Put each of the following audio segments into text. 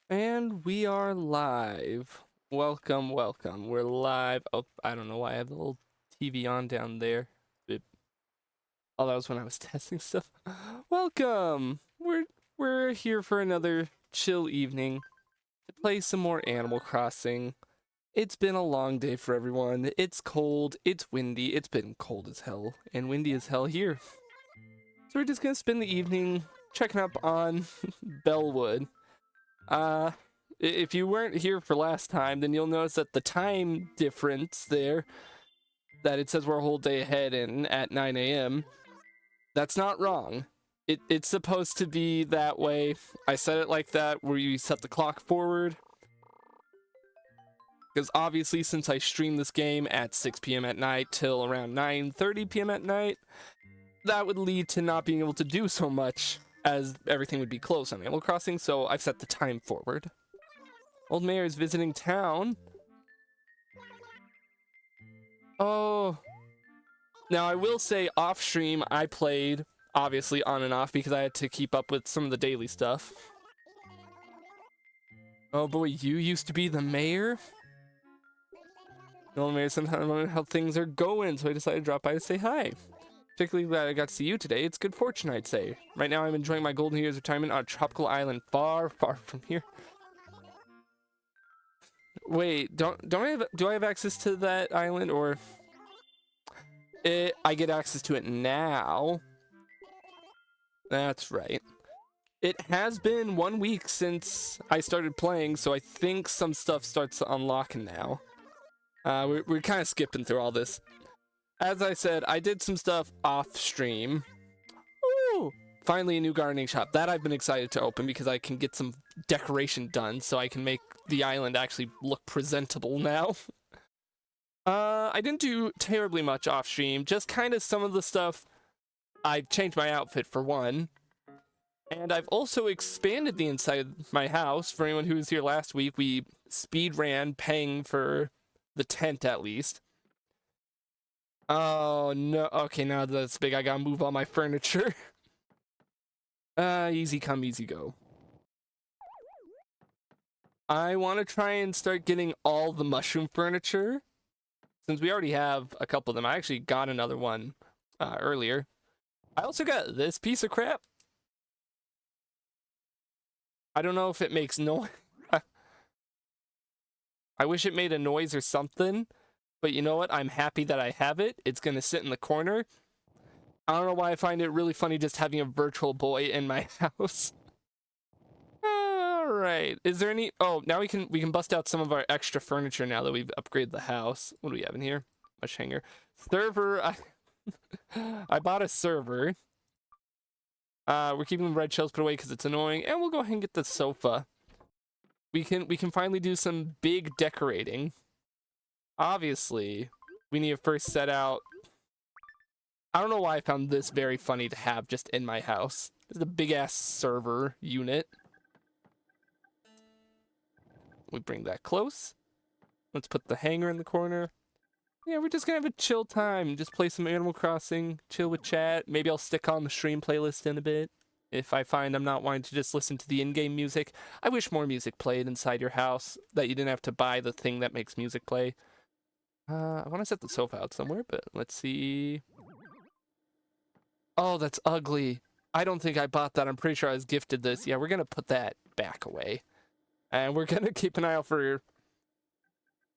And we are live. Welcome, welcome. We're live. Oh, I don't know why I have the little TV on down there. Oh, that was when I was testing stuff. Welcome. We're here for another chill evening to play some more Animal Crossing. It's been a long day for everyone. It's cold, it's windy. It's been cold as hell and windy as hell here. So we're just gonna spend the evening checking up on Bellwood. Uh, if you weren't here for last time, then you'll notice that the time difference there, that it says we're a whole day ahead and at 9 a.m., that's not wrong. It's supposed to be that way. I set it like that, where you set the clock forward. Because obviously, since I stream this game at 6 p.m. at night till around 9:30 p.m. at night, that would lead to not being able to do so much, as everything would be closed on Animal Crossing, so I've set the time forward. Old Mayor is visiting town. Oh. Now, I will say off stream, I played, obviously, on and off because I had to keep up with some of the daily stuff. Oh boy, you used to be the mayor? The old mayor sometimes wondered how things are going, so I decided to drop by to say hi. Particularly glad I got to see you today. It's good fortune, I'd say. Right now, I'm enjoying my golden years retirement on a tropical island far, far from here. Wait, do I have access to that island, or I get access to it now? That's right. It has been 1 week since I started playing, so I think some stuff starts unlocking now. We're kind of skipping through all this. As I said, I did some stuff off stream. Ooh! Finally, a new gardening shop. That I've been excited to open because I can get some decoration done so I can make the island actually look presentable now. I didn't do terribly much off stream, just kind of some of the stuff. I've changed my outfit for one. And I've also expanded the inside of my house. For anyone who was here last week, we speed ran paying for the tent at least. Oh no, okay, now that's big. I gotta move all my furniture. Easy come, easy go. I want to try and start getting all the mushroom furniture. Since we already have a couple of them. I actually got another one earlier. I also got this piece of crap. I don't know if it makes noise. I wish it made a noise or something, but you know what? I'm happy that I have it. It's gonna sit in the corner. I don't know why I find it really funny just having a virtual boy in my house. All right. Is there any? Oh, now we can bust out some of our extra furniture now that we've upgraded the house. What do we have in here? Much hanger. Server. I bought a server. We're keeping the red shells put away because it's annoying, and we'll go ahead and get the sofa. We can finally do some big decorating. Obviously, we need to first set out. I don't know why I found this very funny to have just in my house. It's a big ass server unit. We bring that close. Let's put the hanger in the corner. Yeah, we're just gonna have a chill time. Just play some Animal Crossing, chill with chat. Maybe I'll stick on the stream playlist in a bit. If I find I'm not wanting to just listen to the in-game music. I wish more music played inside your house, that you didn't have to buy the thing that makes music play. I want to set the sofa out somewhere, but let's see. Oh, that's ugly. I don't think I bought that. I'm pretty sure I was gifted this. Yeah, we're going to put that back away. And we're going to keep an eye out for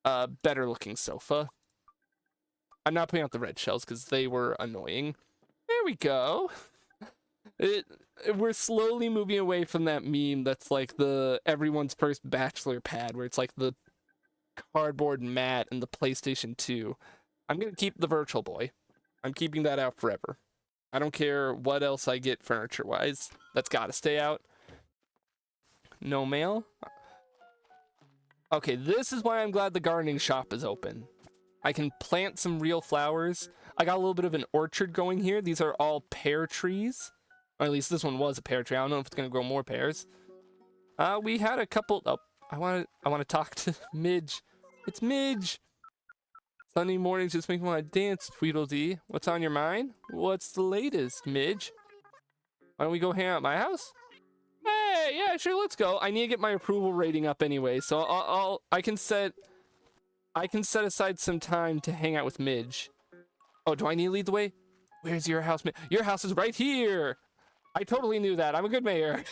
a better looking sofa. I'm not putting out the red shells because they were annoying. There we go. We're slowly moving away from that meme that's like the everyone's first bachelor pad, where it's like the cardboard mat and the PlayStation 2. I'm going to keep the Virtual Boy. I'm keeping that out forever. I don't care what else I get furniture-wise. That's got to stay out. No mail. Okay, this is why I'm glad the gardening shop is open. I can plant some real flowers. I got a little bit of an orchard going here. These are all pear trees. Or at least this one was a pear tree. I don't know if it's going to grow more pears. We had a couple... Oh, I want to talk to Midge. It's Midge! Sunday mornings just make me want to dance, Tweedledee. What's on your mind? What's the latest, Midge? Why don't we go hang out at my house? Yeah, sure, let's go. I need to get my approval rating up anyway, so I can set aside some time to hang out with Midge. Oh, do I need to lead the way? Where's your house? Your house is right here. I totally knew that. I'm a good mayor.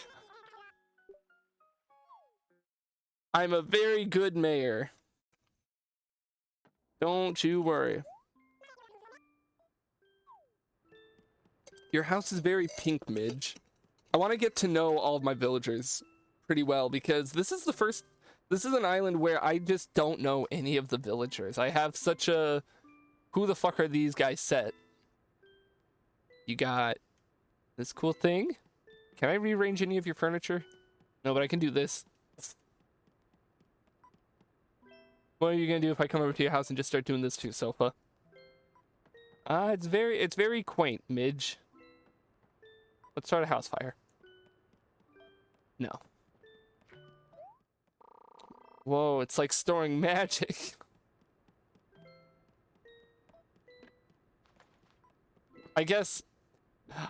I'm a very good mayor. Don't you worry. Your house is very pink, Midge. I want to get to know all of my villagers pretty well because this is an island where I just don't know any of the villagers. I have such a who the fuck are these guys set. You got this cool thing. Can I rearrange any of your furniture? No, but I can do this. What are you gonna do if I come over to your house and just start doing this to your sofa? It's very quaint, Midge. Let's start a house fire. No. Whoa, it's like storing magic. I guess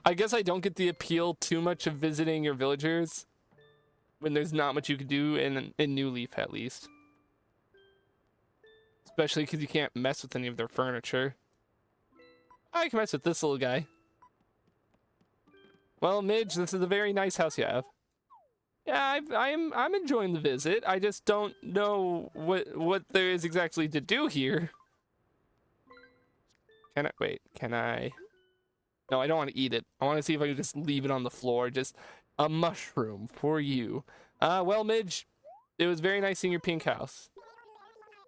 I don't get the appeal too much of visiting your villagers when there's not much you could do in New Leaf, at least. Especially because you can't mess with any of their furniture. I can mess with this little guy. Well, Midge, this is a very nice house you have. Yeah, I'm enjoying the visit. I just don't know what there is exactly to do here. Can I? No, I don't want to eat it. I want to see if I can just leave it on the floor. Just a mushroom for you. Well, Midge, it was very nice seeing your pink house.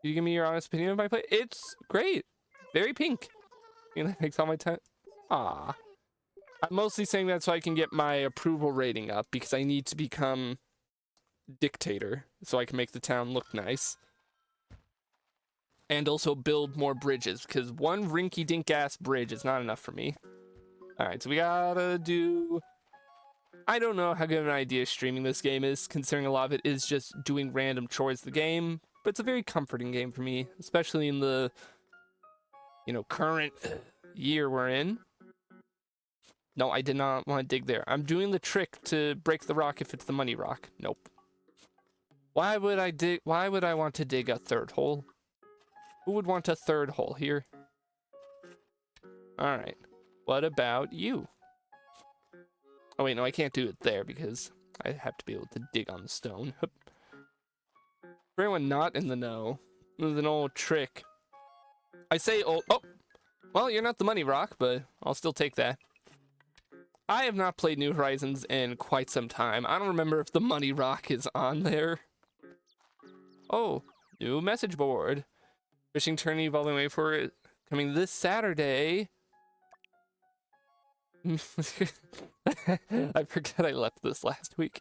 Can you give me your honest opinion of my place? It's great. Very pink. You know, that makes all my time. Ah. I'm mostly saying that so I can get my approval rating up because I need to become dictator so I can make the town look nice. And also build more bridges because one rinky-dink ass bridge is not enough for me. Alright, so we gotta do... I don't know how good of an idea streaming this game is, considering a lot of it is just doing random chores the game, but it's a very comforting game for me, especially in the, current year we're in. No, I did not want to dig there. I'm doing the trick to break the rock if it's the money rock. Nope. Why would I want to dig a third hole? Who would want a third hole here? Alright. What about you? Oh wait, no, I can't do it there because I have to be able to dig on the stone. For anyone not in the know, this is an old trick. I say old... Oh! Well, you're not the money rock, but I'll still take that. I have not played New Horizons in quite some time. I don't remember if the money rock is on there. Oh, new message board. Fishing tourney evolving way for it coming this Saturday. I forget I left this last week.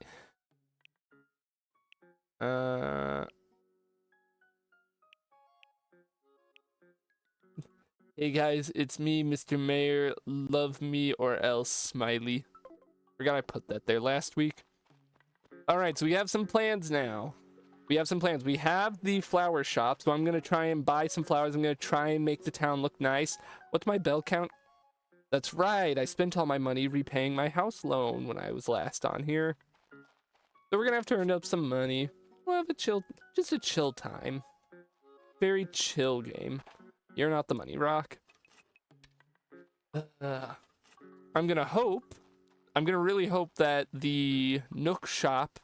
Hey guys, it's me, Mr. Mayor. Love me or else, smiley. Forgot I put that there last week. Alright, so we have some plans now. We have the flower shop, so I'm gonna try and buy some flowers. I'm gonna try and make the town look nice. What's my bell count? That's right, I spent all my money repaying my house loan when I was last on here. So we're gonna have to earn up some money. We'll have just a chill time. Very chill game. You're not the money rock. I'm gonna really hope that the Nook shop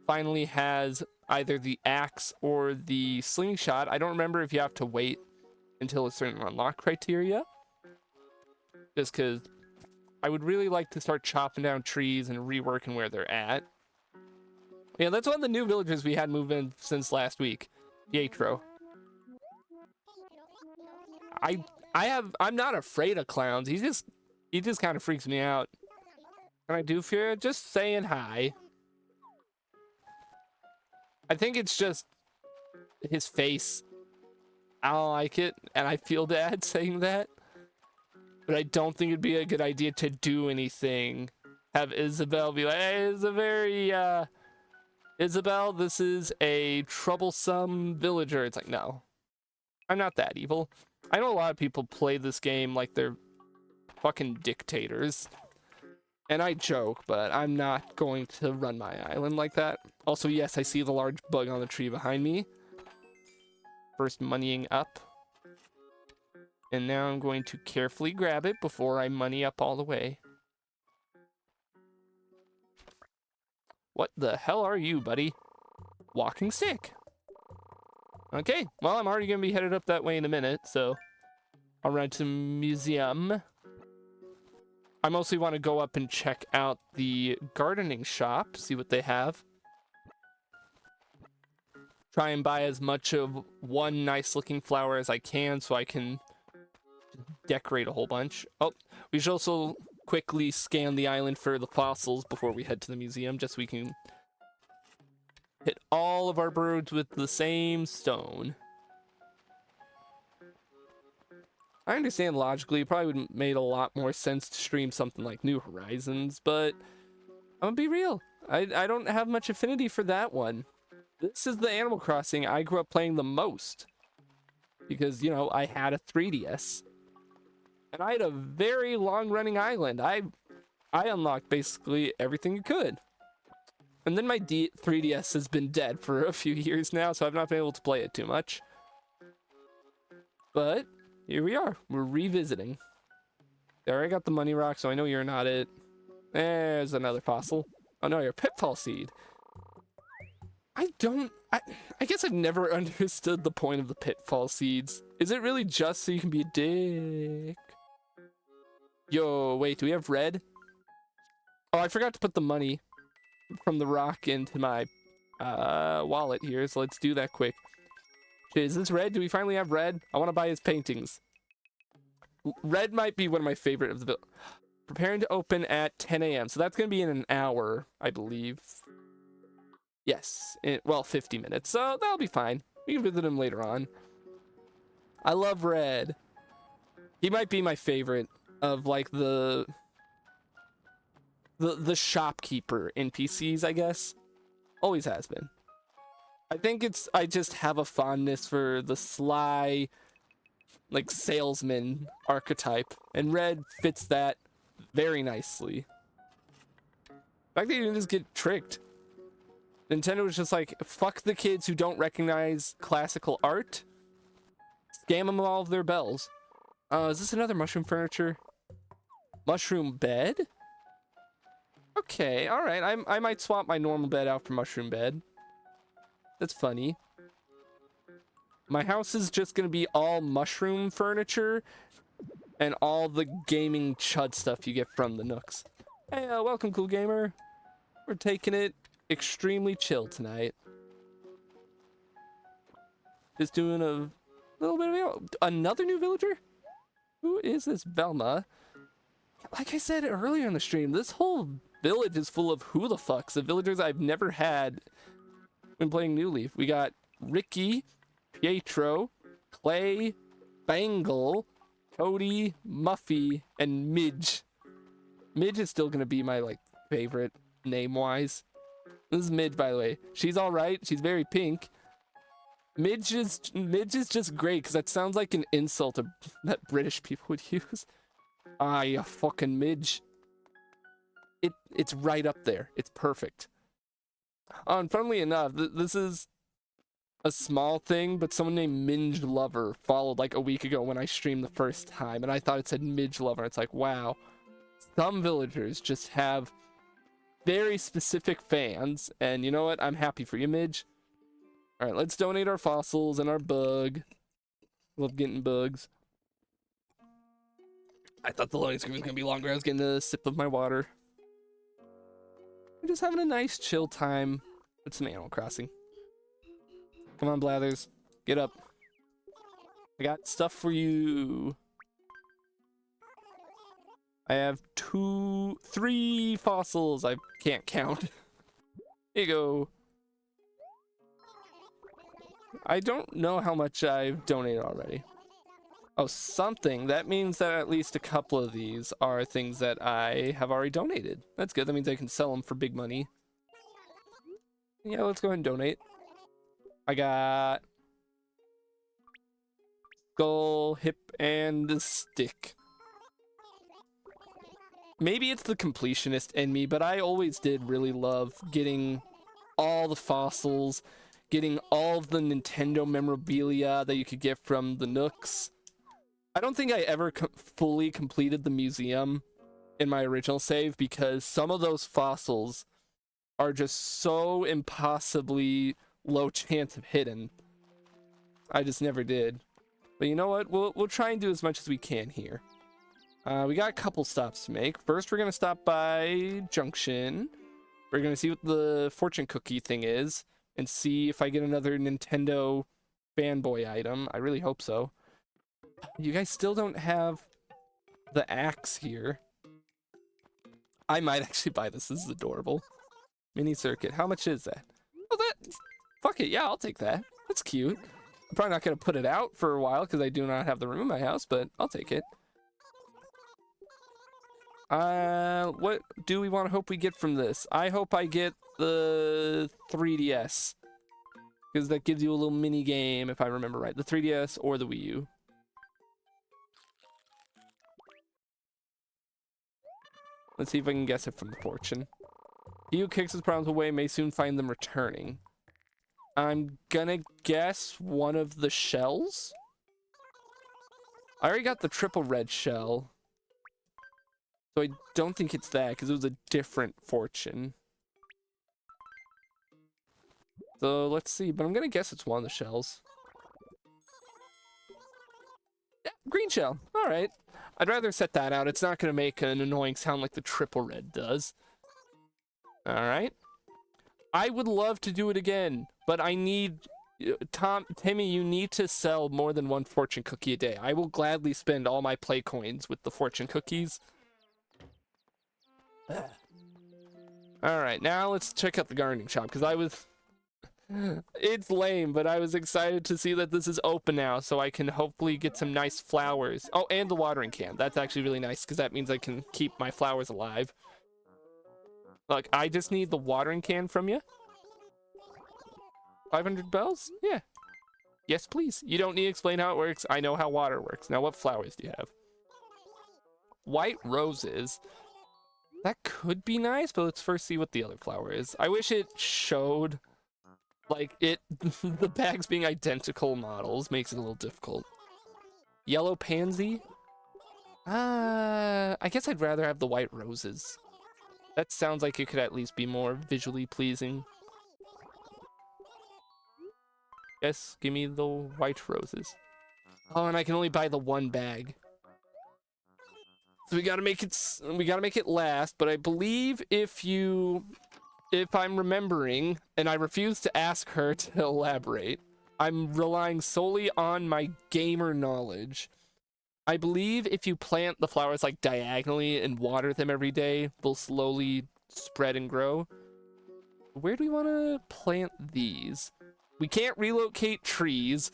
finally has either the axe or the slingshot. I don't remember if you have to wait until a certain unlock criteria. Just because I would really like to start chopping down trees and reworking where they're at. Yeah, that's one of the new villagers we had move in since last week. Pietro. I'm not afraid of clowns. He just kind of freaks me out. And I do fear just saying hi. I think it's just his face. I don't like it, and I feel bad saying that. But I don't think it'd be a good idea to do anything. Have Isabel be like, hey, Isabel, this is a troublesome villager. It's like, no. I'm not that evil. I know a lot of people play this game like they're fucking dictators. And I joke, but I'm not going to run my island like that. Also, yes, I see the large bug on the tree behind me. First moneying up. And now I'm going to carefully grab it before I money up all the way. What the hell are you, buddy? Walking stick. Okay, well, I'm already going to be headed up that way in a minute, so I'll run to the museum. I mostly want to go up and check out the gardening shop, see what they have. Try and buy as much of one nice looking flower as I can so I can decorate a whole bunch. Oh, we should also quickly scan the island for the fossils before we head to the museum, just so we can hit all of our birds with the same stone. I understand logically, it probably would have made a lot more sense to stream something like New Horizons, but I'm gonna be real. I don't have much affinity for that one. This is the Animal Crossing I grew up playing the most. Because, you know, I had a 3DS. And I had a very long-running island. I unlocked basically everything you could. And then my 3DS has been dead for a few years now, so I've not been able to play it too much. But here we are. We're revisiting. There, I got the money rock, so I know you're not it. There's another fossil. Oh no, you're a pitfall seed. I guess I've never understood the point of the pitfall seeds. Is it really just so you can be a dick? Yo, wait, do we have red? Oh, I forgot to put the money from the rock into my wallet here, so let's do that quick. Okay, is this red? Do we finally have red? I want to buy his paintings. Red might be one of my favorite of the... Preparing to open at 10 a.m. So that's going to be in an hour, I believe. Yes, well, 50 minutes, so that'll be fine. We can visit him later on. I love Red. He might be my favorite of, like, the shopkeeper NPCs, I guess. Always has been. I think I just have a fondness for the sly, like, salesman archetype, and Red fits that very nicely. The fact that you can just get tricked. Nintendo was just like, fuck the kids who don't recognize classical art. Scam them all of their bells. Is this another mushroom furniture? Mushroom bed? Okay, alright. I might swap my normal bed out for mushroom bed. That's funny. My house is just gonna be all mushroom furniture and all the gaming chud stuff you get from the Nooks. Hey, welcome, cool gamer. We're taking it extremely chill tonight. Just doing a little bit of another new villager. Who is this Velma? Like I said earlier in the stream, this whole village is full of who the fucks, the villagers I've never had when playing New Leaf. We got Ricky, Pietro, Clay, Bangle, Cody, Muffy, and Midge. Midge is still gonna be my like favorite name-wise. This is Midge, by the way. She's all right. She's very pink. Midge is just great because that sounds like an insult that British people would use. Ah, you fucking Midge. It's right up there. It's perfect. And funnily enough, this is a small thing, but someone named Minge Lover followed like a week ago when I streamed the first time, and I thought it said Midge Lover. It's like, wow. Some villagers just have very specific fans, and you know what? I'm happy for you, Midge. Alright, let's donate our fossils and our bug. Love getting bugs. I thought the loading screen was gonna be longer. I was getting a sip of my water. We're just having a nice chill time with some Animal Crossing. Come on, Blathers. Get up. I got stuff for you. I have 3 fossils. I can't count. Here you go. I don't know how much I've donated already. Oh, something. That means that at least a couple of these are things that I have already donated. That's good. That means I can sell them for big money. Yeah, let's go ahead and donate. I got skull, hip, and a stick. maybe it's the completionist in me, but I always did really love getting all the fossils, getting all of the Nintendo memorabilia that you could get from the Nooks. I don't think I ever fully completed the museum in my original save because some of those fossils are just so impossibly low chance of hitting. I just never did. But you know what? We'll try and do as much as we can here. We got a couple stops to make. First, we're gonna stop by Junction. We're gonna see what the fortune cookie thing is and see if I get another Nintendo fanboy item. I really hope so. You guys still don't have the axe here. I might actually buy this. This is adorable. Mini circuit. How much is that? Oh, that. Fuck it. Yeah, I'll take that. That's cute. I'm probably not gonna put it out for a while because I do not have the room in my house, but I'll take it. What do we want to hope we get from this? I hope I get the 3DS. Because that gives you a little mini game, if I remember right. The 3DS or the Wii U. Let's see if I can guess it from the fortune. He who kicks his problems away may soon find them returning. I'm gonna guess one of the shells? I already got the triple red shell. So I don't think it's that, because it was a different fortune. So let's see, but I'm gonna guess it's one of the shells. Yeah, green shell. All right. I'd rather set that out. It's not gonna make an annoying sound like the triple red does. All right. I would love to do it again, but I need... Timmy, you need to sell more than one fortune cookie a day. I will gladly spend all my play coins with the fortune cookies. Alright, now let's check out the gardening shop, because I was... It's lame, but I was excited to see that this is open now, so I can hopefully get some nice flowers. Oh, and the watering can. That's actually really nice, because that means I can keep my flowers alive. Look, I just need the watering can from you. 500 bells? Yeah. Yes, please. You don't need to explain how it works. I know how water works. Now, what flowers do you have? White roses. That could be nice, but let's first see what the other flower is. I wish it showed, like, the bags being identical models makes it a little difficult. Yellow pansy? I guess I'd rather have the white roses. That sounds like it could at least be more visually pleasing. Yes, give me the white roses. Oh, and I can only buy the one bag. So we gotta make it last, but I believe if I'm remembering, and I refuse to ask her to elaborate, I'm relying solely on my gamer knowledge. I believe if you plant the flowers like diagonally and water them every day, they'll slowly spread and grow. Where do we want to plant these? We can't relocate trees.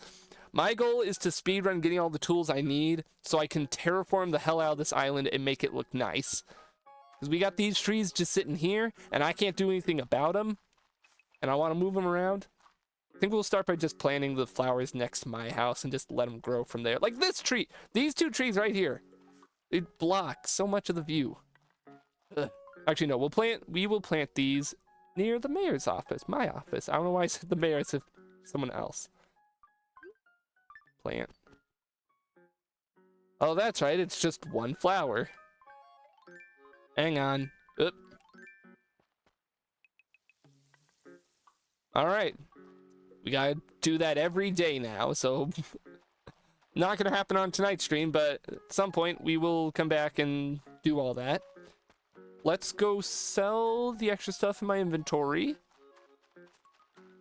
My goal is to speedrun getting all the tools I need so I can terraform the hell out of this island and make it look nice. Because we got these trees just sitting here, and I can't do anything about them. And I want to move them around. I think we'll start by just planting the flowers next to my house and just let them grow from there. Like this tree! These two trees right here. It blocks so much of the view. Ugh. Actually, no, we will plant these near the mayor's office, my office. I don't know why I said the mayor, I said someone else. Plant. Oh, that's right, it's just one flower. Hang on. Oop. All right. We gotta do that every day now, so not gonna happen on tonight's stream, but at some point we will come back and do all that. Let's go sell the extra stuff in my inventory.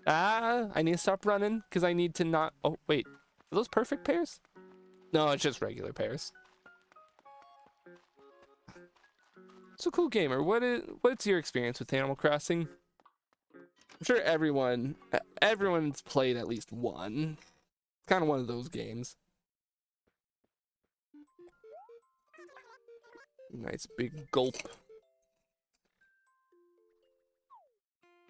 I need to stop running because I need to not... Oh, wait. Are those perfect pears? No, it's just regular pears. So cool, gamer. What's your experience with Animal Crossing? I'm sure everyone's played at least one. It's kind of one of those games. Nice big gulp.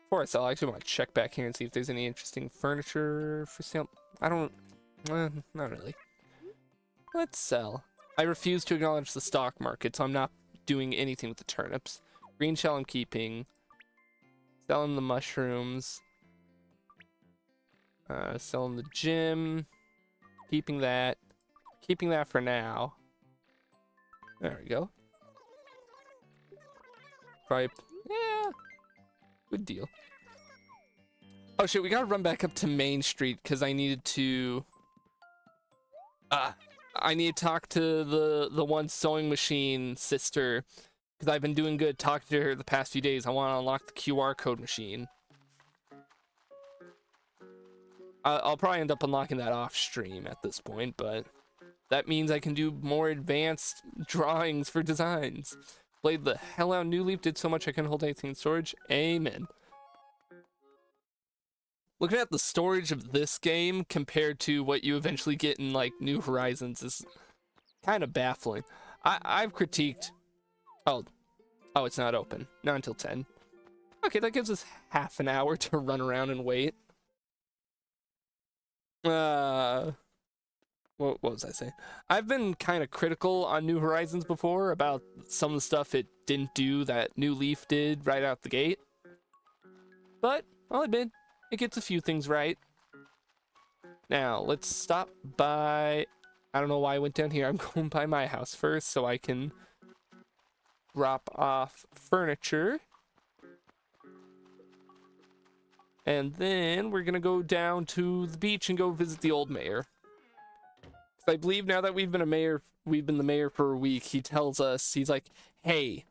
Before I sell, I actually want to check back here and see if there's any interesting furniture for sale. I don't... not really. Let's sell. I refuse to acknowledge the stock market, so I'm not doing anything with the turnips. Green shell I'm keeping. Selling the mushrooms. Selling the gym. Keeping that. Keeping that for now. There we go. Probably, yeah. Good deal. Oh shit, we gotta run back up to Main Street because I needed to... I need to talk to the one sewing machine sister because I've been doing good talking to her the past few days. I want to unlock the QR code machine. I'll probably end up unlocking that off stream at this point, but that means I can do more advanced drawings for designs. Played the hell out of New Leaf, did so much I couldn't hold anything in storage. Amen. Looking at the storage of this game compared to what you eventually get in like New Horizons is kind of baffling. I've critiqued... Oh, it's not open. Not until 10. Okay, that gives us half an hour to run around and wait. What was I saying? I've been kind of critical on New Horizons before about some of the stuff it didn't do that New Leaf did right out the gate. But I'll admit, it gets a few things right. Now, let's stop by... I don't know why I went down here. I'm going by my house first so I can drop off furniture. And then we're going to go down to the beach and go visit the old mayor. I believe now that we've been the mayor for a week, he tells us, he's like, hey,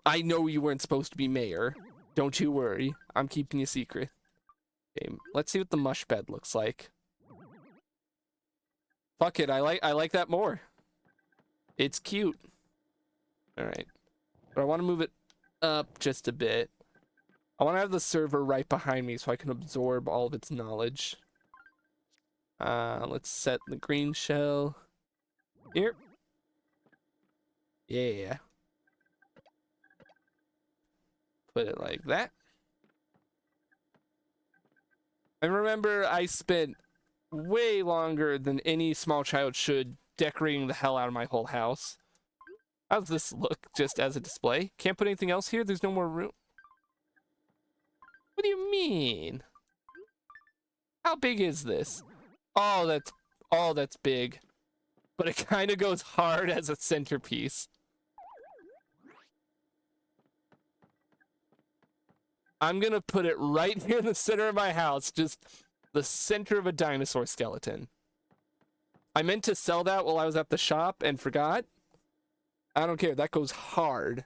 I know you weren't supposed to be mayor. Don't you worry. I'm keeping you secret. Okay, let's see what the mush bed looks like. Fuck it, I like that more. It's cute. Alright. But I want to move it up just a bit. I want to have the server right behind me so I can absorb all of its knowledge. Let's set the green shell here. Yeah. Put it like that. And remember, I spent way longer than any small child should decorating the hell out of my whole house. How does this look just as a display? Can't put anything else here? There's no more room. What do you mean? How big is this? Oh, that's big. But it kind of goes hard as a centerpiece. I'm gonna put it right here in the center of my house, just the center of a dinosaur skeleton. I meant to sell that while I was at the shop and forgot. I don't care, that goes hard.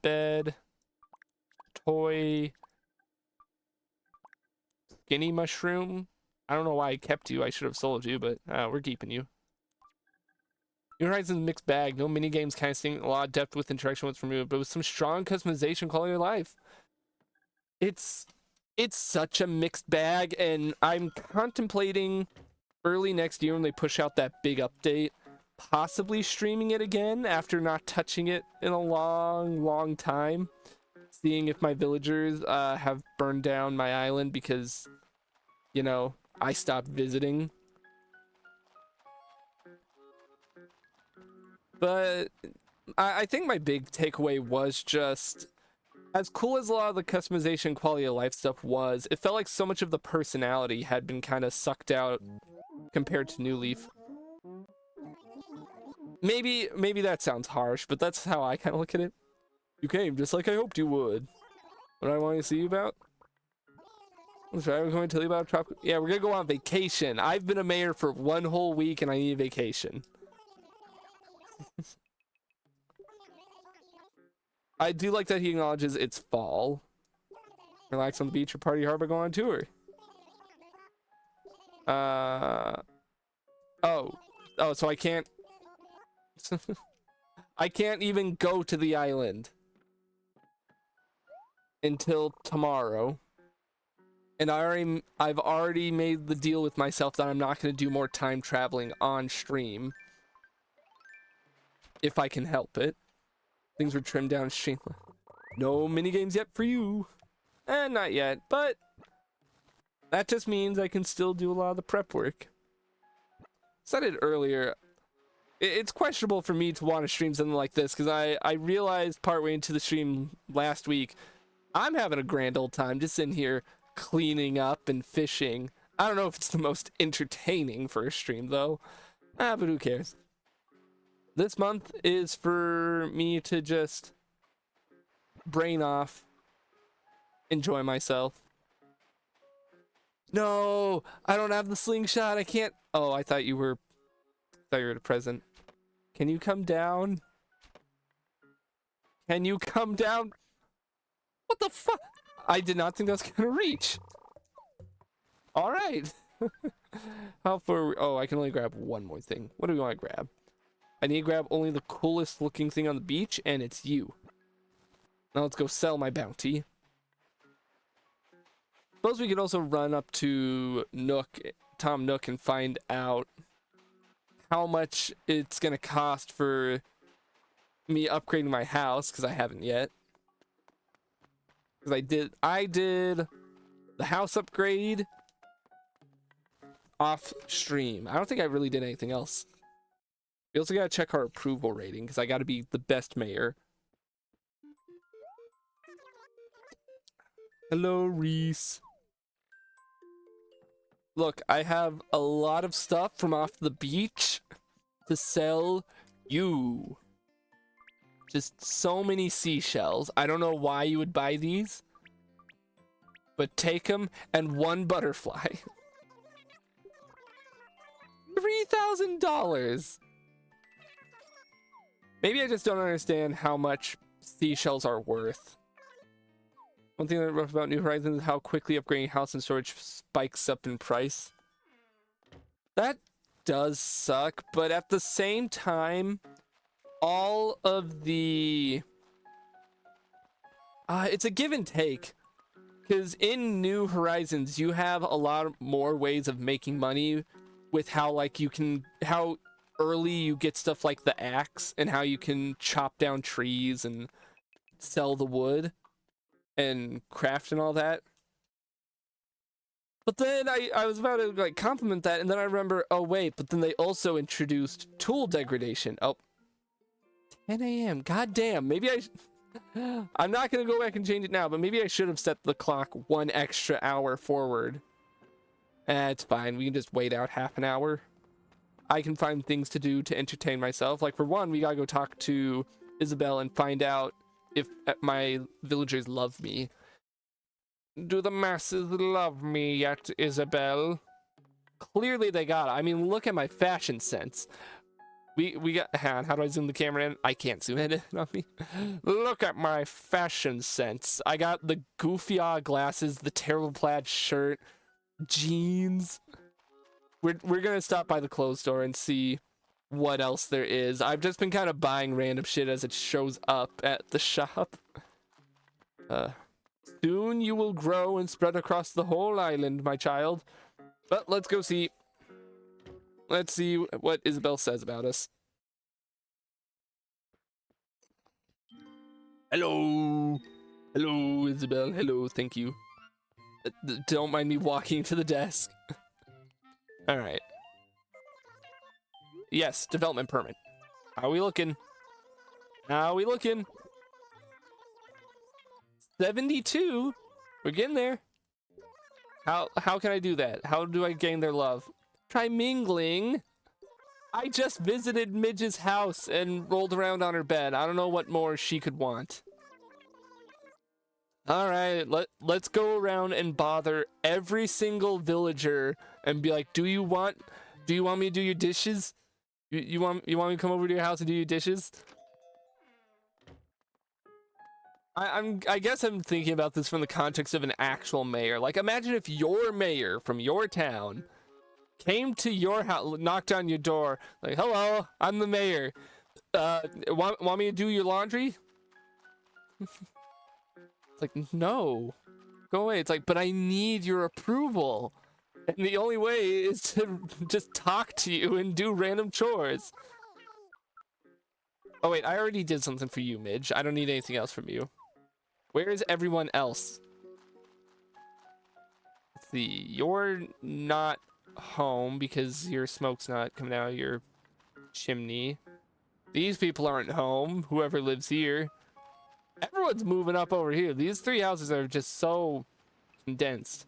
Bed. Toy. Skinny mushroom. I don't know why I kept you. I should have sold you, but we're keeping you. New Horizons mixed bag. No mini games kind of thing. A lot of depth with interaction was removed, but with some strong customization, quality of life. It's such a mixed bag, and I'm contemplating early next year when they push out that big update, possibly streaming it again after not touching it in a long time. Seeing if my villagers have burned down my island because, you know, I stopped visiting. But I think my big takeaway was just, as cool as a lot of the customization quality of life stuff was, it felt like so much of the personality had been kind of sucked out compared to New Leaf. Maybe that sounds harsh, but that's how I kind of look at it. You came just like I hoped you would. What I want to see you about? That's right, I was going to tell you about tropical. Yeah, we're gonna go on vacation. I've been a mayor for 1 whole week and I need a vacation. I do like that he acknowledges it's fall. Relax on the beach or party hard by going on tour. Oh, so I can't. I can't even go to the island until tomorrow. And I've already made the deal with myself that I'm not going to do more time traveling on stream. If I can help it. Things were trimmed down stream. No minigames yet for you. Not yet, but that just means I can still do a lot of the prep work. Said it earlier. it's questionable for me to want to stream something like this, because I realized partway into the stream last week, I'm having a grand old time just sitting here cleaning up and fishing. I don't know if it's the most entertaining for a stream, though. But who cares? This month is for me to just brain off, enjoy myself. No, I don't have the slingshot. I can't. Oh, I thought you were at a present. Can you come down? Can you come down? What the fuck? I did not think that was gonna reach. All right. How far? Oh, I can only grab one more thing. What do we want to grab? I need to grab only the coolest looking thing on the beach, and it's you. Now let's go sell my bounty. Suppose we could also run up to Tom Nook, and find out how much it's gonna cost for me upgrading my house, because I haven't yet. Because I did the house upgrade off stream. I don't think I really did anything else. We also gotta check our approval rating, because I gotta be the best mayor. Hello, Reese. Look, I have a lot of stuff from off the beach to sell you. Just so many seashells. I don't know why you would buy these, but take them, and one butterfly. $3,000. Maybe I just don't understand how much seashells are worth. One thing that rough about New Horizons is how quickly upgrading house and storage spikes up in price. That does suck, but at the same time, all of the... it's a give and take. Because in New Horizons, you have a lot more ways of making money with how, like, how early you get stuff like the axe, and how you can chop down trees and sell the wood and craft and all that. But then I was about to like compliment that, and then I remember, oh wait, but then they also introduced tool degradation. Oh, 10 a.m. God damn, maybe I'm not gonna go back and change it now, but maybe I should have set the clock 1 extra hour forward. It's fine, we can just wait out half an hour. I can find things to do to entertain myself. Like, for one, we gotta go talk to Isabel and find out if my villagers love me. Do the masses love me yet, Isabel? Clearly they got it. I mean, look at my fashion sense. We got... How do I zoom the camera in? I can't zoom in on me. Look at my fashion sense. I got the goofy glasses, the terrible plaid shirt, jeans. We're gonna stop by the clothes store and see what else there is. I've just been kind of buying random shit as it shows up at the shop. Soon you will grow and spread across the whole island, my child. But let's go see. Let's see what Isabel says about us. Hello. Hello, Isabel. Hello, thank you. Don't mind me walking to the desk. All right. Yes, development permit. How are we looking? How are we looking? 72? We're getting there. How can I do that? How do I gain their love? Try mingling. I just visited Midge's house and rolled around on her bed. I don't know what more she could want. All right, let's go around and bother every single villager and be like, do you want me to do your dishes? You want me to come over to your house and do your dishes? I guess I'm thinking about this from the context of an actual mayor. Like, imagine if your mayor from your town came to your house, knocked on your door, like, hello, I'm the mayor. Want me to do your laundry? It's like, no, go away. It's like, but I need your approval. And the only way is to just talk to you and do random chores. Oh wait, I already did something for you, Midge. I don't need anything else from you. Where is everyone else? Let's see, you're not home because your smoke's not coming out of your chimney. These people aren't home, whoever lives here. Everyone's moving up over here. These 3 houses are just so condensed.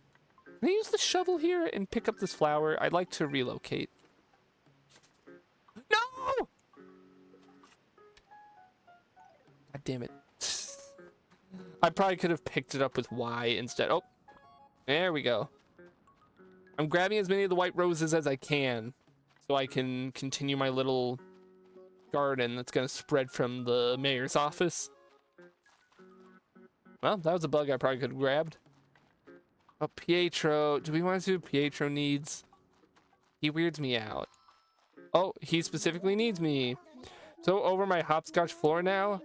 Can I use the shovel here and pick up this flower? I'd like to relocate. No! God damn it. I probably could have picked it up with Y instead. Oh, there we go. I'm grabbing as many of the white roses as I can so I can continue my little garden that's going to spread from the mayor's office. Well, that was a bug I probably could have grabbed. Oh, Pietro. Do we want to see what Pietro needs? He weirds me out. Oh, he specifically needs me. So over my hopscotch floor now.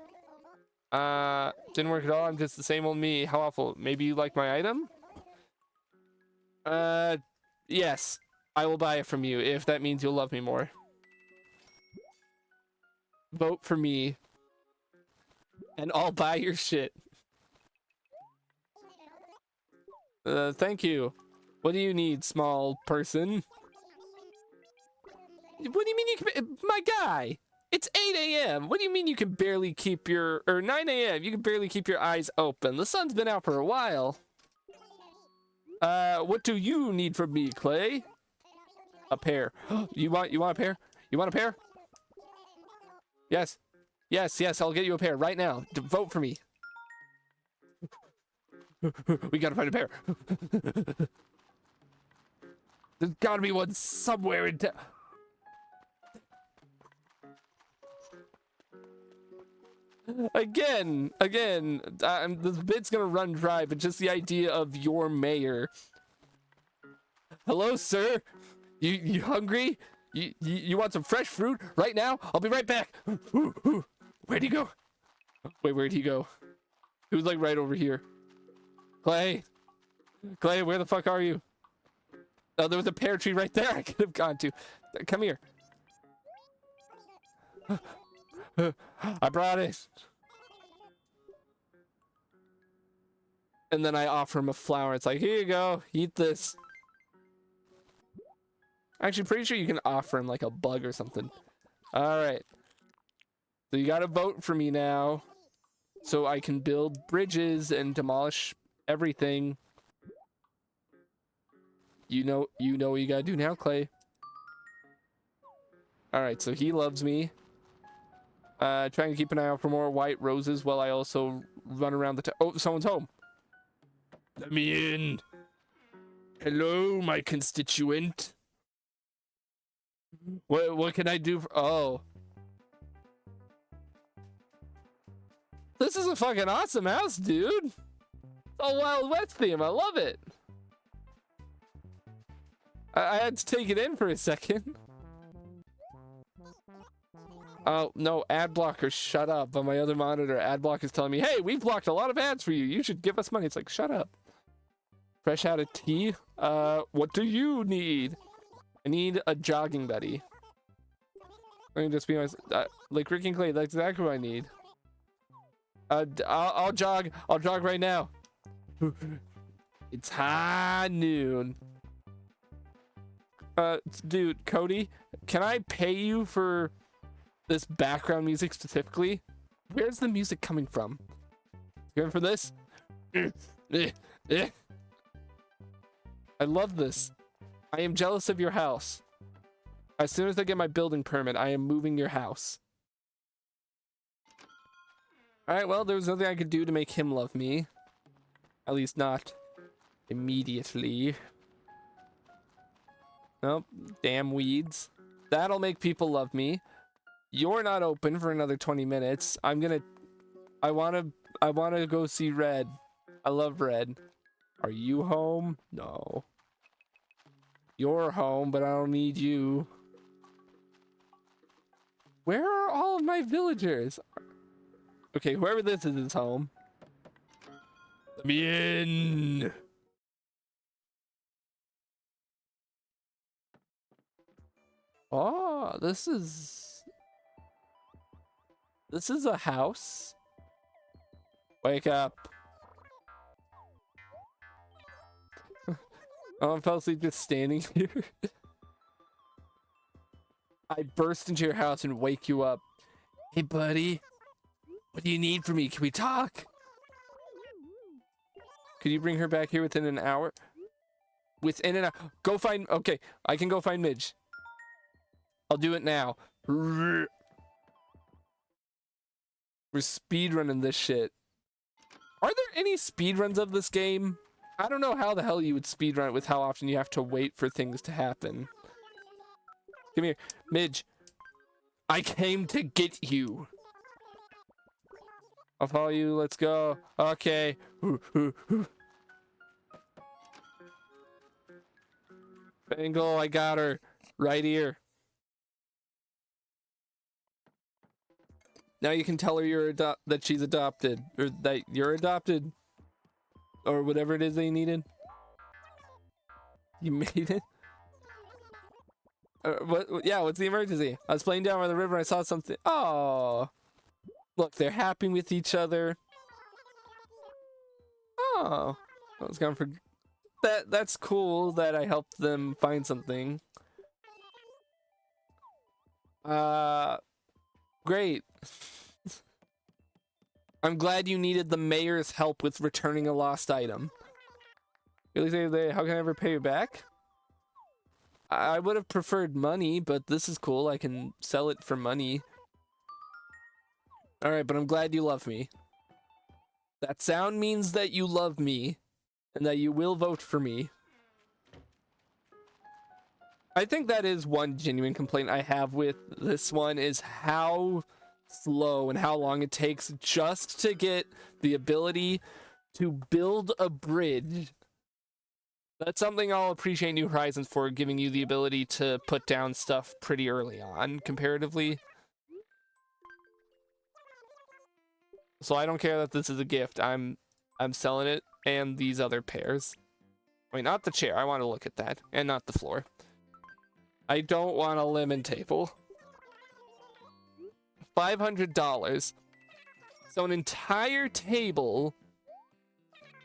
Didn't work at all. I'm just the same old me. How awful. Maybe you like my item? Yes. I will buy it from you if that means you'll love me more. Vote for me. And I'll buy your shit. Thank you. What do you need, small person? What do you mean you can... My guy! It's 8 a.m. What do you mean you can barely keep your... Or 9 a.m. You can barely keep your eyes open. The sun's been out for a while. What do you need from me, Clay? A pear. You want a pear? You want a pear? Yes. Yes, I'll get you a pear right now. Vote for me. We gotta find a pear. There's gotta be one somewhere in town. Again, this bit's gonna run dry, but just the idea of your mayor. Hello, sir. You hungry? You want some fresh fruit right now? I'll be right back. Where'd he go? Wait, where'd he go? He was like right over here. Clay, where the fuck are you? Oh, there was a pear tree right there I could have gone to. Come here. I brought it. And then I offer him a flower. It's like, here you go. Eat this. Actually, pretty sure you can offer him like a bug or something. All right. So you got to vote for me now so I can build bridges and demolish everything. You know what you got to do now, Clay. All right, so he loves me. Trying to keep an eye out for more white roses while I also run around the town. Oh, someone's home. Let me in. Hello, my constituent. What can I do for... Oh. This is a fucking awesome house, dude. It's a Wild West theme. I love it. I had to take it in for a second. Oh, no, ad blocker, shut up. On my other monitor, ad block is telling me, hey, we've blocked a lot of ads for you. You should give us money. It's like, shut up. Fresh out of tea? What do you need? I need a jogging buddy. Let me just be honest. Like Rick and Clay, that's exactly what I need. I'll jog. I'll jog right now. It's high noon. Dude, Cody, can I pay you for this background music specifically? Where's the music coming from? You ready for this? I love this. I am jealous of your house. As soon as I get my building permit, I am moving your house. Alright, well, there was nothing I could do to make him love me. At least not immediately. Nope, damn weeds. That'll make people love me. You're not open for another 20 minutes. I wanna go see Red. I love Red. Are you home? No. You're home, but I don't need you. Where are all of my villagers? Okay, whoever this is home. Let me in. Oh, this is a house. Wake up. Oh, I fell asleep just standing here. I burst into your house and wake you up. Hey, buddy. What do you need from me? Can we talk? Could you bring her back here within an hour? Within an hour. Go find... Okay, I can go find Midge. I'll do it now. We're speedrunning this shit. Are there any speedruns of this game? I don't know how the hell you would speedrun it with how often you have to wait for things to happen. Come here. Midge. I came to get you. I'll follow you. Let's go. Okay. Bangle, I got her. Right here. Now you can tell her that she's adopted. Or that you're adopted. Or whatever it is that you needed. You made it? Yeah, what's the emergency? I was playing down by the river and I saw something. Oh. Look, they're happy with each other. Oh. I was going for... That's cool that I helped them find something. Great. I'm glad you needed the mayor's help with returning a lost item. How can I ever pay you back? I would have preferred money, but this is cool. I can sell it for money. Alright, but I'm glad you love me. That sound means that you love me, and that you will vote for me. I think that is one genuine complaint I have with this one, is how slow and how long it takes just to get the ability to build a bridge. That's something I'll appreciate New Horizons for, giving you the ability to put down stuff pretty early on, comparatively. So I don't care that this is a gift. I'm selling it, and these other pairs. Wait, not the chair. I want to look at that, and not the floor. I don't want a lemon table. $500. So an entire table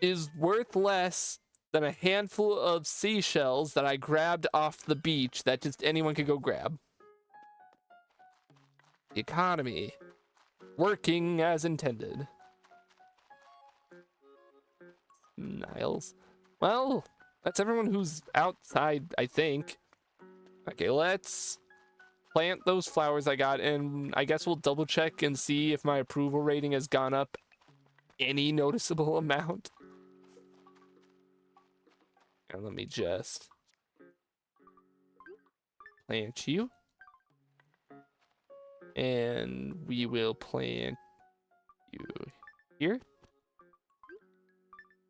is worth less than a handful of seashells that I grabbed off the beach that just anyone could go grab. The economy. Working as intended. Niles. Well, that's everyone who's outside, I think. Okay, let's plant those flowers I got, and I guess we'll double check and see if my approval rating has gone up any noticeable amount. And let me just plant you. And we will plant you here.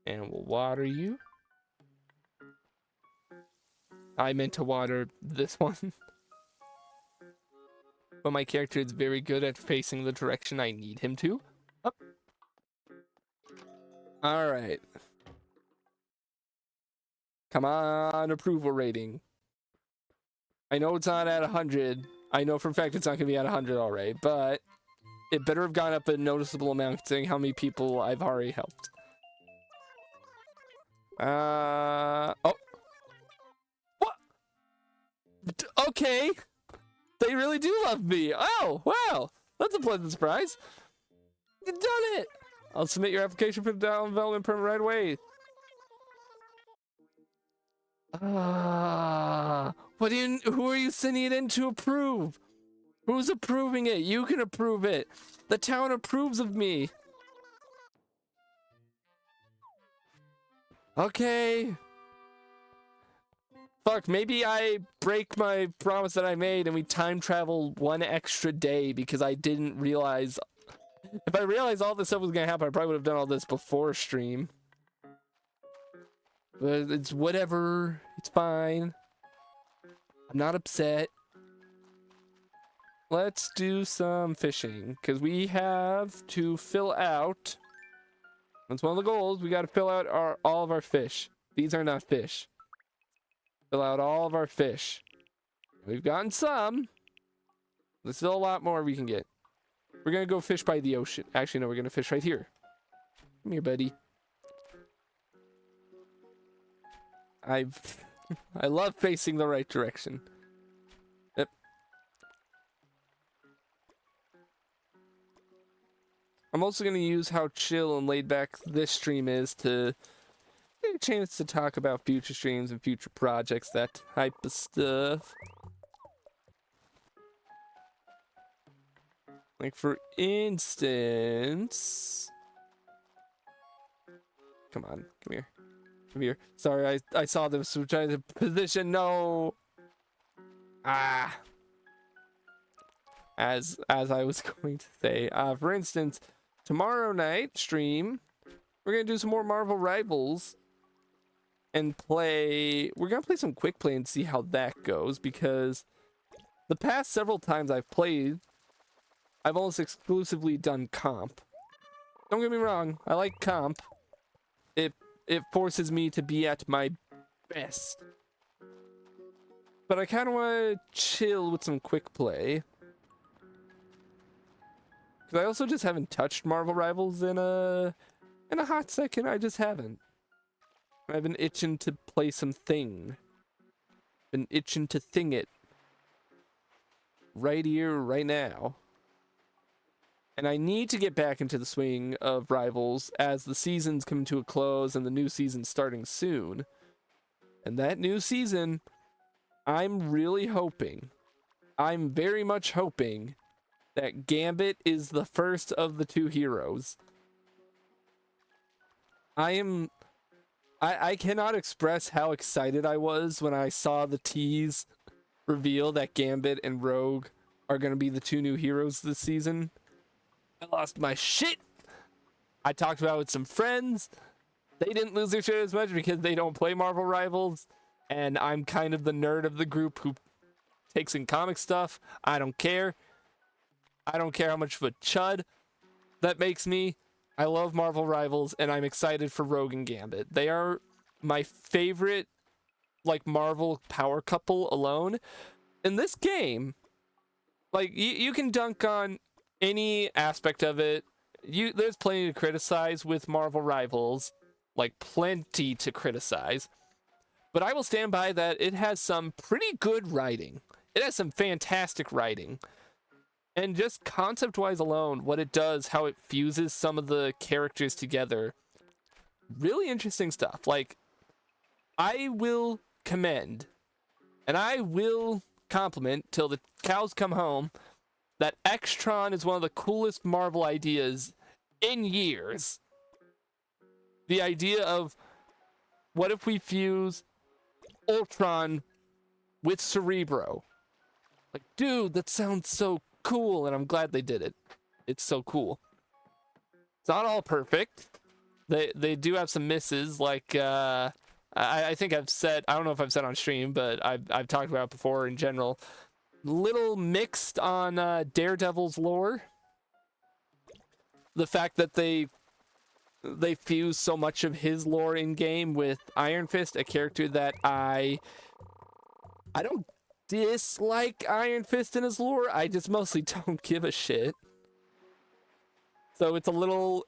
And we'll water you. I meant to water this one. But my character is very good at facing the direction I need him to. Up. Alright. Come on, approval rating. I know it's not at 100. I know for a fact it's not going to be at 100 already, but it better have gone up a noticeable amount considering how many people I've already helped. Oh. What? Okay. They really do love me. Oh, wow. That's a pleasant surprise. You've done it. I'll submit your application for the development permit right away. Who are you sending it in to approve? Who's approving it? You can approve it. The town approves of me. Okay. Fuck, maybe I break my promise that I made and we time travel one extra day because I didn't realize. If I realized all this stuff was gonna happen, I probably would have done all this before stream. But it's whatever. It's fine. I'm not upset. Let's do some fishing because we have to fill out. That's one of the goals. We got to fill out all of our fish. These are not fish. Fill out all of our fish. We've gotten some. There's still a lot more we can get. We're gonna go fish by the ocean. Actually, no, we're gonna fish right here. Come here, buddy. I love facing the right direction. Yep. I'm also going to use how chill and laid back this stream is to get a chance to talk about future streams and future projects, that type of stuff. Like, for instance... Come on, come here. Come here. Sorry, I saw them trying to position. No! Ah! As I was going to say. For instance, tomorrow night stream, we're going to do some more Marvel Rivals. And play... We're going to play some quick play and see how that goes. Because the past several times I've played, I've almost exclusively done comp. Don't get me wrong, I like comp. It forces me to be at my best. But I kind of want to chill with some quick play. Because I also just haven't touched Marvel Rivals in a hot second. I just haven't. I've been itching to play some thing. Been itching to thing it. Right here, right now. And I need to get back into the swing of Rivals as the season's coming to a close and the new season's starting soon. And that new season, I'm really hoping, I'm very much hoping that Gambit is the first of the two heroes. I cannot express how excited I was when I saw the tease reveal that Gambit and Rogue are going to be the two new heroes this season. I lost my shit. I talked about it with some friends. They didn't lose their shit as much because they don't play Marvel Rivals. And I'm kind of the nerd of the group who takes in comic stuff. I don't care. I don't care how much of a chud that makes me. I love Marvel Rivals, and I'm excited for Rogue and Gambit. They are my favorite, like, Marvel power couple alone. In this game, like, you can dunk on any aspect of it. There's plenty to criticize with Marvel Rivals, like plenty to criticize, but I will stand by that it has some pretty good writing. It has some fantastic writing, and just concept-wise alone, what it does, how it fuses some of the characters together, really interesting stuff. Like, I will commend and I will compliment till the cows come home that Extron is one of the coolest Marvel ideas in years. The idea of, what if we fuse Ultron with Cerebro? Like, dude, that sounds so cool, and I'm glad they did it. It's so cool. It's not all perfect. They do have some misses, like, I think I've said, I don't know if I've said on stream, but I've talked about it before in general. Little mixed on Daredevil's lore. The fact that they fuse so much of his lore in game with Iron Fist, a character that I don't dislike Iron Fist in his lore. I just mostly don't give a shit. So it's a little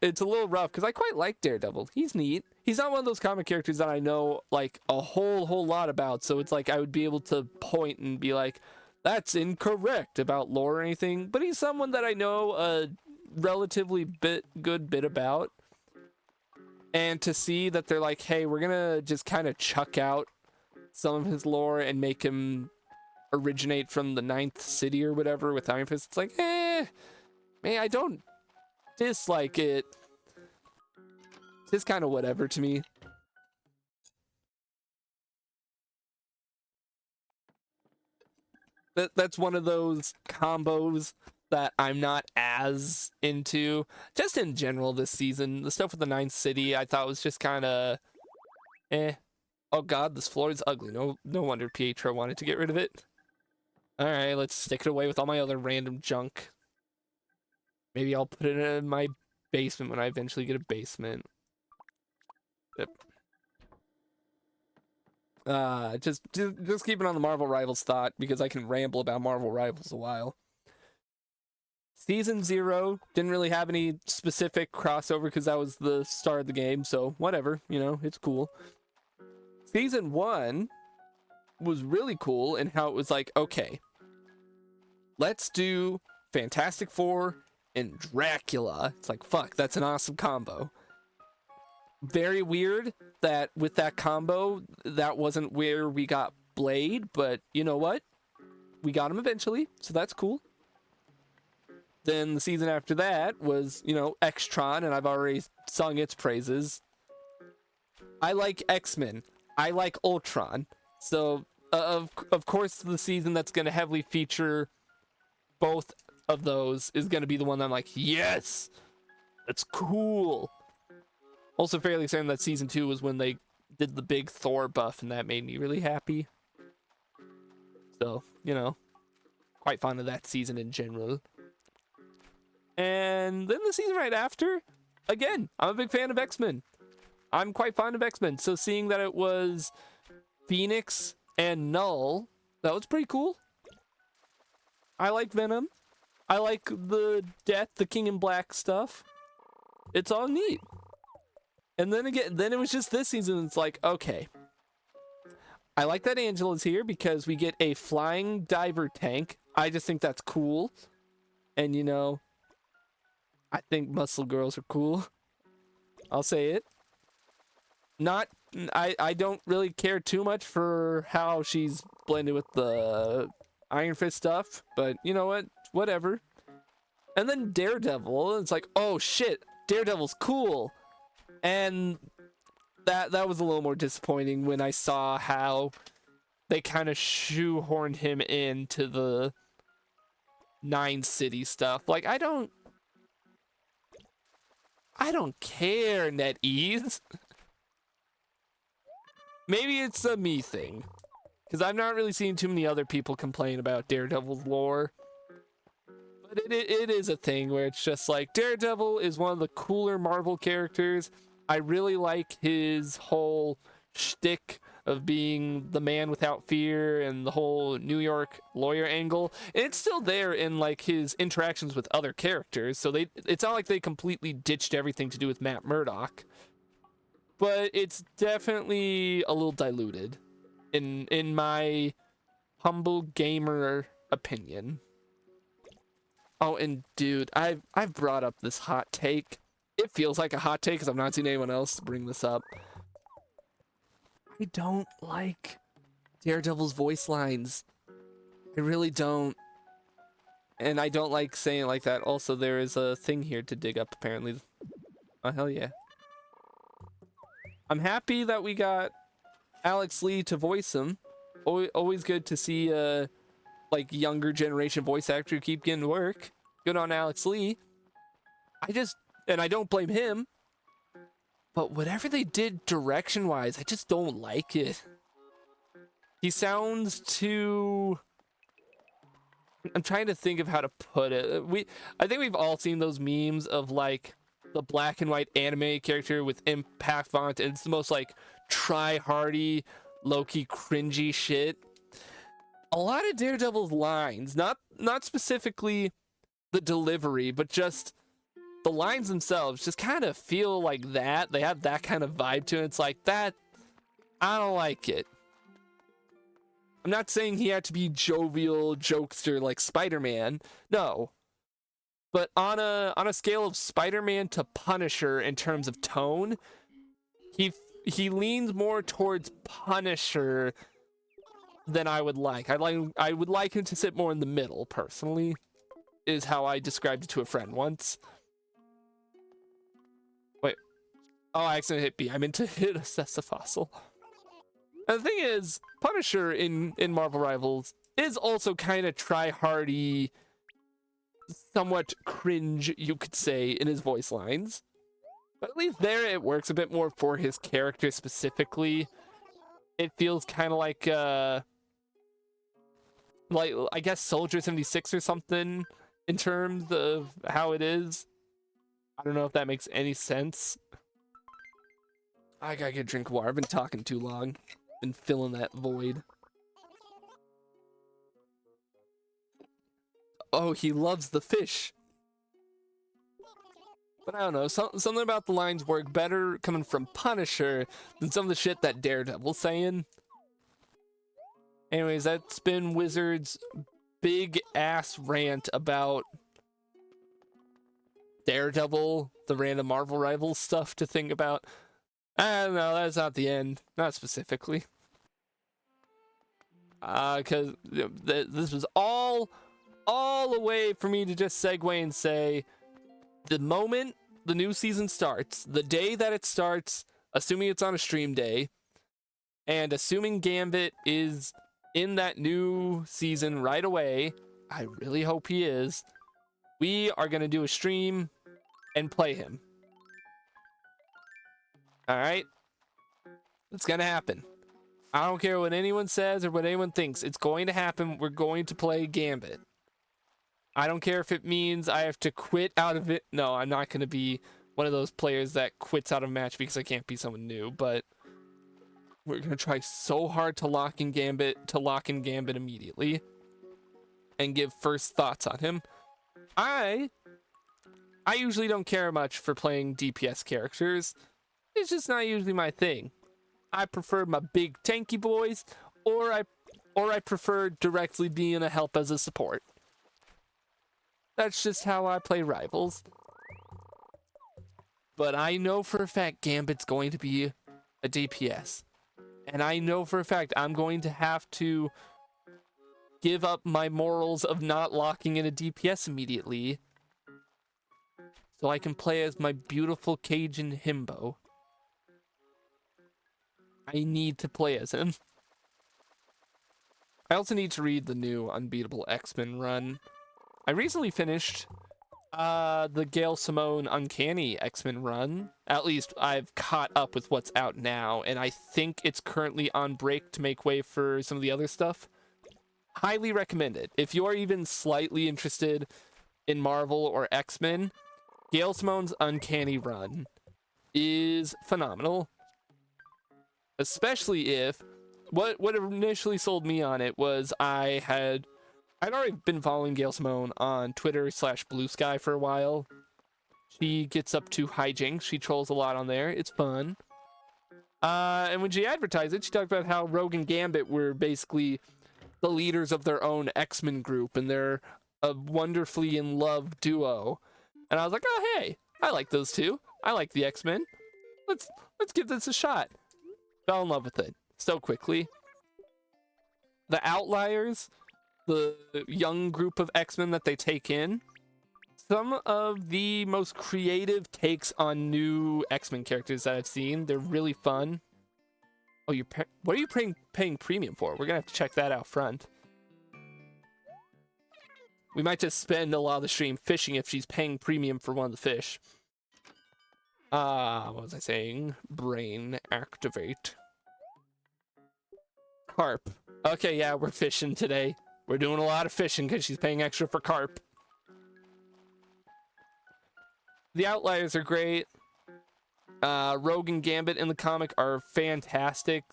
rough because I quite like Daredevil. He's neat. He's not one of those comic characters that I know like a whole lot about. So it's like I would be able to point and be like, that's incorrect about lore or anything. But he's someone that I know a relatively good bit about. And to see that they're like, hey, we're gonna just kind of chuck out some of his lore and make him originate from the 9th city or whatever with Iron Fist. It's like, man, I don't dislike it. It's just kind of whatever to me. That's one of those combos that I'm not as into. Just in general this season, the stuff with the 9th city I thought was just kind of eh. Oh god, this floor is ugly. No wonder Pietro wanted to get rid of it. Alright, let's stick it away with all my other random junk. Maybe I'll put it in my basement when I eventually get a basement. Yep. Just keeping on the Marvel Rivals thought, because I can ramble about Marvel Rivals a while. Season 0 didn't really have any specific crossover because that was the start of the game, so whatever, you know, it's cool. Season 1 was really cool in how it was like, okay, let's do Fantastic Four and Dracula. It's like, fuck, that's an awesome combo. Very weird that with that combo, that wasn't where we got Blade, but you know what? We got him eventually, so that's cool. Then the season after that was, you know, Xtron, and I've already sung its praises. I like X-Men. I like Ultron. So, of course, the season that's going to heavily feature both of those is going to be the one that I'm like, yes, that's cool. Also fairly certain that season 2 was when they did the big Thor buff, and that made me really happy. So, you know, quite fond of that season in general. And then the season right after, again, I'm a big fan of X-Men. I'm quite fond of X-Men. So seeing that it was Phoenix and Null, that was pretty cool. I like Venom. I like the Death, the King in Black stuff. It's all neat. And then again, then it was just this season. It's like, okay, I like that Angela's here because we get a flying diver tank. I just think that's cool. And you know, I think muscle girls are cool. I'll say it. I don't really care too much for how she's blended with the Iron Fist stuff, but you know what? Whatever. And then Daredevil, it's like, oh shit, Daredevil's cool. And that was a little more disappointing when I saw how they kind of shoehorned him into the 9 City stuff. Like, I don't care, NetEase. Maybe it's a me thing, because I've not really seen too many other people complain about Daredevil's lore. But it is a thing where it's just like, Daredevil is one of the cooler Marvel characters. I really like his whole shtick of being the man without fear and the whole New York lawyer angle. And it's still there in like his interactions with other characters. So it's not like they completely ditched everything to do with Matt Murdock. But it's definitely a little diluted in my humble gamer opinion. Oh, and dude, I've brought up this hot take. It feels like a hot take because I've not seen anyone else bring this up. I don't like Daredevil's voice lines. I really don't. And I don't like saying it like that. Also, there is a thing here to dig up, apparently. Oh, hell yeah. I'm happy that we got Alex Lee to voice him. Always good to see like younger generation voice actor keep getting work. Good on Alex Lee. And I don't blame him, but whatever they did direction wise, I just don't like it. He sounds too, I'm trying to think of how to put it. I think we've all seen those memes of like the black and white anime character with impact font, and it's the most like try-hardy, low-key cringy shit. A lot of Daredevil's lines, not specifically the delivery, but just the lines themselves just kind of feel like that. They have that kind of vibe to it. It's like that. I don't like it. I'm not saying he had to be jovial, jokester like Spider-Man. No. But on a scale of Spider-Man to Punisher in terms of tone, he leans more towards Punisher than I would like. I would like him to sit more in the middle, personally, is how I described it to a friend once. Wait. Oh, I accidentally hit B. I meant to hit assess a fossil. And the thing is, Punisher in Marvel Rivals is also kind of try-hardy, somewhat cringe, you could say, in his voice lines. But at least there it works a bit more for his character specifically. It feels kind of like I guess Soldier 76 or something in terms of how it is. I don't know if that makes any sense. I gotta get a drink of water. I've been talking too long. Been filling that void. Oh, he loves the fish. But I don't know, something about the lines work better coming from Punisher than some of the shit that Daredevil's saying. Anyways, that's been Wizard's big ass rant about Daredevil, the random Marvel Rivals stuff to think about. I don't know, that's not the end. Not specifically. Because this was all a way for me to just segue and say, the moment the new season starts, the day that it starts, assuming it's on a stream day, and assuming Gambit is in that new season right away, I really hope he is, we are going to do a stream and play him. All right? It's going to happen. I don't care what anyone says or what anyone thinks. It's going to happen. We're going to play Gambit. I don't care if it means I have to quit out of it. No, I'm not going to be one of those players that quits out of a match because I can't be someone new, but we're going to try so hard to lock in Gambit immediately and give first thoughts on him. I usually don't care much for playing DPS characters. It's just not usually my thing. I prefer my big tanky boys, or I prefer directly being a help as a support. That's just how I play Rivals. But I know for a fact Gambit's going to be a DPS. And I know for a fact I'm going to have to give up my morals of not locking in a DPS immediately so I can play as my beautiful Cajun himbo. I need to play as him. I also need to read the new Unbeatable X-Men run. I recently finished the Gail Simone Uncanny X-Men run. At least I've caught up with what's out now, and I think it's currently on break to make way for some of the other stuff. Highly recommend it. If you are even slightly interested in Marvel or X-Men, Gail Simone's Uncanny run is phenomenal. Especially if what initially sold me on it was I'd already been following Gail Simone on Twitter / Blue Sky for a while. She gets up to hijinks. She trolls a lot on there. It's fun. And when she advertised it, she talked about how Rogue and Gambit were basically the leaders of their own X-Men group, and they're a wonderfully in love duo. And I was like, oh hey, I like those two. I like the X-Men. Let's give this a shot. Fell in love with it so quickly. The Outliers, the young group of X-Men that they take in, some of the most creative takes on new X-Men characters that I've seen. They're really fun. Oh, what are you paying premium for? We're gonna have to check that out front. We might just spend a lot of the stream fishing if she's paying premium for one of the fish. What was I saying? Brain activate. Carp. Okay, yeah, we're fishing today. We're doing a lot of fishing because she's paying extra for carp. The Outliers are great. Rogue and Gambit in the comic are fantastic.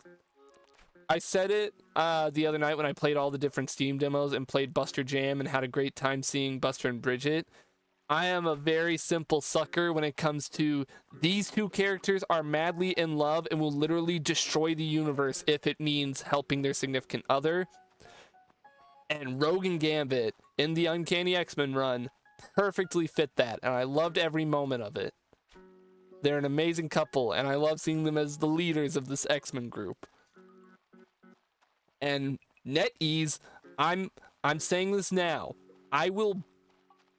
I said it the other night when I played all the different Steam demos and played Buster Jam and had a great time seeing Buster and Bridget. I am a very simple sucker when it comes to these two characters are madly in love and will literally destroy the universe if it means helping their significant other. And Rogue and Gambit in the Uncanny X-Men run perfectly fit that, and I loved every moment of it. They're an amazing couple, and I love seeing them as the leaders of this X-Men group. And NetEase, I'm saying this now, I will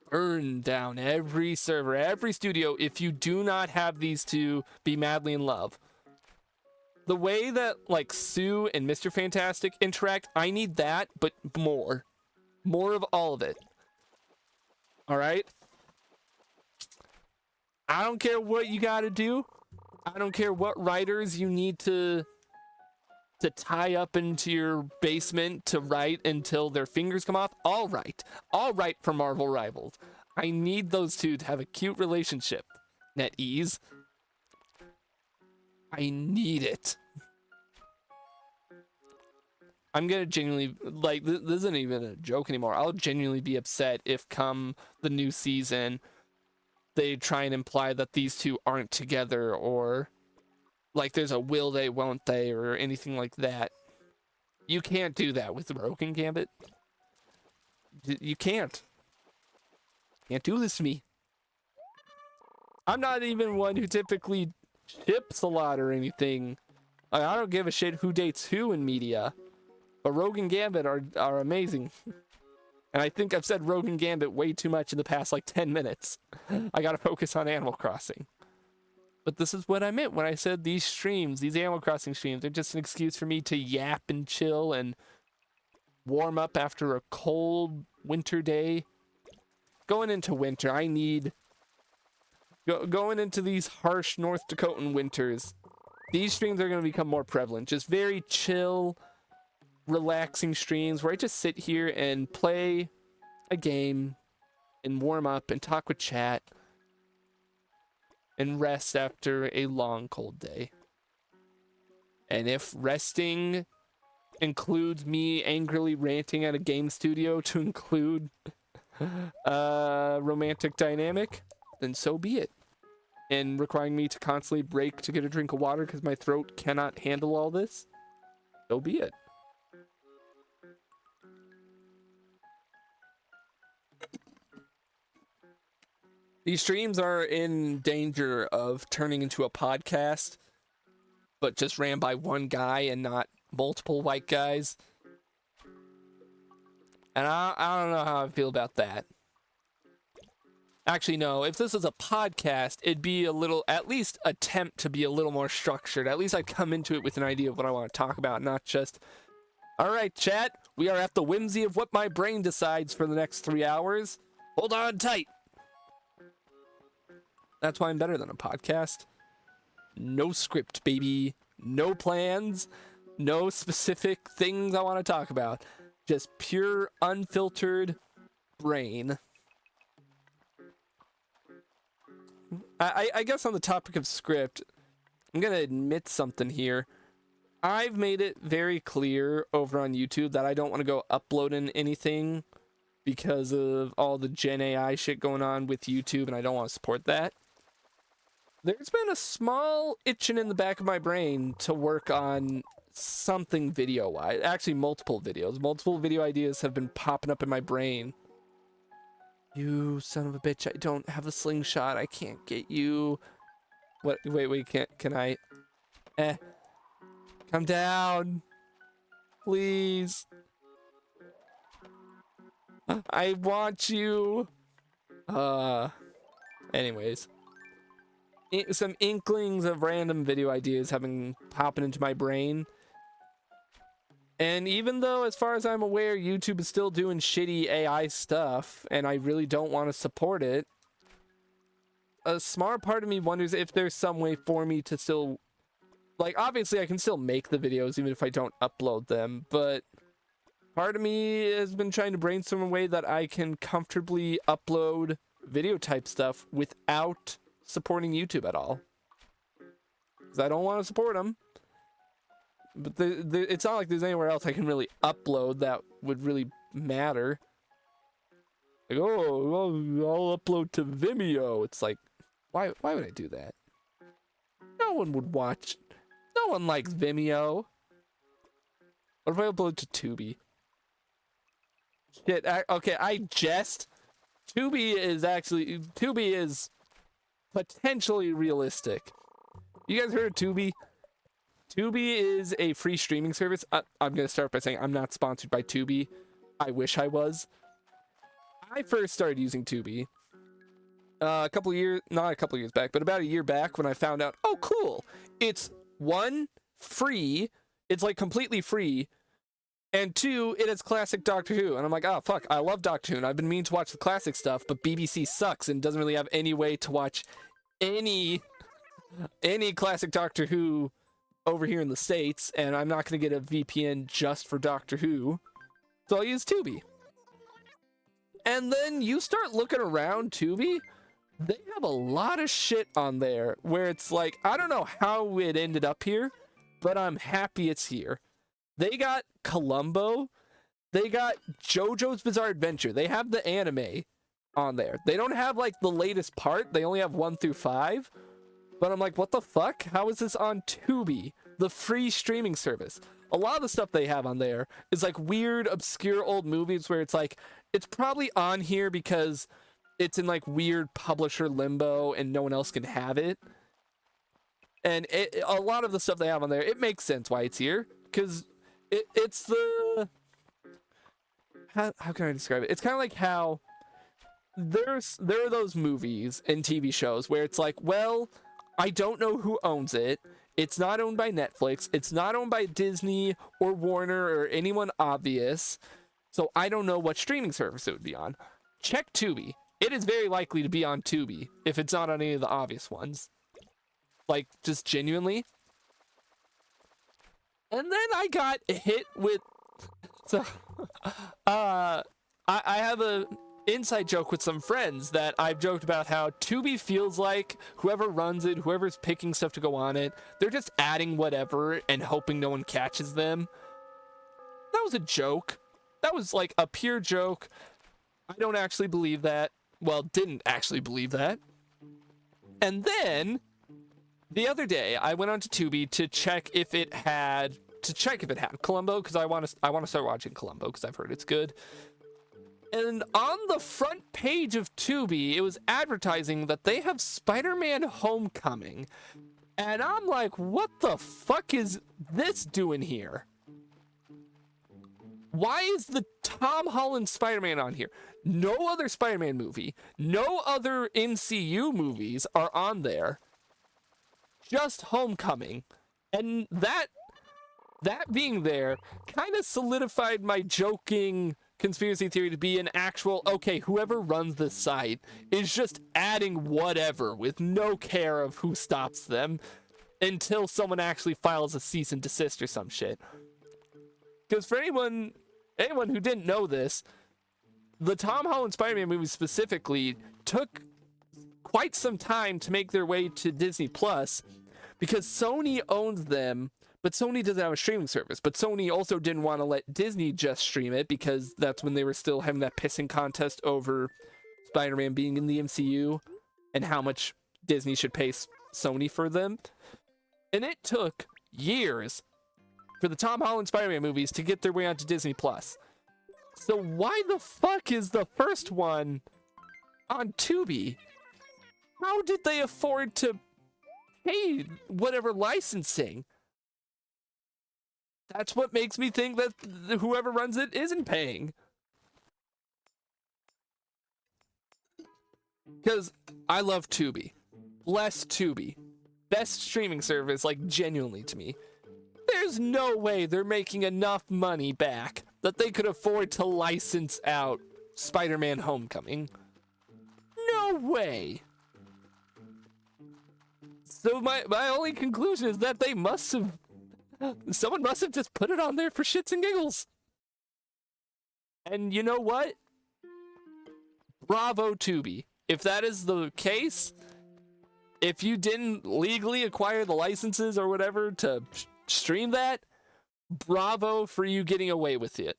burn down every server, every studio if you do not have these two be madly in love. The way that like Sue and Mr. Fantastic interact, I need that, but more of all of it. All right, I don't care what you got to do. I don't care what writers you need to tie up into your basement to write until their fingers come off. All right for Marvel Rivals. I need those two to have a cute relationship. NetEase, I need it. I'm gonna genuinely, like, this isn't even a joke anymore. I'll genuinely be upset if come the new season they try and imply that these two aren't together, or like there's a will they, won't they, or anything like that. You can't do that with the Rogue and Gambit. You can't. Can't do this to me. I'm not even one who typically ships a lot or anything. Like, I don't give a shit who dates who in media. But Rogue and Gambit are amazing. And I think I've said Rogue and Gambit way too much in the past, like, 10 minutes. I gotta focus on Animal Crossing. But this is what I meant when I said these streams, these Animal Crossing streams, are just an excuse for me to yap and chill and warm up after a cold winter day. Going into winter, I need... Going into these harsh North Dakotan winters, these streams are going to become more prevalent. Just very chill, relaxing streams where I just sit here and play a game and warm up and talk with chat and rest after a long, cold day. And if resting includes me angrily ranting at a game studio to include a romantic dynamic, then so be it. And requiring me to constantly break to get a drink of water because my throat cannot handle all this, so be it. These streams are in danger of turning into a podcast, but just ran by one guy and not multiple white guys. And I don't know how I feel about that. Actually, no, if this is a podcast, it'd be a little, at least attempt to be a little more structured. At least I'd come into it with an idea of what I want to talk about, not just, all right, chat, we are at the whimsy of what my brain decides for the next 3 hours. Hold on tight. That's why I'm better than a podcast. No script, baby. No plans. No specific things I want to talk about. Just pure, unfiltered brain. I guess on the topic of script, I'm going to admit something here. I've made it very clear over on YouTube that I don't want to go uploading anything because of all the Gen AI shit going on with YouTube, and I don't want to support that. There's been a small itching in the back of my brain to work on something video-wise. Actually, multiple videos. Multiple video ideas have been popping up in my brain. You son of a bitch, I don't have a slingshot. I can't get you. What? Wait, can I? Come down. Please. I want you. Anyways. Some inklings of random video ideas have been popping into my brain. And even though, as far as I'm aware, YouTube is still doing shitty AI stuff, and I really don't want to support it, a smart part of me wonders if there's some way for me to still... Like, obviously I can still make the videos even if I don't upload them, but part of me has been trying to brainstorm a way that I can comfortably upload video type stuff without supporting YouTube at all. Because I don't want to support them. But it's not like there's anywhere else I can really upload that would really matter. Like, oh, I'll upload to Vimeo. It's like, why would I do that? No one would watch. No one likes Vimeo. What if I upload to Tubi? Shit, okay, I jest. Tubi is potentially realistic. You guys heard of Tubi? Tubi is a free streaming service. I'm going to start by saying I'm not sponsored by Tubi. I wish I was. I first started using Tubi not a couple years back, but about a year back when I found out, oh, cool. It's one, free. It's like completely free. And two, it has classic Doctor Who. And I'm like, oh, fuck, I love Doctor Who. And I've been meaning to watch the classic stuff, but BBC sucks and doesn't really have any way to watch any classic Doctor Who over here in the States, and I'm not going to get a VPN just for Doctor Who, so I'll use Tubi. And then you start looking around Tubi, they have a lot of shit on there where it's like, I don't know how it ended up here, but I'm happy it's here. They got Columbo, they got JoJo's Bizarre Adventure, they have the anime on there. They don't have like the latest part, they only have 1 through 5. But I'm like, what the fuck? How is this on Tubi, the free streaming service? A lot of the stuff they have on there is like weird, obscure old movies where it's like, it's probably on here because it's in like weird publisher limbo and no one else can have it. And a lot of the stuff they have on there, it makes sense why it's here, because it's the how can I describe it? It's kind of like how there are those movies and TV shows where it's like, well, I don't know who owns it. It's not owned by Netflix. It's not owned by Disney or Warner or anyone obvious. So I don't know what streaming service it would be on. Check Tubi. It is very likely to be on Tubi if it's not on any of the obvious ones. Like, just genuinely. And then I got hit with... So, I have a inside joke with some friends that I've joked about how Tubi feels like whoever runs it, whoever's picking stuff to go on it, they're just adding whatever and hoping no one catches them. That was a joke. That was like a pure joke. I don't actually believe that. Well, didn't actually believe that. And then the other day I went onto Tubi to check if it had Columbo, because I want to start watching Columbo because I've heard it's good. And on the front page of Tubi, it was advertising that they have Spider-Man Homecoming. And I'm like, what the fuck is this doing here? Why is the Tom Holland Spider-Man on here? No other Spider-Man movie, no other MCU movies are on there. Just Homecoming. And that being there kind of solidified my joking conspiracy theory to be an actual, okay, whoever runs this site is just adding whatever with no care of who stops them until someone actually files a cease and desist or some shit. Because for anyone who didn't know this, the Tom Holland Spider-Man movie specifically took quite some time to make their way to Disney Plus because Sony owns them. But Sony doesn't have a streaming service. But Sony also didn't want to let Disney just stream it because that's when they were still having that pissing contest over Spider-Man being in the MCU and how much Disney should pay Sony for them. And it took years for the Tom Holland Spider-Man movies to get their way onto Disney Plus. So why the fuck is the first one on Tubi? How did they afford to pay whatever licensing? That's what makes me think that whoever runs it isn't paying. Because I love Tubi. Bless Tubi. Best streaming service, like, genuinely to me. There's no way they're making enough money back that they could afford to license out Spider-Man Homecoming. No way. So my only conclusion is that someone must have just put it on there for shits and giggles. And you know what? Bravo, Tubi. If that is the case, if you didn't legally acquire the licenses or whatever to stream that, bravo for you getting away with it.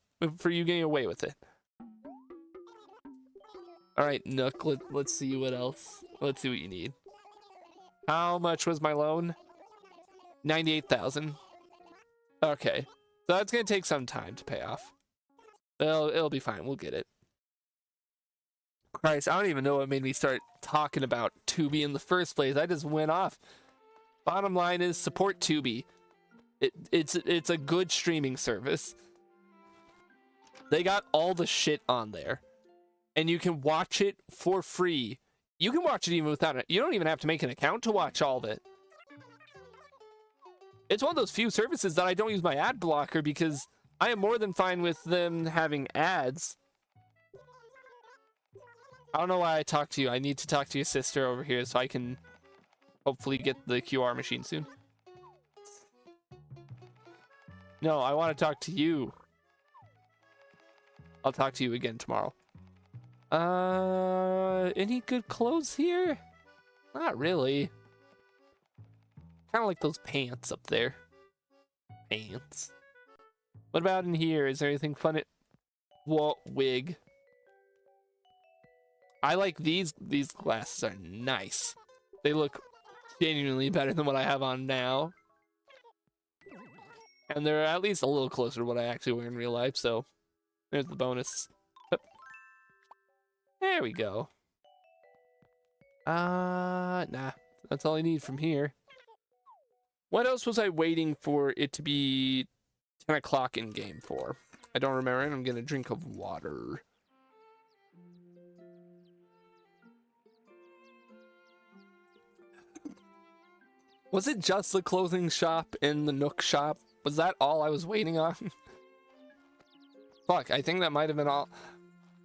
All right, Nook, let's see what else. Let's see what you need. How much was my loan? 98,000. Okay, so that's gonna take some time to pay off. It'll be fine. We'll get it. Christ, I don't even know what made me start talking about Tubi in the first place. I just went off. Bottom line is support Tubi. It's a good streaming service. They got all the shit on there, and you can watch it for free. You can watch it even without it. You don't even have to make an account to watch all of it. It's one of those few services that I don't use my ad blocker because I am more than fine with them having ads. I don't know why I talked to you. I need to talk to your sister over here so I can hopefully get the QR machine soon. No, I want to talk to you. I'll talk to you again tomorrow. Any good clothes here? Not really. Kind of like those pants up there. Pants. What about in here? Is there anything fun? What wig? I like these. These glasses are nice. They look genuinely better than what I have on now. And they're at least a little closer to what I actually wear in real life, so there's the bonus. There we go. Nah. That's all I need from here. What else was I waiting for it to be 10 o'clock in game for? I don't remember, and I'm getting a drink of water. Was it just the clothing shop and the Nook shop? Was that all I was waiting on? Fuck, I think that might have been all.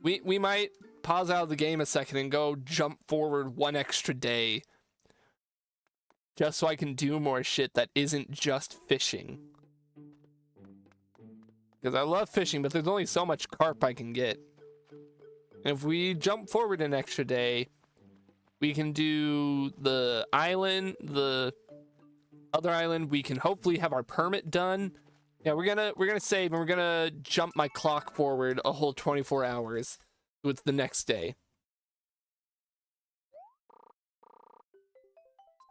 We might pause out of the game a second and go jump forward one extra day. Just so I can do more shit that isn't just fishing. Because I love fishing, but there's only so much carp I can get. And if we jump forward an extra day, we can do the island, the other island. We can hopefully have our permit done. Yeah, we're gonna save and we're gonna jump my clock forward a whole 24 hours. So it's the next day.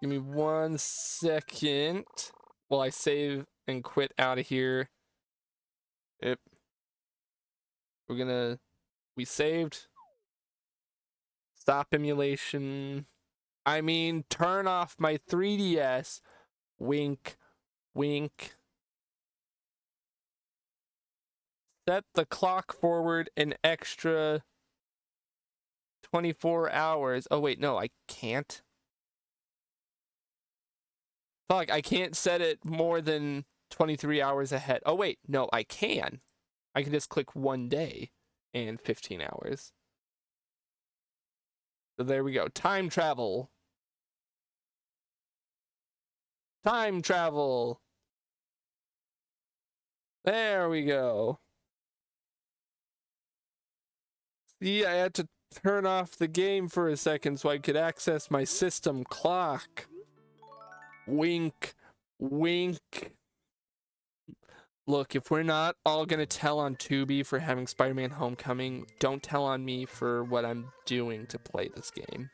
Give me 1 second while I save and quit out of here. Yep. We saved. Stop emulation. I mean, turn off my 3DS. Wink, wink. Set the clock forward an extra 24 hours. Oh, wait, no, I can't. Fuck, I can't set it more than 23 hours ahead. Oh, wait, no, I can. I can just click 1 day and 15 hours. So there we go. Time travel. Time travel. There we go. See, I had to turn off the game for a second so I could access my system clock. Wink. Wink. Look, if we're not all gonna tell on Tubi for having Spider-Man Homecoming, don't tell on me for what I'm doing to play this game.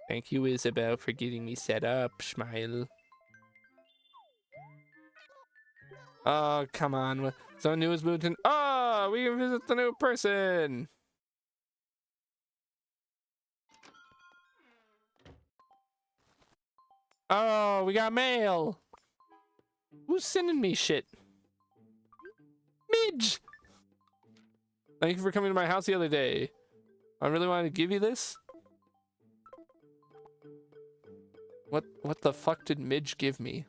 Thank you, Isabel, for getting me set up, Smile. Oh, come on. So new is moved in. Oh, we can visit the new person. Oh, we got mail. Who's sending me shit? Midge! Thank you for coming to my house the other day. I really wanted to give you this. What the fuck did Midge give me?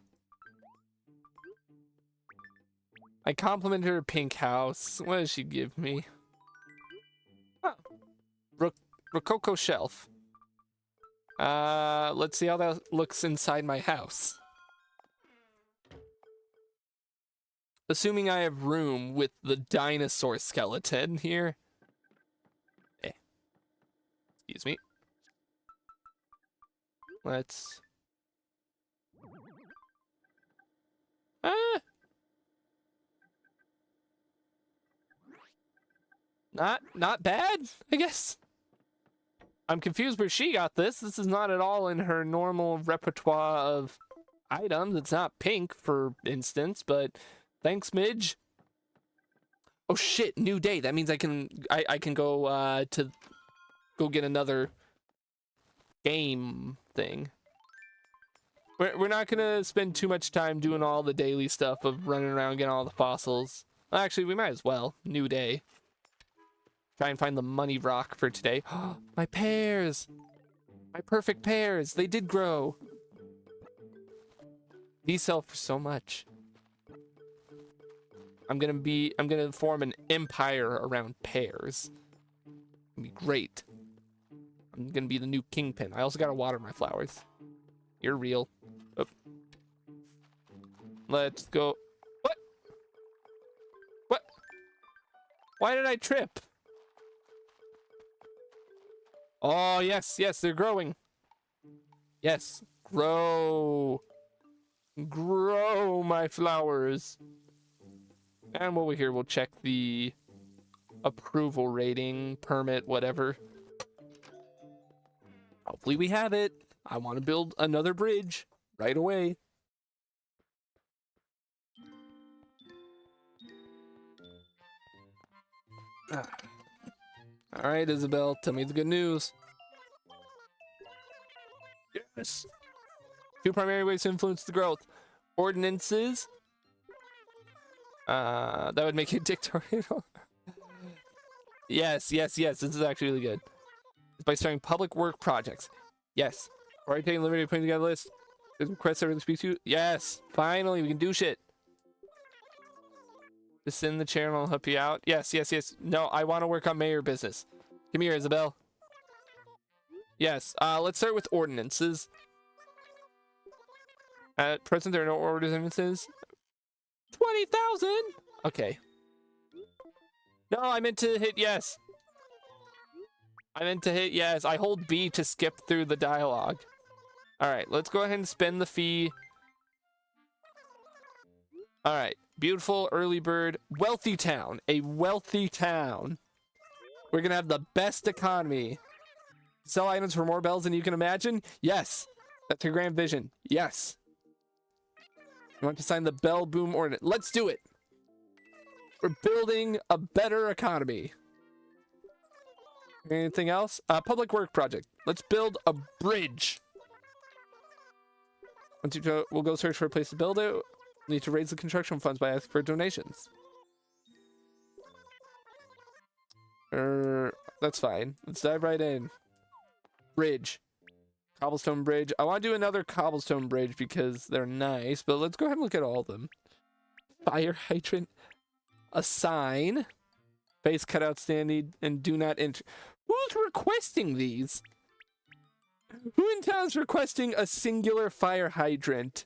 I complimented her pink house. What did she give me? Oh. Rococo shelf. Let's see how that looks inside my house. Assuming I have room with the dinosaur skeleton here. Eh. Excuse me. Let's... Not bad, I guess. I'm confused where she got this. This is not at all in her normal repertoire of items. It's not pink, for instance, but thanks, Midge. Oh shit, new day. That means I can go to go get another game thing. We're not gonna spend too much time doing all the daily stuff of running around getting all the fossils. Well, actually, we might as well. New day. Try and find the money rock for today. My pears! My perfect pears! They did grow! These sell for so much. I'm gonna form an empire around pears. It's gonna be great. I'm gonna be the new kingpin. I also gotta water my flowers. You're real. Oh. Let's go. What? What? Why did I trip? Oh, yes, they're growing. Yes, grow. Grow my flowers. And while we're here, we'll check the approval rating, permit, whatever. Hopefully we have it. I want to build another bridge right away. All right, Isabel, tell me the good news. Yes. 2 primary ways to influence the growth. Ordinances. That would make it dictatorial. Yes. This is actually really good. It's by starting public work projects. Yes. Already taking liberty of putting together a list. There's requests that really speak to you. Yes. Finally, we can do shit. Just sit in the chair and I'll help you out. Yes. No, I want to work on mayor business. Come here, Isabel. Yes. Let's start with ordinances. At present, there are no ordinances. 20,000. Okay. No, I meant to hit yes. I hold B to skip through the dialogue. All right, let's go ahead and spend the fee. All right, beautiful early bird, wealthy town, a wealthy town. We're gonna have the best economy. Sell items for more bells than you can imagine. Yes, that's your grand vision. Yes. You want to sign the bell boom ordinance? Let's do it. We're building a better economy. Anything else? Public work project. Let's build a bridge. Once you go, we'll go search for a place to build it. We need to raise the construction funds by asking for donations. That's fine. Let's dive right in. Bridge. Cobblestone bridge. I want to do another cobblestone bridge because they're nice, but let's go ahead and look at all of them. Fire hydrant. A sign. Face cutout standing and do not enter. Who's requesting these? Who in town is requesting a singular fire hydrant?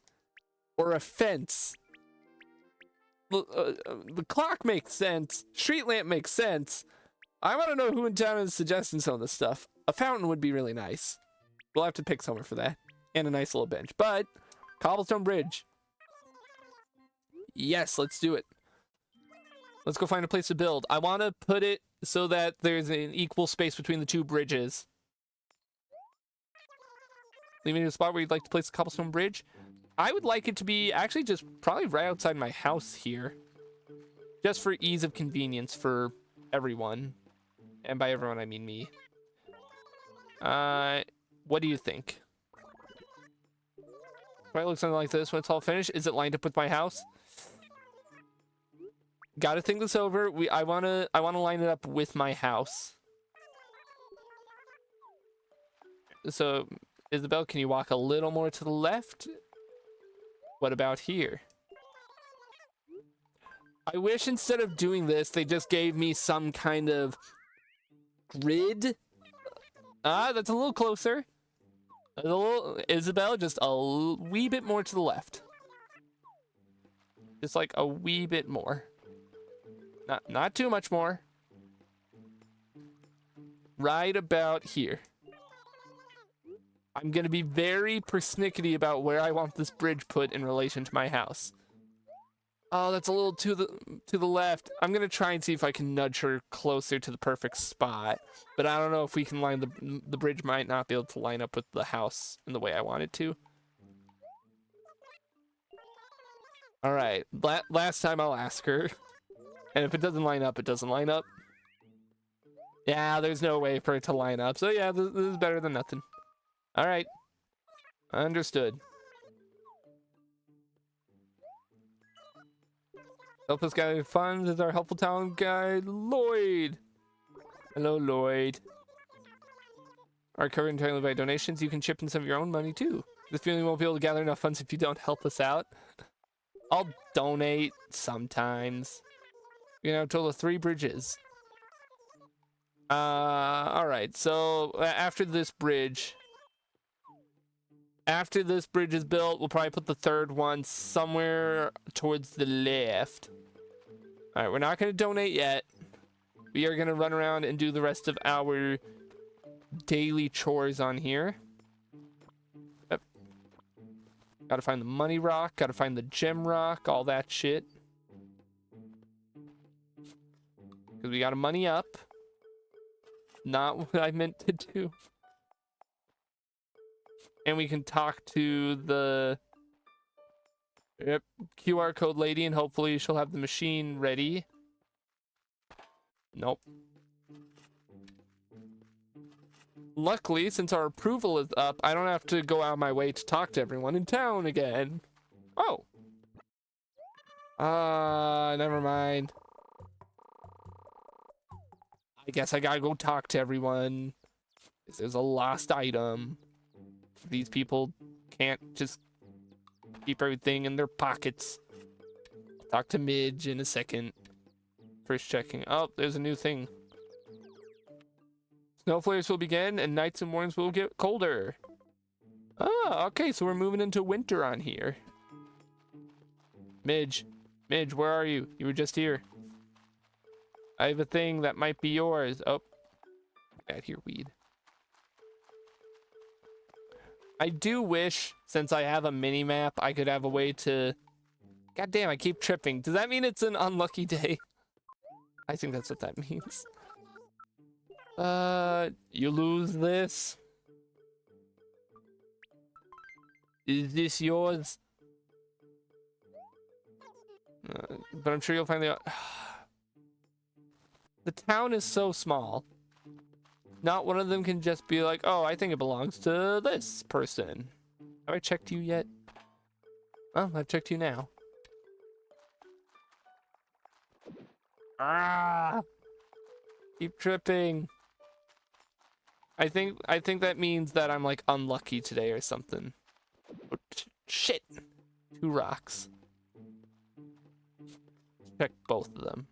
Or a fence? The clock makes sense. Street lamp makes sense. I want to know who in town is suggesting some of this stuff. A fountain would be really nice. We'll have to pick somewhere for that. And a nice little bench. But, cobblestone bridge. Yes, let's do it. Let's go find a place to build. I want to put it so that there's an equal space between the 2 bridges. Leaving a spot where you'd like to place a cobblestone bridge. I would like it to be actually just probably right outside my house here. Just for ease of convenience for everyone. And by everyone, I mean me. What do you think? Probably looks something like this when it's all finished. Is it lined up with my house? Gotta think this over. I wanna line it up with my house. So, Isabel, can you walk a little more to the left? What about here? I wish instead of doing this, they just gave me some kind of grid. That's a little closer. A little, Isabel, just a wee bit more to the left. Just like a wee bit more. Not too much more. Right about here. I'm gonna be very persnickety about where I want this bridge put in relation to my house. Oh, that's a little to the left. I'm gonna try and see if I can nudge her closer to the perfect spot. But I don't know if we can line the bridge might not be able to line up with the house in the way I want it to. All right, last time I'll ask her. And if it doesn't line up, it doesn't line up. Yeah, there's no way for it to line up. So yeah, this is better than nothing. All right. Understood. Help us guide funds is our helpful town guide, Lloyd. Hello, Lloyd. Are covered entirely by donations. You can chip in some of your own money too. This feeling won't be able to gather enough funds if you don't help us out. I'll donate sometimes. You know, a total of 3 bridges. All right. So after this bridge is built, we'll probably put the 3rd one somewhere towards the left. All right, we're not going to donate yet. We are going to run around and do the rest of our daily chores on here. Yep. Gotta find the money rock, gotta find the gem rock, all that shit. Because we gotta money up. Not what I meant to do. And we can talk to the QR code lady, and hopefully she'll have the machine ready. Nope. Luckily, since our approval is up, I don't have to go out of my way to talk to everyone in town again. Oh. Never mind. I guess I gotta go talk to everyone. This is a lost item. These people can't just keep everything in their pockets. I'll talk to Midge in a second. First checking. Oh, there's a new thing. Snow flares will begin and nights and mornings will get colder. Ah, okay, so we're moving into winter on here. Midge, where are you? You were just here. I have a thing that might be yours. Oh, I got here weed. I do wish, since I have a mini map, I could have a way to... God damn, I keep tripping. Does that mean it's an unlucky day? I think that's what that means. You lose this. Is this yours? But I'm sure you'll find the... The town is so small. Not one of them can just be like, oh, I think it belongs to this person. Have I checked you yet? Well, I've checked you now. Ah! Keep tripping. I think that means that I'm like unlucky today or something. Oh, shit! 2 rocks. Check both of them.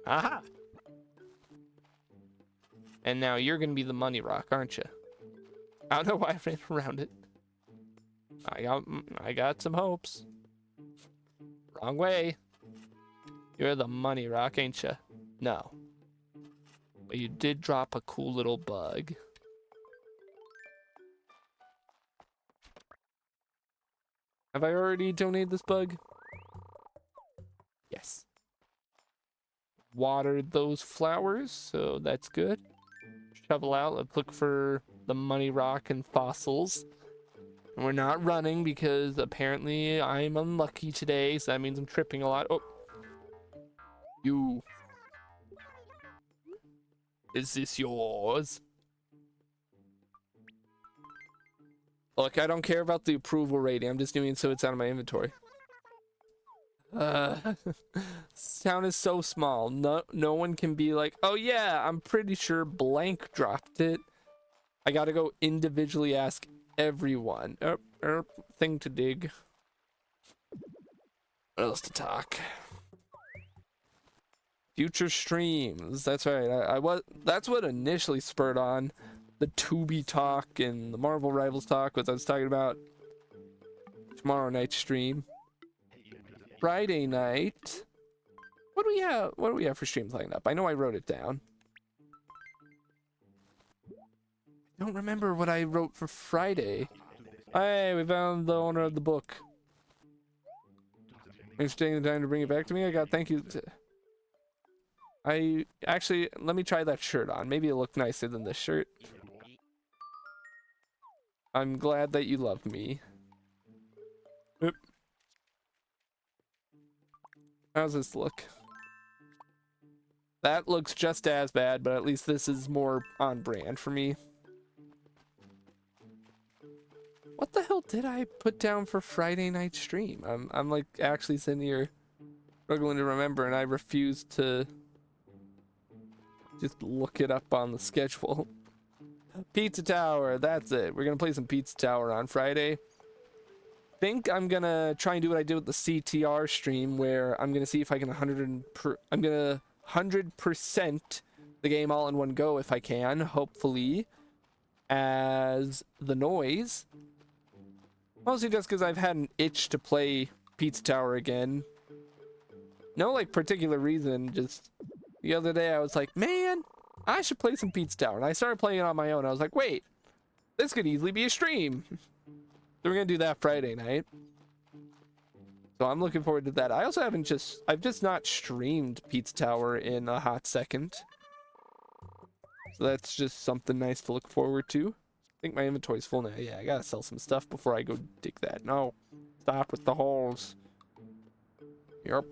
Aha! And now you're gonna be the money rock, aren't you? I don't know why I ran around it. I got some hopes. Wrong way. You're the money rock, ain't you? No. But you did drop a cool little bug. Have I already donated this bug? Yes. Watered those flowers, so that's good. Shovel out, let's look for the money rock and fossils. And we're not running because apparently I'm unlucky today, so that means I'm tripping a lot. Oh. You. Is this yours? Look, I don't care about the approval rating. I'm just doing it so it's out of my inventory. This town is so small. No one can be like, oh yeah, I'm pretty sure blank dropped it. I gotta go individually ask everyone. Thing to dig. What else to talk? Future streams. That's right. That's what initially spurred on the Tubi talk and the Marvel Rivals talk. Was I was talking about tomorrow night stream. Friday night. What do we have? What do we have for streams lined up? I know I wrote it down. I don't remember what I wrote for Friday. Hey, we found the owner of the book. Thanks for taking the time to bring it back to me. I got thank you. I actually, let me try that shirt on. Maybe it'll look nicer than this shirt. I'm glad that you love me. Oop. How's this look? That looks just as bad, but at least this is more on brand for me. What the hell did I put down for Friday night stream? I'm like actually sitting here struggling to remember, and I refuse to just look it up on the schedule. Pizza Tower, that's it. We're gonna play some Pizza Tower on Friday. Think I'm gonna try and do what I did with the CTR stream, where I'm gonna see if I can 100% the game all in one go if I can, hopefully, as the noise. Mostly just because I've had an itch to play Pizza Tower again. No like particular reason, just the other day I was like, man, I should play some Pizza Tower. And I started playing it on my own. I was like, wait, this could easily be a stream. So we're gonna do that Friday night. So I'm looking forward to that. I also I've just not streamed Pizza Tower in a hot second. So that's just something nice to look forward to. I think my inventory's full now. Yeah, I gotta sell some stuff before I go dig that. No, stop with the holes. Yep.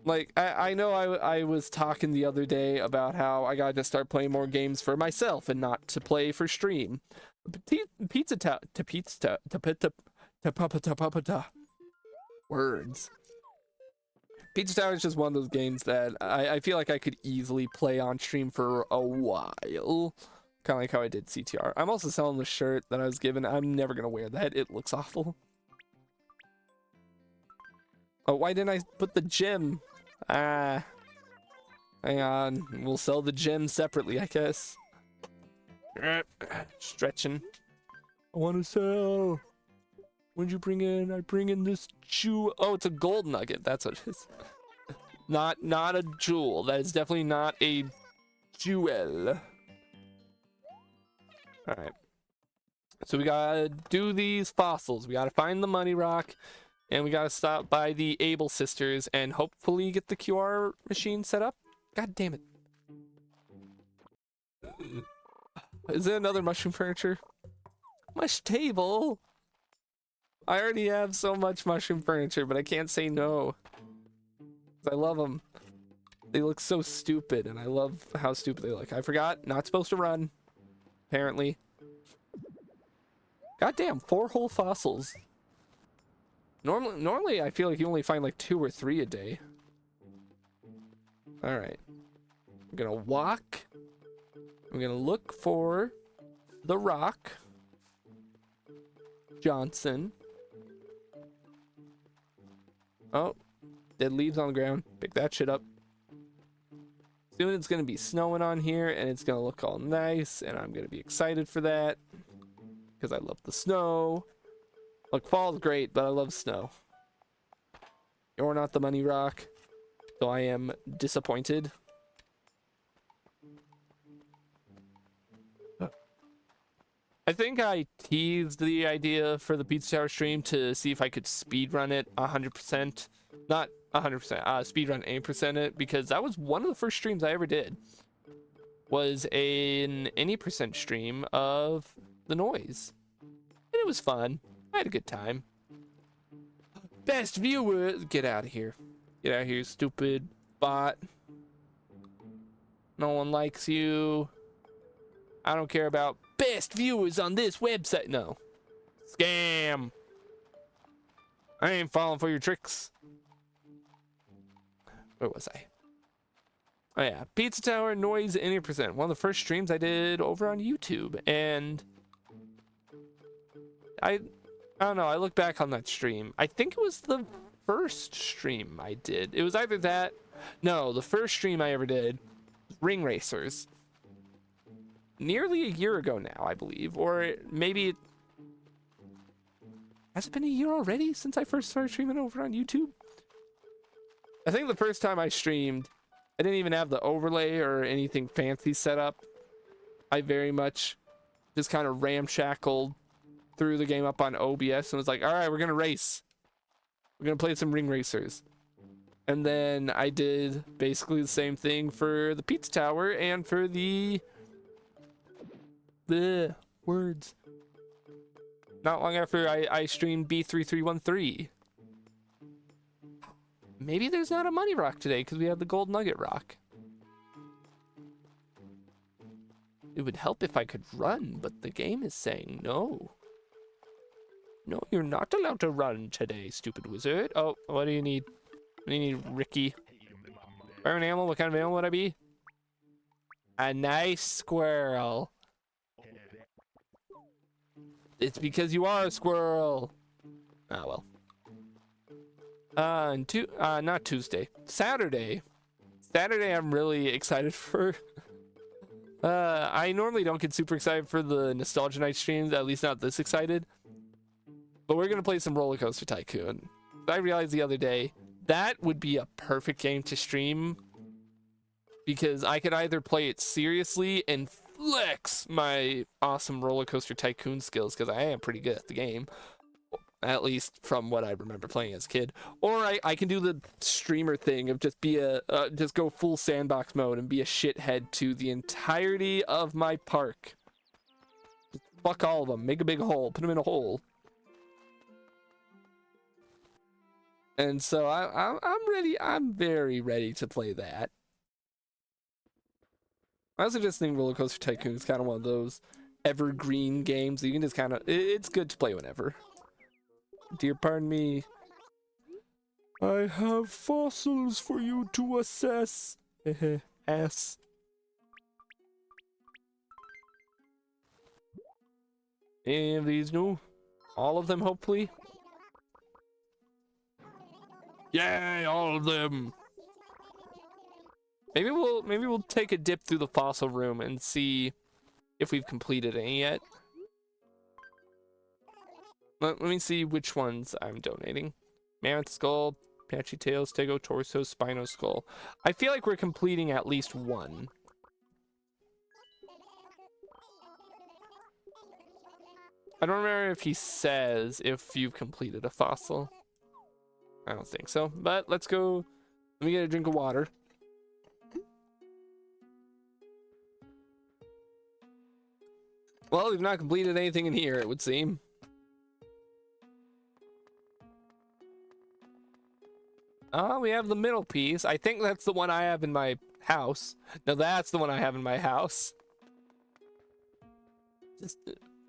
Like, I know I was talking the other day about how I gotta just start playing more games for myself and not to play for stream. Pizza to pizza to words. Pizza Tower is just one of those games that I feel like I could easily play on stream for a while. Kind of like how I did CTR. I'm also selling the shirt that I was given. I'm never gonna wear that. It looks awful. Oh, why didn't I put the gym? Ah, hang on. We'll sell the gym separately, I guess. Stretching. I want to sell. What'd you bring in? I bring in this jewel. Oh, it's a gold nugget. That's what it is. Not a jewel. That is definitely not a jewel. All right. So we gotta do these fossils. We gotta find the money rock. And we gotta stop by the Able sisters and hopefully get the QR machine set up. God damn it. Is it another mushroom furniture? Mush table? I already have so much mushroom furniture, but I can't say no. I love them. They look so stupid, and I love how stupid they look. I forgot, not supposed to run, apparently. Goddamn, 4 whole fossils. Normally I feel like you only find like 2 or 3 a day. All right, I'm gonna walk. I'm gonna look for the rock. Johnson. Oh, dead leaves on the ground. Pick that shit up. Soon it's gonna be snowing on here, and it's gonna look all nice, and I'm gonna be excited for that because I love the snow. Look, fall's great, but I love snow. You're not the money rock, so I am disappointed. I think I teased the idea for the Pizza Tower stream to see if I could speedrun it 100%. Not 100%, speedrun 8% it, because that was one of the first streams I ever did. Was an any percent stream of the noise. And it was fun. I had a good time. Best viewers! Get out of here. Get out of here, stupid bot. No one likes you. I don't care about best viewers on this website. No. Scam. I ain't falling for your tricks. Where was I? Oh yeah, Pizza Tower noise any percent. One of the first streams I did over on YouTube, and I don't know. I look back on that stream. I think it was the first stream I did. It was either that. No, the first stream I ever did, Ring Racers. Nearly a year ago now, I believe, or maybe has it been a year already since I first started streaming over on YouTube? I think the first time I streamed, I didn't even have the overlay or anything fancy set up. I very much just kind of ramshackled threw the game up on OBS and was like, all right, we're gonna race. We're gonna play some Ring Racers. And then I did basically the same thing for the Pizza Tower and for the words. Not long after I streamed B3313. Maybe there's not a money rock today because we have the gold nugget rock. It would help if I could run, but the game is saying no. No, you're not allowed to run today, stupid wizard. Oh, what do you need? What do you need, Ricky? Fire an animal? What kind of animal would I be? A nice squirrel. It's because you are a squirrel. Ah, well. Not Tuesday. Saturday. Saturday I'm really excited for. I normally don't get super excited for the Nostalgia Night streams, at least not this excited. But we're gonna play some Roller Coaster Tycoon. I realized the other day, that would be a perfect game to stream. Because I could either play it seriously and flex my awesome Roller Coaster Tycoon skills, because I am pretty good at the game. At least from what I remember playing as a kid. Or I can do the streamer thing of just be just go full sandbox mode and be a shithead to the entirety of my park. Just fuck all of them. Make a big hole. Put them in a hole. And so I'm ready. I'm very ready to play that. I also just think Roller Coaster Tycoon is kind of one of those evergreen games that you can just kind of. It's good to play whenever. Dear, pardon me. I have fossils for you to assess. S. Any of these new? All of them, hopefully. Yay, all of them. Maybe we'll take a dip through the fossil room and see if we've completed any yet. Let me see which ones I'm donating. Mammoth skull, patchy tail, stego torso, spino skull. I feel like we're completing at least one. I don't remember if he says if you've completed a fossil. I don't think so, but let's go. Let me get a drink of water. Well, we've not completed anything in here, it would seem. Oh, we have the middle piece. I think that's the one I have in my house. No, that's the one I have in my house.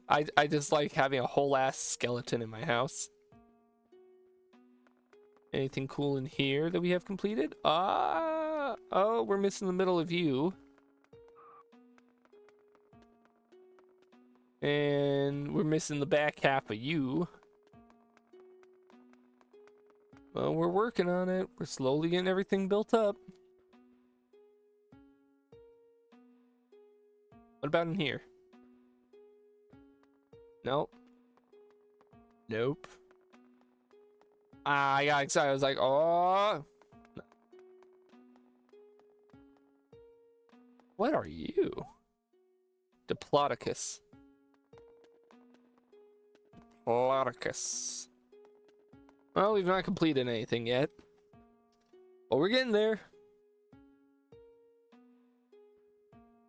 I just like having a whole ass skeleton in my house. Anything cool in here that we have completed? Oh, we're missing the middle of you. And we're missing the back half of you. Well, we're working on it. We're slowly getting everything built up. What about in here? Nope. Nope. I got excited. I was like, oh. What are you? Diplodocus. Diplodocus. Well, we've not completed anything yet. But we're getting there.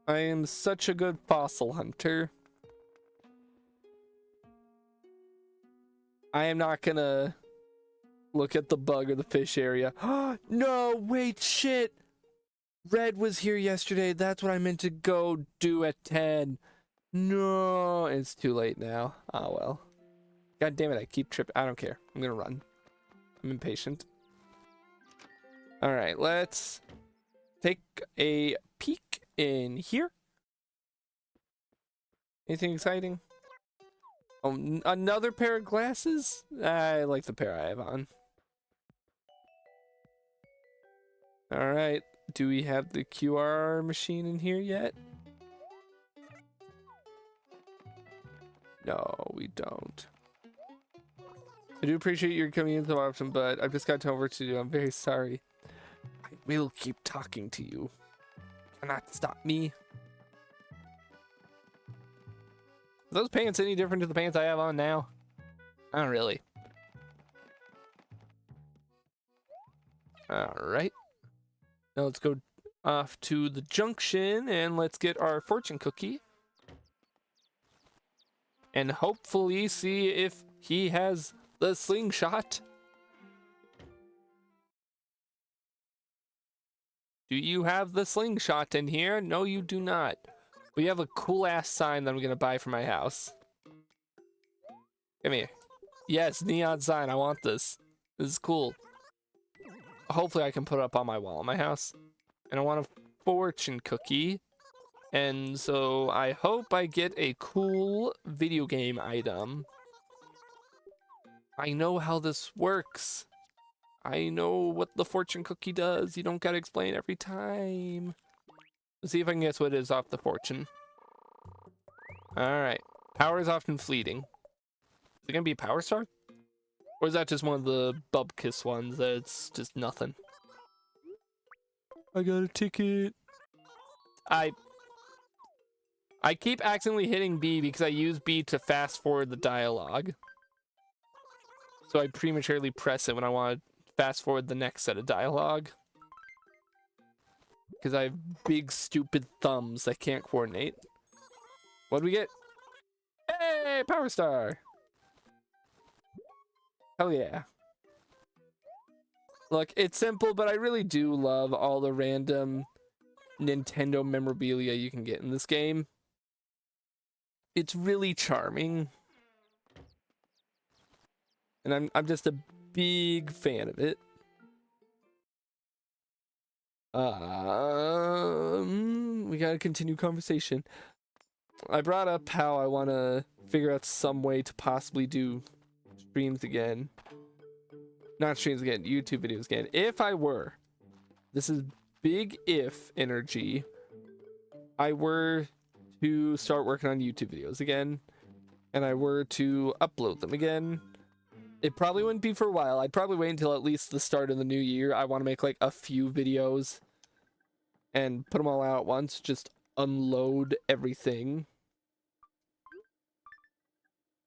I am such a good fossil hunter. I am not gonna look at the bug or the fish area. No, wait, shit. Red was here yesterday. That's what I meant to go do at 10. No, it's too late now. Oh, well. God damn it, I keep tripping. I don't care. I'm gonna run. I'm impatient. Alright, let's take a peek in here. Anything exciting? Oh, another pair of glasses? I like the pair I have on. Alright, do we have the QR machine in here yet? No, we don't. I do appreciate your coming into the option, but I've just got to over to do. I'm very sorry. I will keep talking to you. Cannot stop me. Are those pants any different to the pants I have on now? Not really. Alright. Now let's go off to the junction and let's get our fortune cookie. And hopefully see if he has the slingshot. Do you have the slingshot in here? No, you do not. We have a cool ass sign that I'm gonna buy for my house. Come here. Yes, neon sign. I want this. This is cool. Hopefully I can put it up on my wall in my house. And I want a fortune cookie. And so I hope I get a cool video game item. I know how this works. I know what the fortune cookie does. You don't gotta explain every time. Let's see if I can guess what it is off the fortune. Alright. Power is often fleeting. Is it gonna be a power star? Or is that just one of the Bubkiss ones that's just nothing? I got a ticket. I keep accidentally hitting B because I use B to fast forward the dialogue. So I prematurely press it when I want to fast forward the next set of dialogue. Because I have big stupid thumbs that can't coordinate. What do we get? Hey, Power Star! Hell yeah. Look, it's simple, but I really do love all the random Nintendo memorabilia you can get in this game. It's really charming. And I'm just a big fan of it. We gotta continue conversation. I brought up how I want to figure out some way to possibly do streams again. Not streams again, YouTube videos again. If I were, this is big if energy, I were to start working on YouTube videos again, and I were to upload them again, it probably wouldn't be for a while. I'd probably wait until at least the start of the new year. I want to make like a few videos and put them all out at once, just unload everything.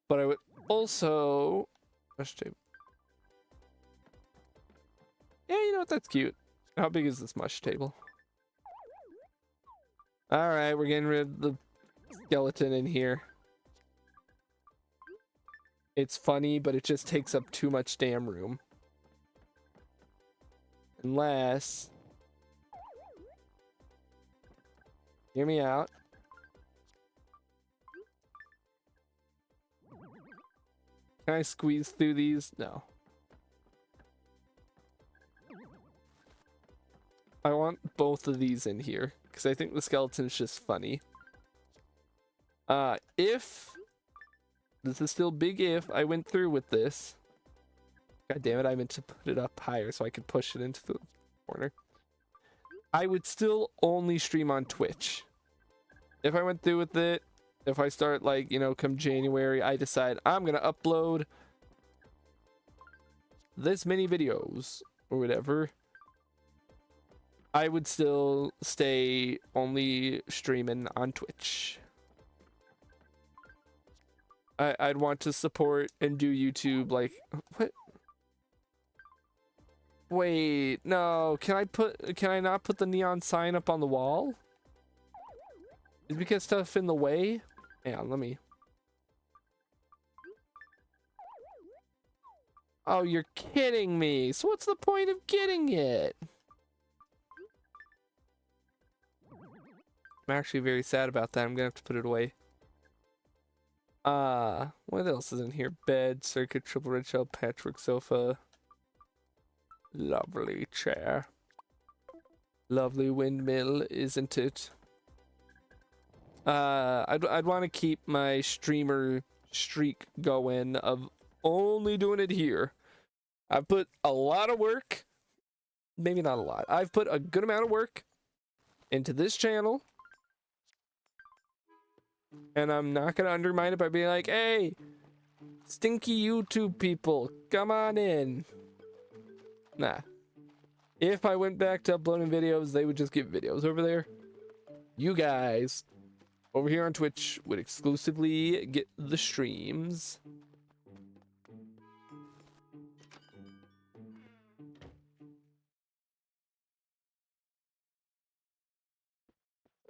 But I would also... Yeah, you know what? That's cute. How big is this mush table? Alright, we're getting rid of the skeleton in here. It's funny, but it just takes up too much damn room. Unless... Hear me out. Can I squeeze through these? No. I want both of these in here because I think the skeleton's just funny. If this is still big, if I went through with this, god damn it, I meant to put it up higher so I could push it into the corner. I would still only stream on Twitch. If I went through with it, if I start, like, you know, come January, I decide I'm gonna upload this many videos or whatever, I would still stay only streaming on Twitch. I'd want to support and do YouTube, like, what? Wait, no, can I not put the neon sign up on the wall? Is it because stuff in the way? Hang on, let me. Oh, you're kidding me. So what's the point of getting it? I'm actually very sad about that. I'm gonna have to put it away. What else is in here? Bed, circuit, triple red shell, patchwork sofa. Lovely chair. Lovely windmill, isn't it? I'd want to keep my streamer streak going of only doing it here. I've put a lot of work, maybe not a lot. I've put a good amount of work into this channel, and I'm not gonna undermine it by being like, hey, stinky YouTube people, come on in. Nah. If I went back to uploading videos, they would just get videos over there. You guys over here on Twitch would exclusively get the streams.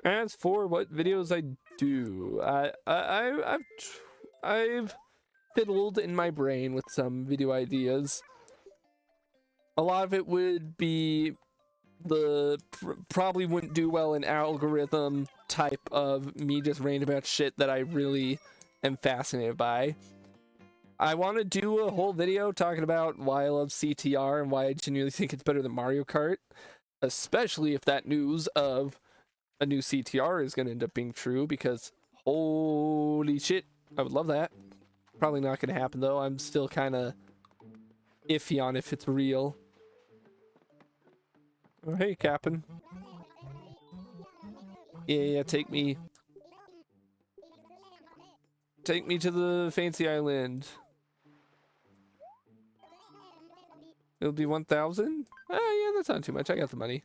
As for what videos I do, I've fiddled in my brain with some video ideas. A lot of it would be probably wouldn't do well in algorithm type of me just ranting about shit that I really am fascinated by. I want to do a whole video talking about why I love CTR and why I genuinely think it's better than Mario Kart, especially if that news of a new CTR is going to end up being true, because holy shit, I would love that. Probably not going to happen though. I'm still kind of iffy on if it's real. Oh, hey, Captain. Yeah, take me to the fancy island. It'll be 1,000? Yeah, that's not too much. I got the money.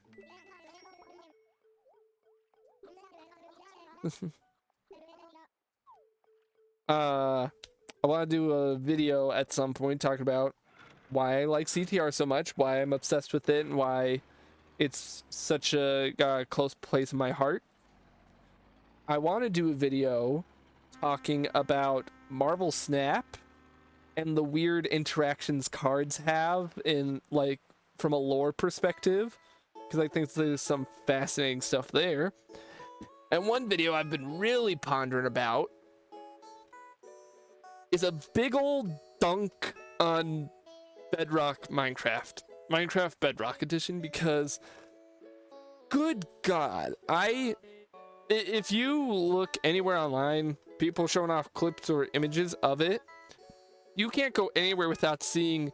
I want to do a video at some point talking about why I like CTR so much, why I'm obsessed with it, and why it's such a close place in my heart. I want to do a video talking about Marvel Snap and the weird interactions cards have in, like, from a lore perspective, because I think there's some fascinating stuff there. And one video I've been really pondering about is a big old dunk on Bedrock Minecraft Bedrock Edition, because good God, if you look anywhere online, people showing off clips or images of it, you can't go anywhere without seeing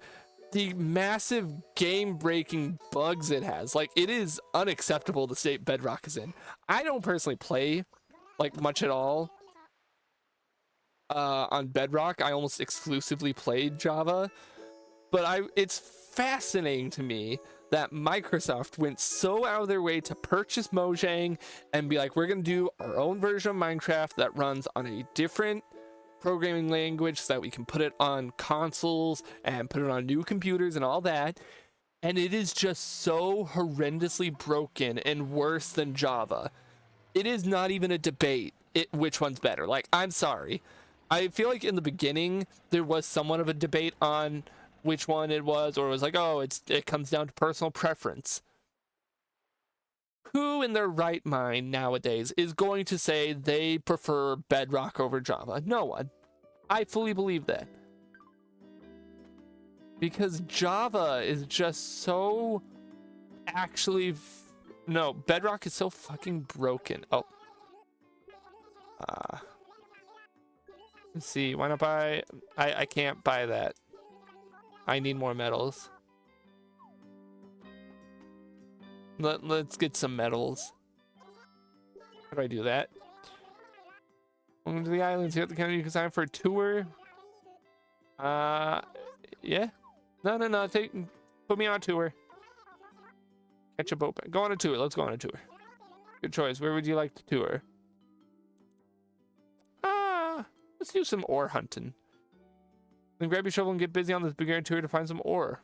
the massive game-breaking bugs it has. Like, it is unacceptable the state Bedrock is in. I don't personally play like much at all on Bedrock. I almost exclusively played Java, but it's fascinating to me that Microsoft went so out of their way to purchase Mojang and be like, we're gonna do our own version of Minecraft that runs on a different programming language so that we can put it on consoles and put it on new computers and all that. And it is just so horrendously broken and worse than Java. It is not even a debate which one's better. Like, I'm sorry. I feel like in the beginning there was somewhat of a debate on which one it was, or it was like, oh, it comes down to personal preference. Who in their right mind nowadays is going to say they prefer Bedrock over Java? No one. I fully believe that. Because Java is just so no, Bedrock is so fucking broken. Oh. Let's see, why not buy... I can't buy that. I need more metals. Let's get some metals. How do I do that? Welcome to the islands. Here at the county, you can sign up for a tour. Yeah. No. Put me on a tour. Catch a boat. Go on a tour. Let's go on a tour. Good choice. Where would you like to tour? Let's do some ore hunting. Then grab your shovel and get busy on this beginner tour to find some ore.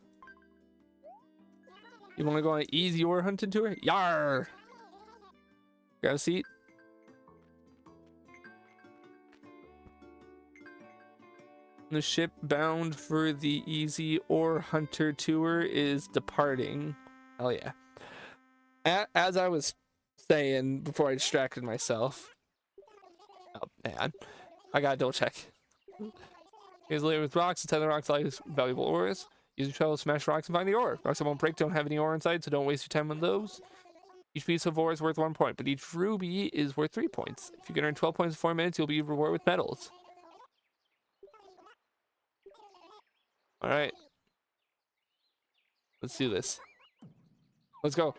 You want to go on an easy ore hunting tour? Yar! Grab a seat. The ship bound for the easy ore hunter tour is departing. Hell yeah. As I was saying before I distracted myself. Oh, man. I gotta double check. Here's layered with rocks. Inside the rocks lie valuable ores. Use your shovel to smash rocks and find the ore. Rocks that won't break don't have any ore inside, so don't waste your time on those. Each piece of ore is worth 1 point, but each ruby is worth 3 points. If you can earn 12 points in 4 minutes, you'll be rewarded with metals. Alright. Let's do this. Let's go.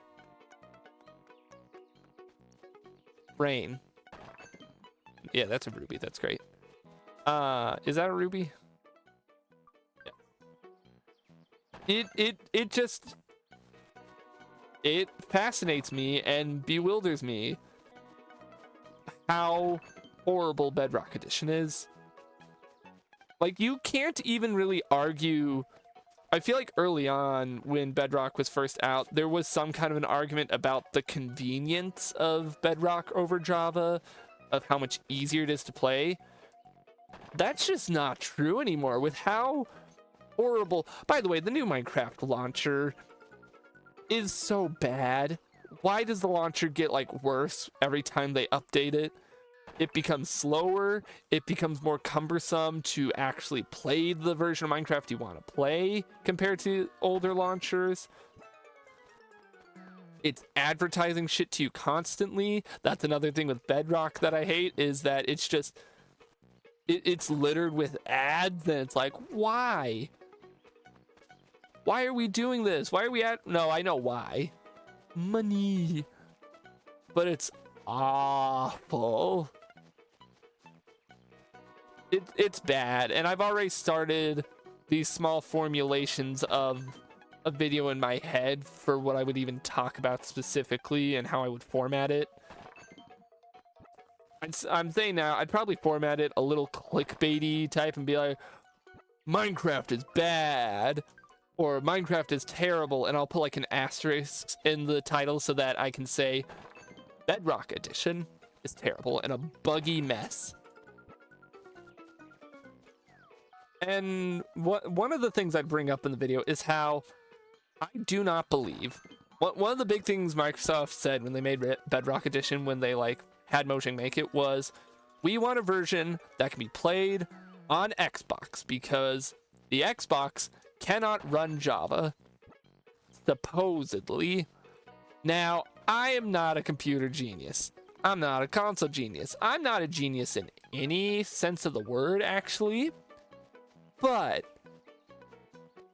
Rain. Yeah, that's a ruby. That's great. Is that a ruby? Yeah. It fascinates me and bewilders me how horrible Bedrock Edition is. Like, you can't even really argue. I feel like early on when Bedrock was first out, there was some kind of an argument about the convenience of Bedrock over Java, of how much easier it is to play. That's just not true anymore with how horrible. By the way, the new Minecraft launcher is so bad. Why does the launcher get like worse every time they update it? It becomes slower. It becomes more cumbersome to actually play the version of Minecraft you want to play compared to older launchers. It's advertising shit to you constantly. That's another thing with Bedrock that I hate, is that it's just it's littered with ads, and it's like, why are we doing this? Why are we no, I know why. Money. But it's awful. It's bad, and I've already started these small formulations of a video in my head for what I would even talk about specifically and how I would format it. I'm saying now, I'd probably format it a little clickbaity type and be like, Minecraft is bad, or Minecraft is terrible, and I'll put like an asterisk in the title so that I can say Bedrock Edition is terrible and a buggy mess. And one of the things I'd bring up in the video is how I do not believe. One of the big things Microsoft said when they made Bedrock Edition, when they like had Mojang make it, was we want a version that can be played on Xbox because the Xbox cannot run Java, supposedly. Now, I am not a computer genius. I'm not a console genius. I'm not a genius in any sense of the word, actually. But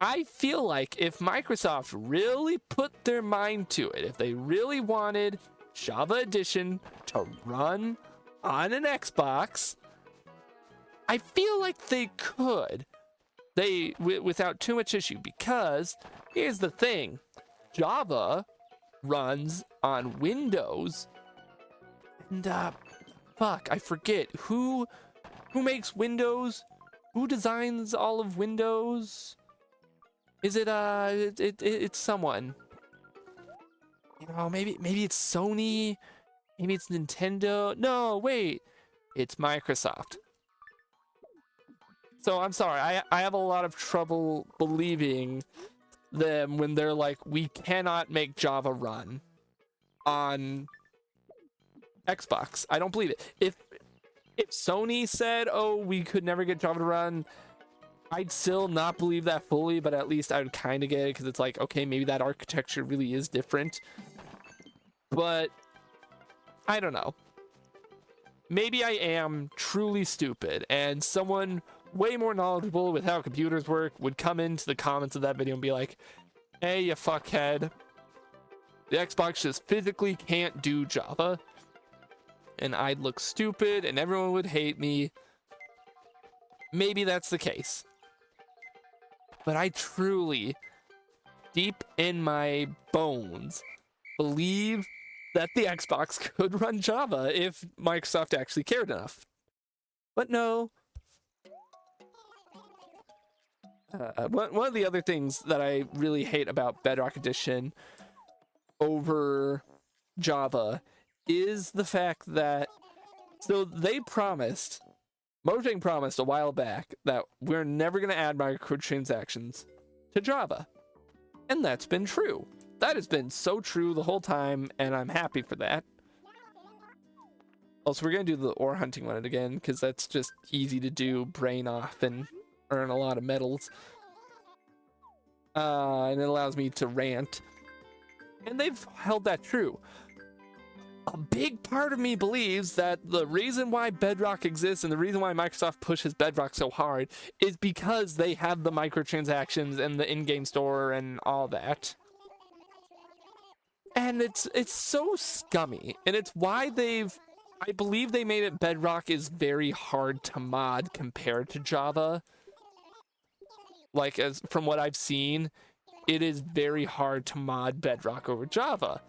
I feel like if Microsoft really put their mind to it, if they really wanted Java Edition to run on an Xbox, I feel like they could. Without too much issue, because here's the thing. Java runs on Windows, and fuck, I forget who makes Windows, who designs all of Windows. Is it it's someone, you know, maybe it's Sony, maybe it's Nintendo. No, wait, it's Microsoft. So I'm sorry, I have a lot of trouble believing them when they're like, we cannot make Java run on Xbox. I don't believe it. If Sony said, oh, we could never get Java to run, I'd still not believe that fully, but at least I would kind of get it, because it's like, okay, maybe that architecture really is different. But I don't know. Maybe I am truly stupid, and someone way more knowledgeable with how computers work would come into the comments of that video and be like, hey, you fuckhead, the Xbox just physically can't do Java. And I'd look stupid and everyone would hate me. Maybe that's the case. But I truly, deep in my bones, believe that the Xbox could run Java if Microsoft actually cared enough. But no. One of the other things that I really hate about Bedrock Edition over Java is the fact that, so Mojang promised a while back that we're never going to add microtransactions to Java. And that's been true. That has been so true the whole time, and I'm happy for that. Also, we're going to do the ore hunting one again, because that's just easy to do, brain off, and earn a lot of medals. And it allows me to rant. And they've held that true. A big part of me believes that the reason why Bedrock exists and the reason why Microsoft pushes Bedrock so hard is because they have the microtransactions and the in-game store and all that. And it's so scummy, and it's why I believe they made it Bedrock is very hard to mod compared to Java. Like, as from what I've seen, it is very hard to mod Bedrock over Java.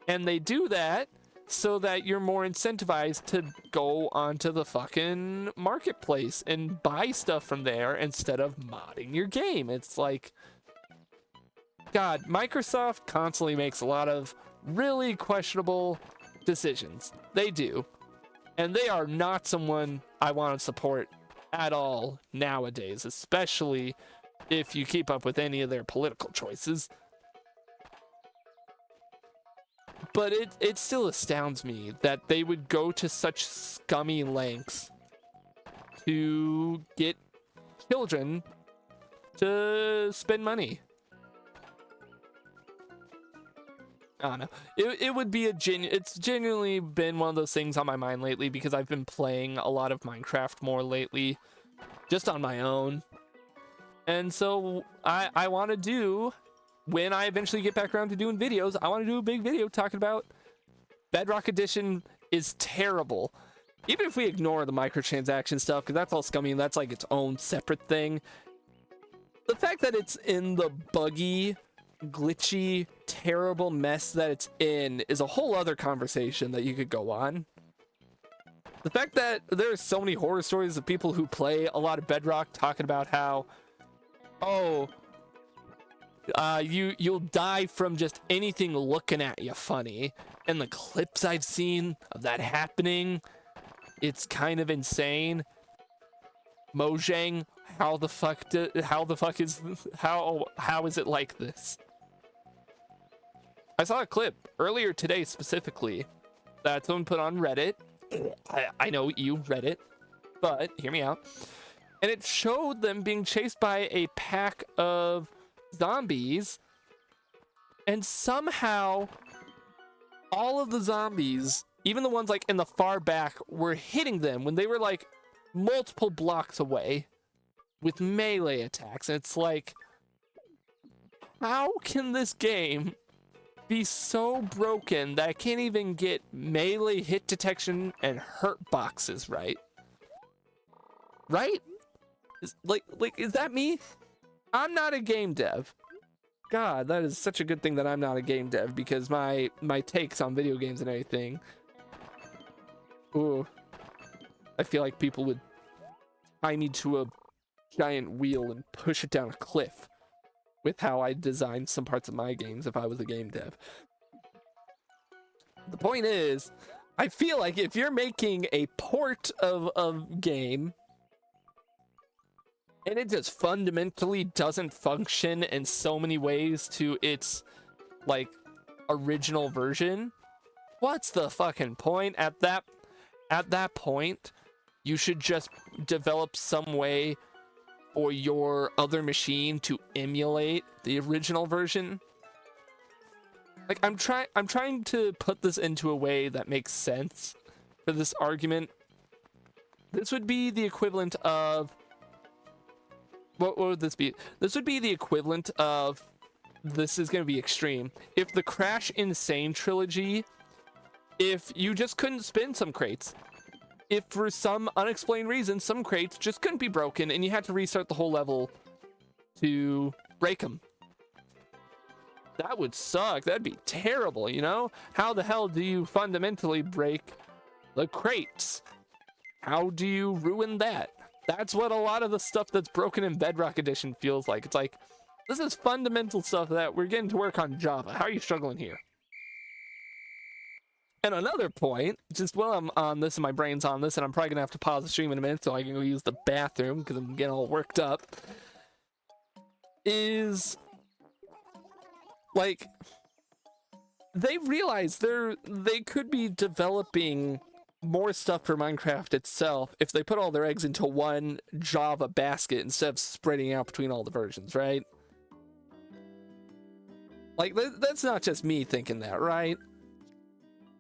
And they do that so that you're more incentivized to go onto the fucking marketplace and buy stuff from there instead of modding your game. It's like, God, Microsoft constantly makes a lot of really questionable decisions. They do. And they are not someone I want to support at all nowadays, especially if you keep up with any of their political choices. But it still astounds me that they would go to such scummy lengths to get children to spend money. I don't know. It would be it's genuinely been one of those things on my mind lately, because I've been playing a lot of Minecraft more lately, just on my own. And so I want to do, when I eventually get back around to doing videos, I want to do a big video talking about Bedrock Edition is terrible. Even if we ignore the microtransaction stuff, because that's all scummy and that's like its own separate thing. The fact that it's in the buggy, glitchy, terrible mess that it's in is a whole other conversation that you could go on. The fact that there's so many horror stories of people who play a lot of Bedrock talking about how, oh, you'll die from just anything looking at you funny. And the clips I've seen of that happening, it's kind of insane. Mojang, how is it like this? I saw a clip earlier today specifically that someone put on Reddit. I know you Reddit, but hear me out. And it showed them being chased by a pack of zombies, and somehow all of the zombies, even the ones like in the far back, were hitting them when they were like multiple blocks away with melee attacks. And it's like, how can this game be so broken that I can't even get melee hit detection and hurt boxes right? Right? Is that me? I'm not a game dev. God, that is such a good thing that I'm not a game dev, because my takes on video games and everything. Ooh, I feel like people would tie me to a giant wheel and push it down a cliff with how I designed some parts of my games if I was a game dev. The point is, I feel like if you're making a port of a game and it just fundamentally doesn't function in so many ways to its like original version, what's the fucking point? At that point, you should just develop some way for your other machine to emulate the original version. Like, I'm trying to put this into a way that makes sense for this argument. This would be the equivalent of, what would this be? This would be the equivalent of, this is going to be extreme, if the Crash Insane trilogy, if you just couldn't spin some crates, if for some unexplained reason some crates just couldn't be broken and you had to restart the whole level to break them. That would suck. That'd be terrible, you know? How the hell do you fundamentally break the crates? How do you ruin that? That's what a lot of the stuff that's broken in Bedrock Edition feels like. It's like, this is fundamental stuff that we're getting to work on Java. How are you struggling here? And another point, just while I'm on this and my brain's on this, and I'm probably gonna have to pause the stream in a minute so I can go use the bathroom because I'm getting all worked up, is like, they realize they could be developing more stuff for Minecraft itself if they put all their eggs into one Java basket instead of spreading out between all the versions, right? Like, that's not just me thinking that, right?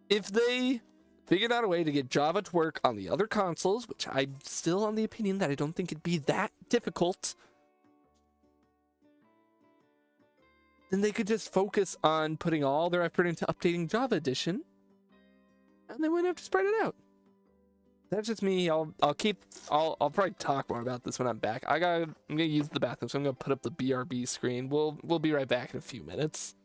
If they figured out a way to get Java to work on the other consoles, which I'm still on the opinion that I don't think it'd be that difficult, then they could just focus on putting all their effort into updating Java Edition, and they wouldn't have to spread it out. That's just me. I'll probably talk more about this when I'm back. I'm gonna use the bathroom, so I'm gonna put up the BRB screen. We'll be right back in a few minutes.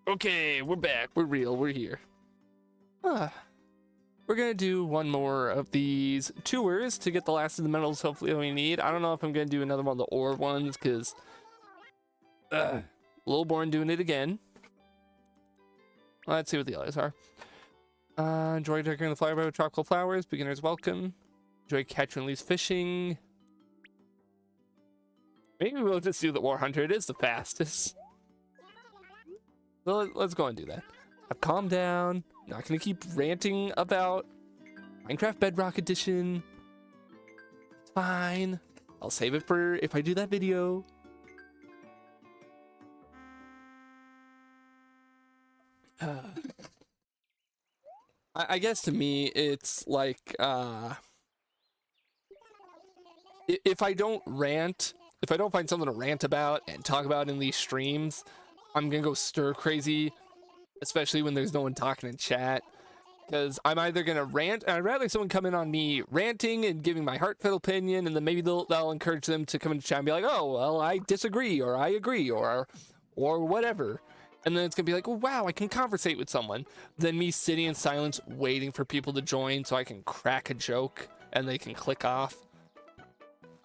Okay, we're back. We're real. We're here. We're gonna do one more of these tours to get the last of the medals hopefully we need. I don't know if I'm gonna do another one of the ore ones because a little boring doing it again. Let's see what the others are. Enjoy decorating the flower bed with tropical flowers. Beginners welcome. Enjoy catch and release fishing. Maybe we'll just do the War Hunter. It is the fastest. So let's go and do that. I've calmed down. Not gonna keep ranting about Minecraft Bedrock Edition. It's fine. I'll save it for if I do that video. I guess to me it's like if I don't rant, if I don't find something to rant about and talk about in these streams, I'm gonna go stir crazy, especially when there's no one talking in chat. Because I'm either gonna rant, and I'd rather someone come in on me ranting and giving my heartfelt opinion, and then maybe that'll encourage them to come into chat and be like, oh, well, I disagree, or I agree, or whatever. And then it's gonna be like, oh, wow, I can conversate with someone. Than me sitting in silence waiting for people to join so I can crack a joke and they can click off.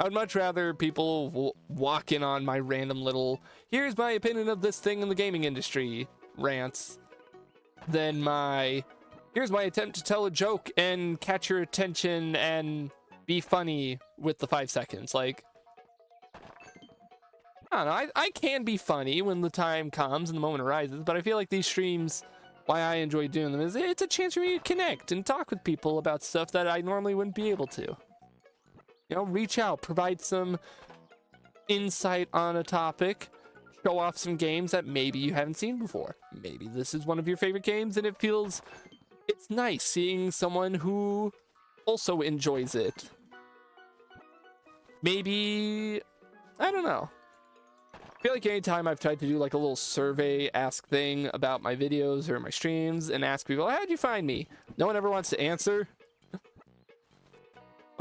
I'd much rather people walk in on my random little, here's my opinion of this thing in the gaming industry rants, than my, here's my attempt to tell a joke and catch your attention and be funny with the 5 seconds. Like, I don't know, I can be funny when the time comes and the moment arises, but I feel like these streams, why I enjoy doing them is it's a chance for me to connect and talk with people about stuff that I normally wouldn't be able to. You know, reach out, provide some insight on a topic, show off some games that maybe you haven't seen before. Maybe this is one of your favorite games and it's nice seeing someone who also enjoys it. Maybe, I don't know. I feel like anytime I've tried to do like a little survey ask thing about my videos or my streams and ask people, how'd you find me? No one ever wants to answer.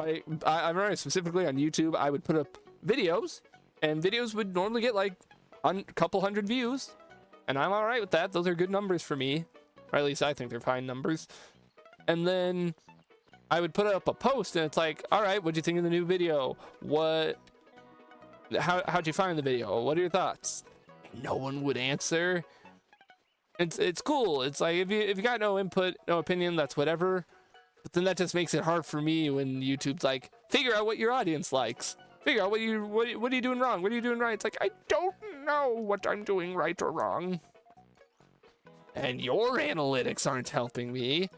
I remember specifically on YouTube, I would put up videos, and videos would normally get like a couple hundred views, and I'm all right with that. Those are good numbers for me, or at least I think they're fine numbers. And then I would put up a post, and it's like, all right, what'd you think of the new video? How'd you find the video? What are your thoughts? And no one would answer. It's cool. It's like if you got no input, no opinion, that's whatever. But then that just makes it hard for me when YouTube's like, figure out what your audience likes. Figure out what are you doing wrong? What are you doing right? It's like, I don't know what I'm doing right or wrong. And your analytics aren't helping me.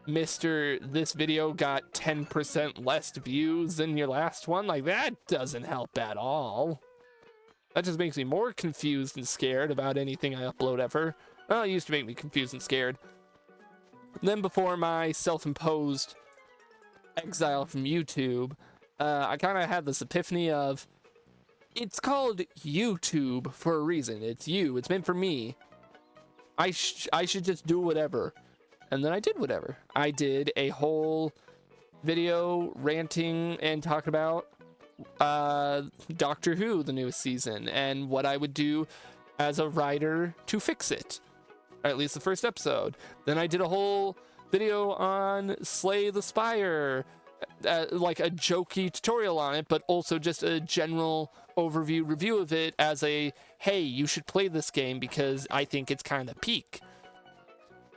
Mr. This video got 10% less views than your last one. Like, that doesn't help at all. That just makes me more confused and scared about anything I upload ever. Well, it used to make me confused and scared. Then before my self-imposed exile from YouTube, I kind of had this epiphany of, it's called YouTube for a reason. It's you. It's meant for me. I should just do whatever. And then I did whatever. I did a whole video ranting and talking about Doctor Who, the newest season, and what I would do as a writer to fix it. Or at least the first episode. Then I did a whole video on Slay the Spire, like a jokey tutorial on it, but also just a general overview review of it as a, hey, you should play this game because I think it's kind of peak.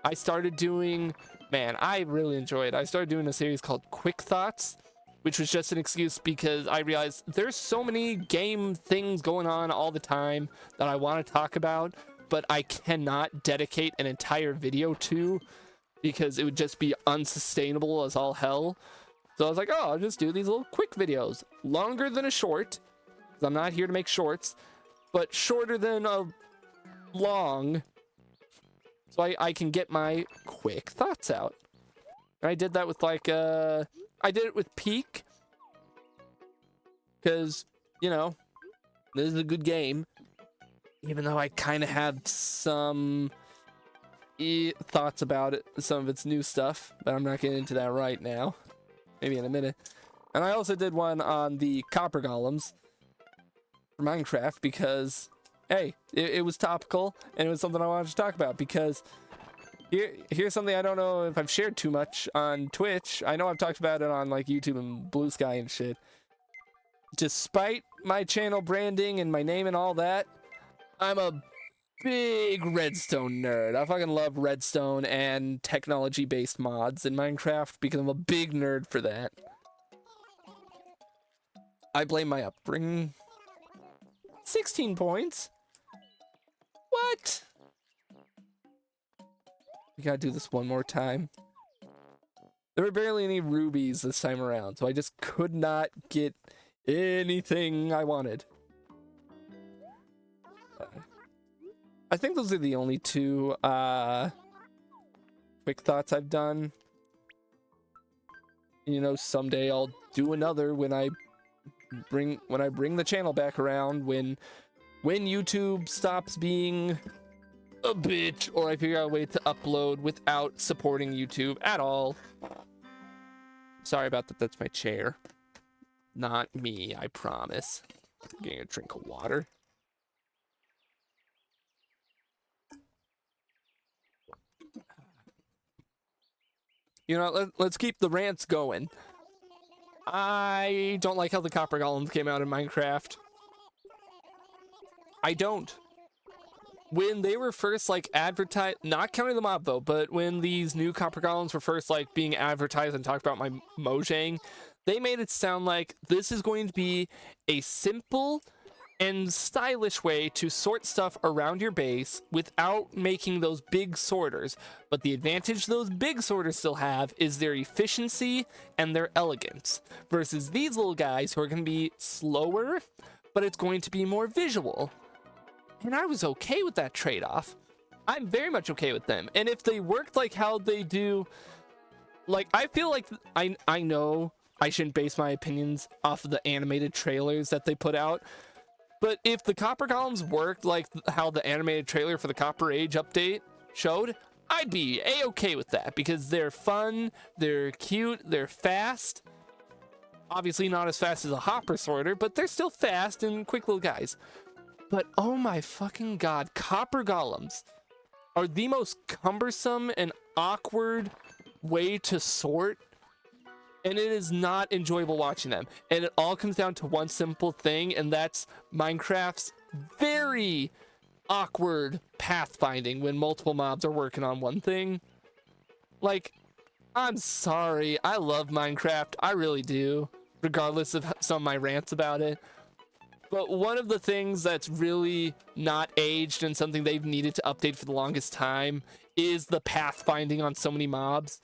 I started doing, man, I really enjoy it. I started doing a series called Quick Thoughts, which was just an excuse because I realized there's so many game things going on all the time that I want to talk about, but I cannot dedicate an entire video to because it would just be unsustainable as all hell. So I was like, oh, I'll just do these little quick videos. Longer than a short, because I'm not here to make shorts, but shorter than a long, so I can get my quick thoughts out. And I did that with like, I did it with Peak, because, you know, this is a good game. Even though I kind of have some thoughts about it, some of its new stuff, but I'm not getting into that right now. Maybe in a minute. And I also did one on the copper golems for Minecraft because, hey, it was topical, and it was something I wanted to talk about, because here's something I don't know if I've shared too much on Twitch. I know I've talked about it on like YouTube and Blue Sky and shit. Despite my channel branding and my name and all that, I'm a big redstone nerd. I fucking love redstone and technology-based mods in Minecraft because I'm a big nerd for that. I blame my upbringing. 16 points? What? We gotta do this one more time. There were barely any rubies this time around, so I just could not get anything I wanted. I think those are the only two quick thoughts I've done. You know, someday I'll do another when I bring the channel back around, when YouTube stops being a bitch, or I figure out a way to upload without supporting YouTube at all. Sorry about that. That's my chair. Not me, I promise. I'm getting a drink of water. You know, let's keep the rants going. I don't like how the copper golems came out in Minecraft. I don't. When they were first like advertised, not counting the mob though, but when these new copper golems were first like being advertised and talked about by Mojang, they made it sound like this is going to be a simple and stylish way to sort stuff around your base without making those big sorters. But the advantage those big sorters still have is their efficiency and their elegance, versus these little guys who are going to be slower, but it's going to be more visual. And I was okay with that trade-off. I'm very much okay with them. And if they worked like how they do, like, I feel like I know I shouldn't base my opinions off of the animated trailers that they put out, but if the copper golems worked like how the animated trailer for the Copper Age update showed, I'd be a-okay with that, because they're fun, they're cute, they're fast. Obviously not as fast as a hopper sorter, but they're still fast and quick little guys. But oh my fucking god, copper golems are the most cumbersome and awkward way to sort, and it is not enjoyable watching them. And it all comes down to one simple thing, and that's Minecraft's very awkward pathfinding when multiple mobs are working on one thing. Like, I'm sorry, I love Minecraft, I really do, regardless of some of my rants about it. But one of the things that's really not aged and something they've needed to update for the longest time is the pathfinding on so many mobs.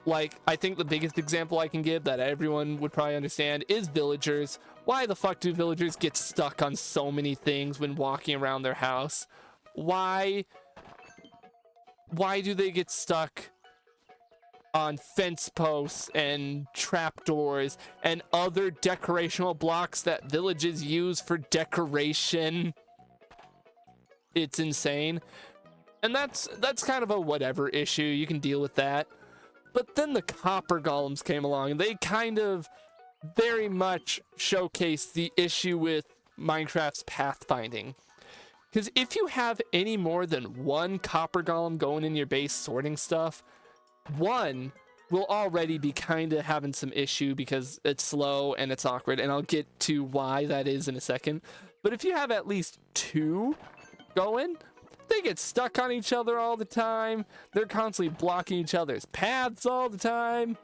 Like, I think the biggest example I can give that everyone would probably understand is villagers. Why the fuck do villagers get stuck on so many things when walking around their house? Why do they get stuck on fence posts and trapdoors and other decorational blocks that villages use for decoration? It's insane. And that's kind of a whatever issue. You can deal with that. But then the copper golems came along, and they kind of very much showcased the issue with Minecraft's pathfinding. Because if you have any more than one copper golem going in your base sorting stuff, one will already be kind of having some issue because it's slow and it's awkward, and I'll get to why that is in a second. But if you have at least two going, they get stuck on each other all the time. They're constantly blocking each other's paths all the time.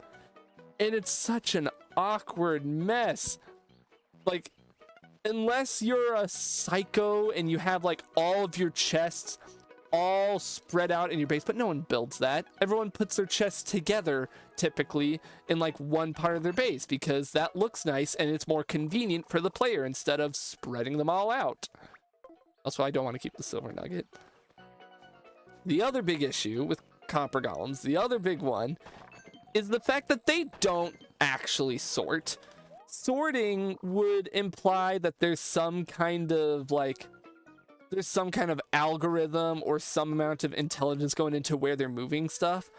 And it's such an awkward mess. Like, unless you're a psycho and you have like all of your chests all spread out in your base, but no one builds that. Everyone puts their chests together typically in like one part of their base because that looks nice and it's more convenient for the player instead of spreading them all out. That's why I don't want to keep the silver nugget. The other big issue with copper golems, the other big one, is the fact that they don't actually sort. Sorting would imply that there's some kind of algorithm or some amount of intelligence going into where they're moving stuff.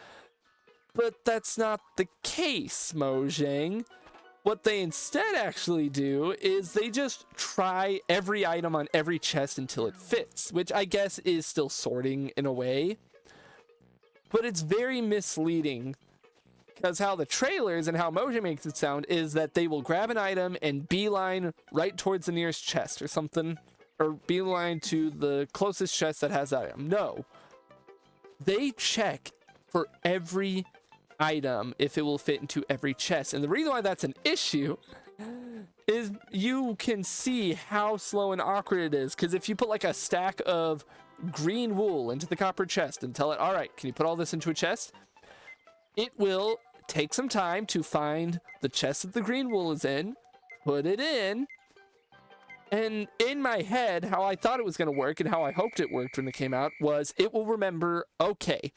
But that's not the case, Mojang. What they instead actually do is they just try every item on every chest until it fits, which I guess is still sorting in a way. But it's very misleading, because how the trailers and how Mojo makes it sound is that they will grab an item and beeline right towards the nearest chest or something, or beeline to the closest chest that has that item. No. They check for every item if it will fit into every chest. And the reason why that's an issue is you can see how slow and awkward it is, because if you put like a stack of green wool into the copper chest and tell it, all right, can you put all this into a chest, it will take some time to find the chest that the green wool is in, put it in, and in my head, how I thought it was going to work and how I hoped it worked when it came out was it will remember, okay,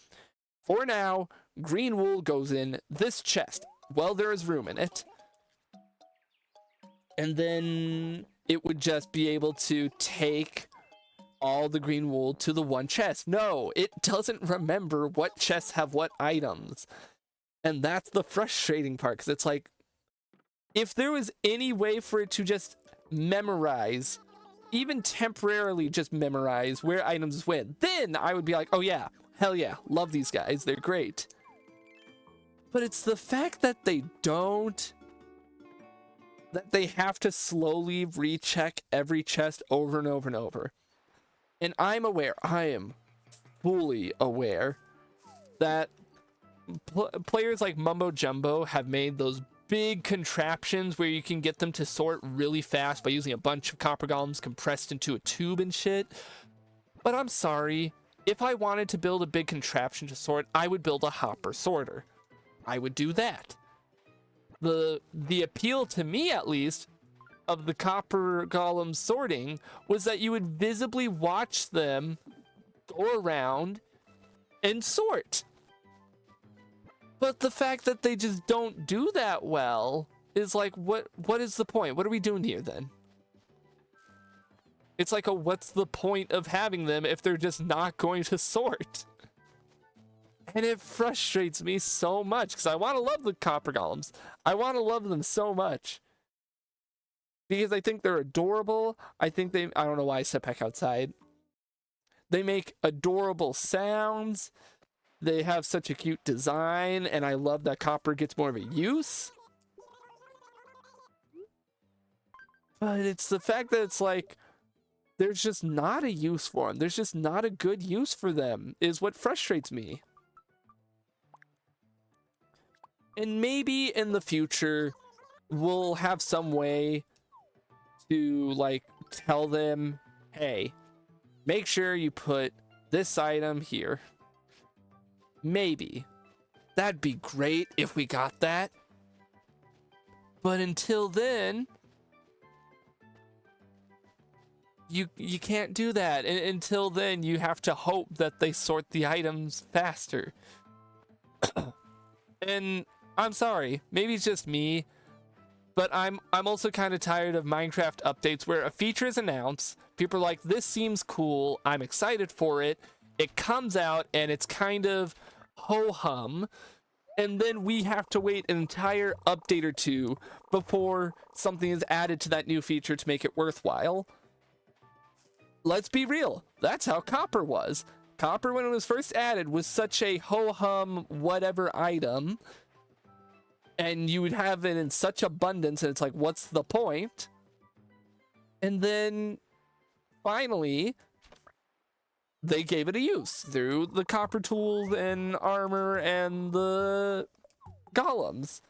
for now, green wool goes in this chest. Well, there is room in it. And then it would just be able to take all the green wool to the one chest. No, it doesn't remember what chests have what items. And that's the frustrating part, because it's like, if there was any way for it to just memorize, even temporarily just memorize where items went, then I would be like, oh yeah, hell yeah, love these guys, they're great. But it's the fact that they don't, that they have to slowly recheck every chest over and over and over. And I'm aware, I am fully aware that players like Mumbo Jumbo have made those big contraptions where you can get them to sort really fast by using a bunch of copper golems compressed into a tube and shit. But I'm sorry, if I wanted to build a big contraption to sort, I would build a hopper sorter. I would do that. The appeal to me, at least, of the copper golem sorting was that you would visibly watch them go around and sort. But the fact that they just don't do that well is like, what is the point? What are we doing here then? It's like, what's the point of having them if they're just not going to sort? And it frustrates me so much, because I want to love the copper golems. I want to love them so much, because I think they're adorable. I don't know why I stepped back outside. They make adorable sounds. They have such a cute design, and I love that copper gets more of a use. But it's the fact that it's like, there's just not a use for them. There's just not a good use for them, is what frustrates me. And maybe in the future, we'll have some way to, like, tell them, hey, make sure you put this item here. Maybe. That'd be great if we got that. But until then, you can't do that. And until then, you have to hope that they sort the items faster. And I'm sorry, maybe it's just me, but I'm also kind of tired of Minecraft updates where a feature is announced, people are like, this seems cool, I'm excited for it, it comes out, and it's kind of ho-hum, and then we have to wait an entire update or two before something is added to that new feature to make it worthwhile. Let's be real, that's how Copper was. Copper, when it was first added, was such a ho-hum whatever item, and you would have it in such abundance, and it's like, what's the point? And then finally they gave it a use through the copper tools and armor and the golems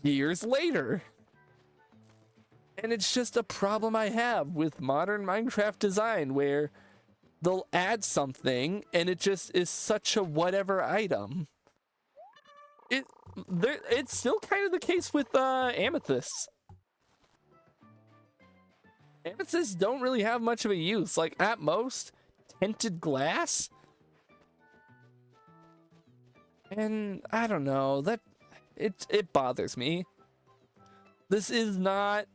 years later. And it's just a problem I have with modern Minecraft design, where they'll add something and it just is such a whatever item. It's still kind of the case with amethysts. Amethysts don't really have much of a use. Like, at most, tinted glass. And I don't know, that it bothers me. This is not,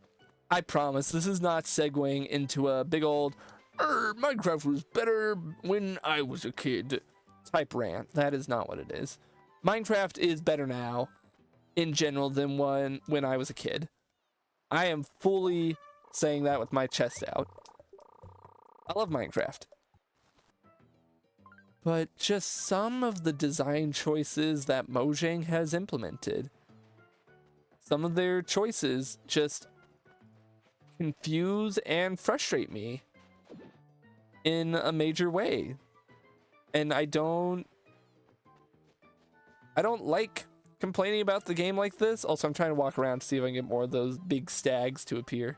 I promise, this is not segueing into a big old Minecraft was better when I was a kid type rant. That is not what it is. Minecraft is better now in general than when I was a kid. I am fully saying that with my chest out. I love Minecraft. But just some of the design choices that Mojang has implemented, some of their choices just confuse and frustrate me in a major way. And I don't like complaining about the game like this. Also, I'm trying to walk around to see if I can get more of those big stags to appear.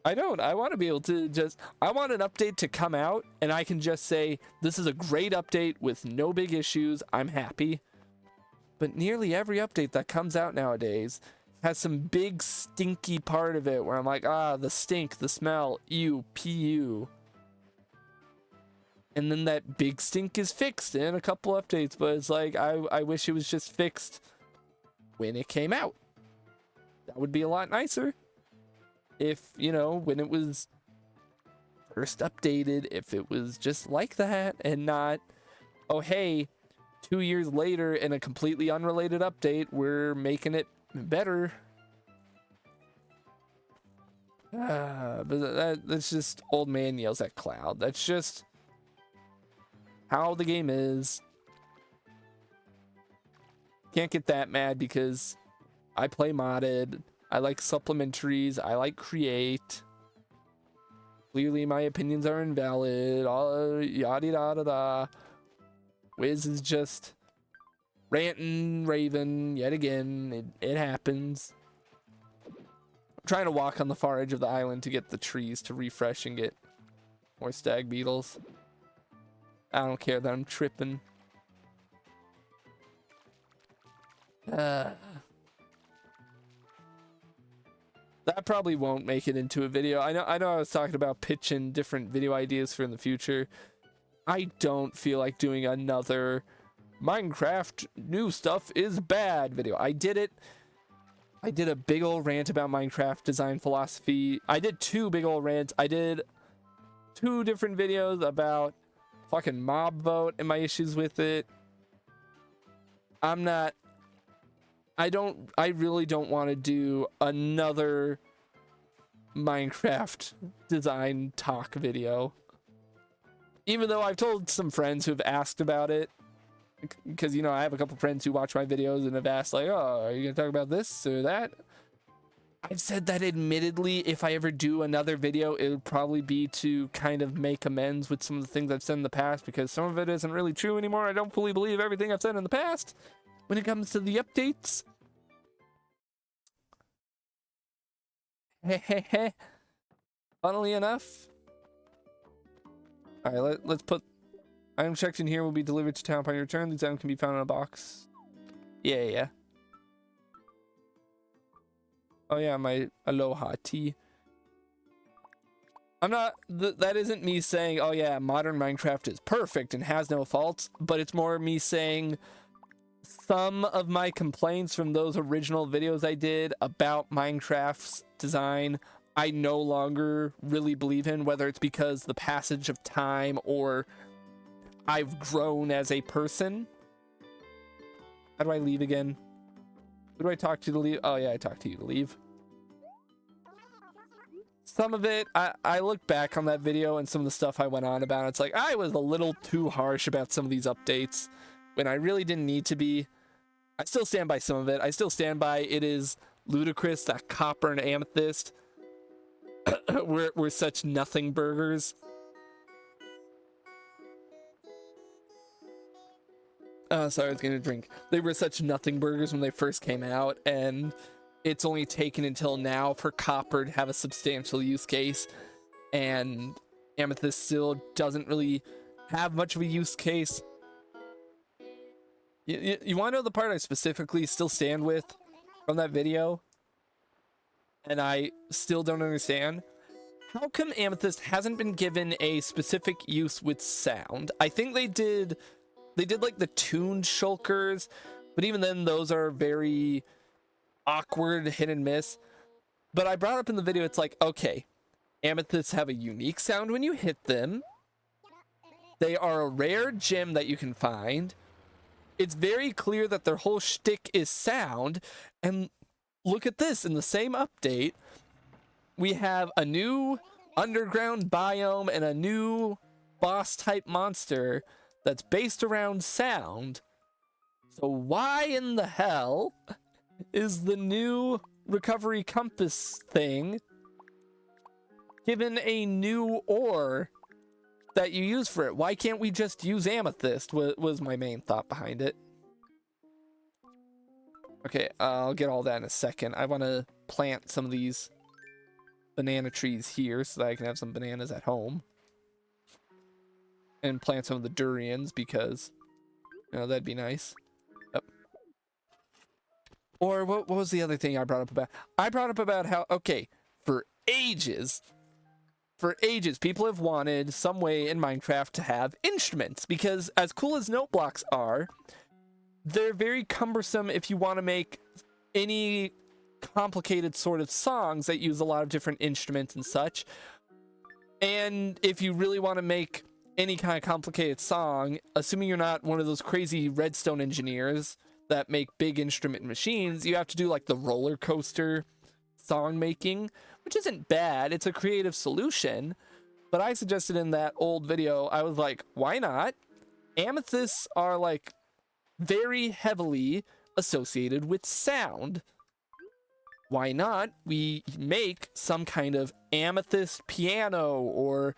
I want to be able to I want an update to come out and I can just say, this is a great update with no big issues. I'm happy. But nearly every update that comes out nowadays has some big stinky part of it where I'm like, the stink, the smell, ew, pu. And then that big stink is fixed in a couple updates, but it's like, I wish it was just fixed when it came out. That would be a lot nicer. If, when it was first updated, if it was just like that and not, oh, hey, 2 years later in a completely unrelated update, we're making it better. But that's just old man yells at cloud. That's just how the game is. Can't get that mad because I play modded. I like supplementaries. I like create. Clearly, my opinions are invalid. Yada yada da. Wiz is just ranting, Raven yet again. It happens. I'm trying to walk on the far edge of the island to get the trees to refresh and get more stag beetles. I don't care that I'm tripping. That probably won't make it into a video. I know I was talking about pitching different video ideas for in the future. I don't feel like doing another Minecraft new stuff is bad video. I did it. I did a big old rant about Minecraft design philosophy. I did 2 big old rants. I did 2 different videos about fucking mob vote and my issues with it. I really don't want to do another Minecraft design talk video. Even though I've told some friends who've asked about it, because, I have a couple friends who watch my videos and have asked, like, oh, are you going to talk about this or that? I've said that admittedly, if I ever do another video, it would probably be to kind of make amends with some of the things I've said in the past, because some of it isn't really true anymore. I don't fully believe everything I've said in the past when it comes to the updates. Hehehe. Funnily enough. Alright, let's put... Item section here will be delivered to town upon your return. These items can be found in a box. Yeah. Oh yeah, my Aloha tea. I'm not... that isn't me saying, oh yeah, modern Minecraft is perfect and has no faults, but it's more me saying some of my complaints from those original videos I did about Minecraft's design, I no longer really believe in, whether it's because the passage of time or I've grown as a person. How do I leave again? Who do I talk to leave? Oh yeah, I talked to you to leave. Some of it, I look back on that video and some of the stuff I went on about, it's like I was a little too harsh about some of these updates when I really didn't need to be. I still stand by some of it. I still stand by it is ludicrous that copper and amethyst were such nothing burgers. Sorry, I was gonna drink. They were such nothing burgers when they first came out, and it's only taken until now for copper to have a substantial use case, and amethyst still doesn't really have much of a use case. You want to know the part I specifically still stand with from that video? And I still don't understand. How come amethyst hasn't been given a specific use with sound? I think they did like the tuned shulkers, but even then those are very awkward hit and miss. But I brought up in the video, it's like, okay, amethysts have a unique sound when you hit them. They are a rare gem that you can find. It's very clear that their whole shtick is sound. And look at this, in the same update, we have a new underground biome and a new boss type monster that's based around sound. So why in the hell is the new recovery compass thing given a new ore that you use for it? Why can't we just use amethyst? Was my main thought behind it. Okay, I'll get all that in a second. I want to plant some of these banana trees here so that I can have some bananas at home. And plant some of the durians because, you know, that'd be nice. Yep. Or what was the other thing I brought up about? I brought up about how, okay, for ages, people have wanted some way in Minecraft to have instruments, because as cool as note blocks are, they're very cumbersome if you want to make any complicated sort of songs that use a lot of different instruments and such. And if you really want to make any kind of complicated song, assuming you're not one of those crazy redstone engineers that make big instrument machines, you have to do like the roller coaster song making, which isn't bad. It's a creative solution. But I suggested in that old video, I was like, why not? Amethysts are like very heavily associated with sound. Why not we make some kind of amethyst piano or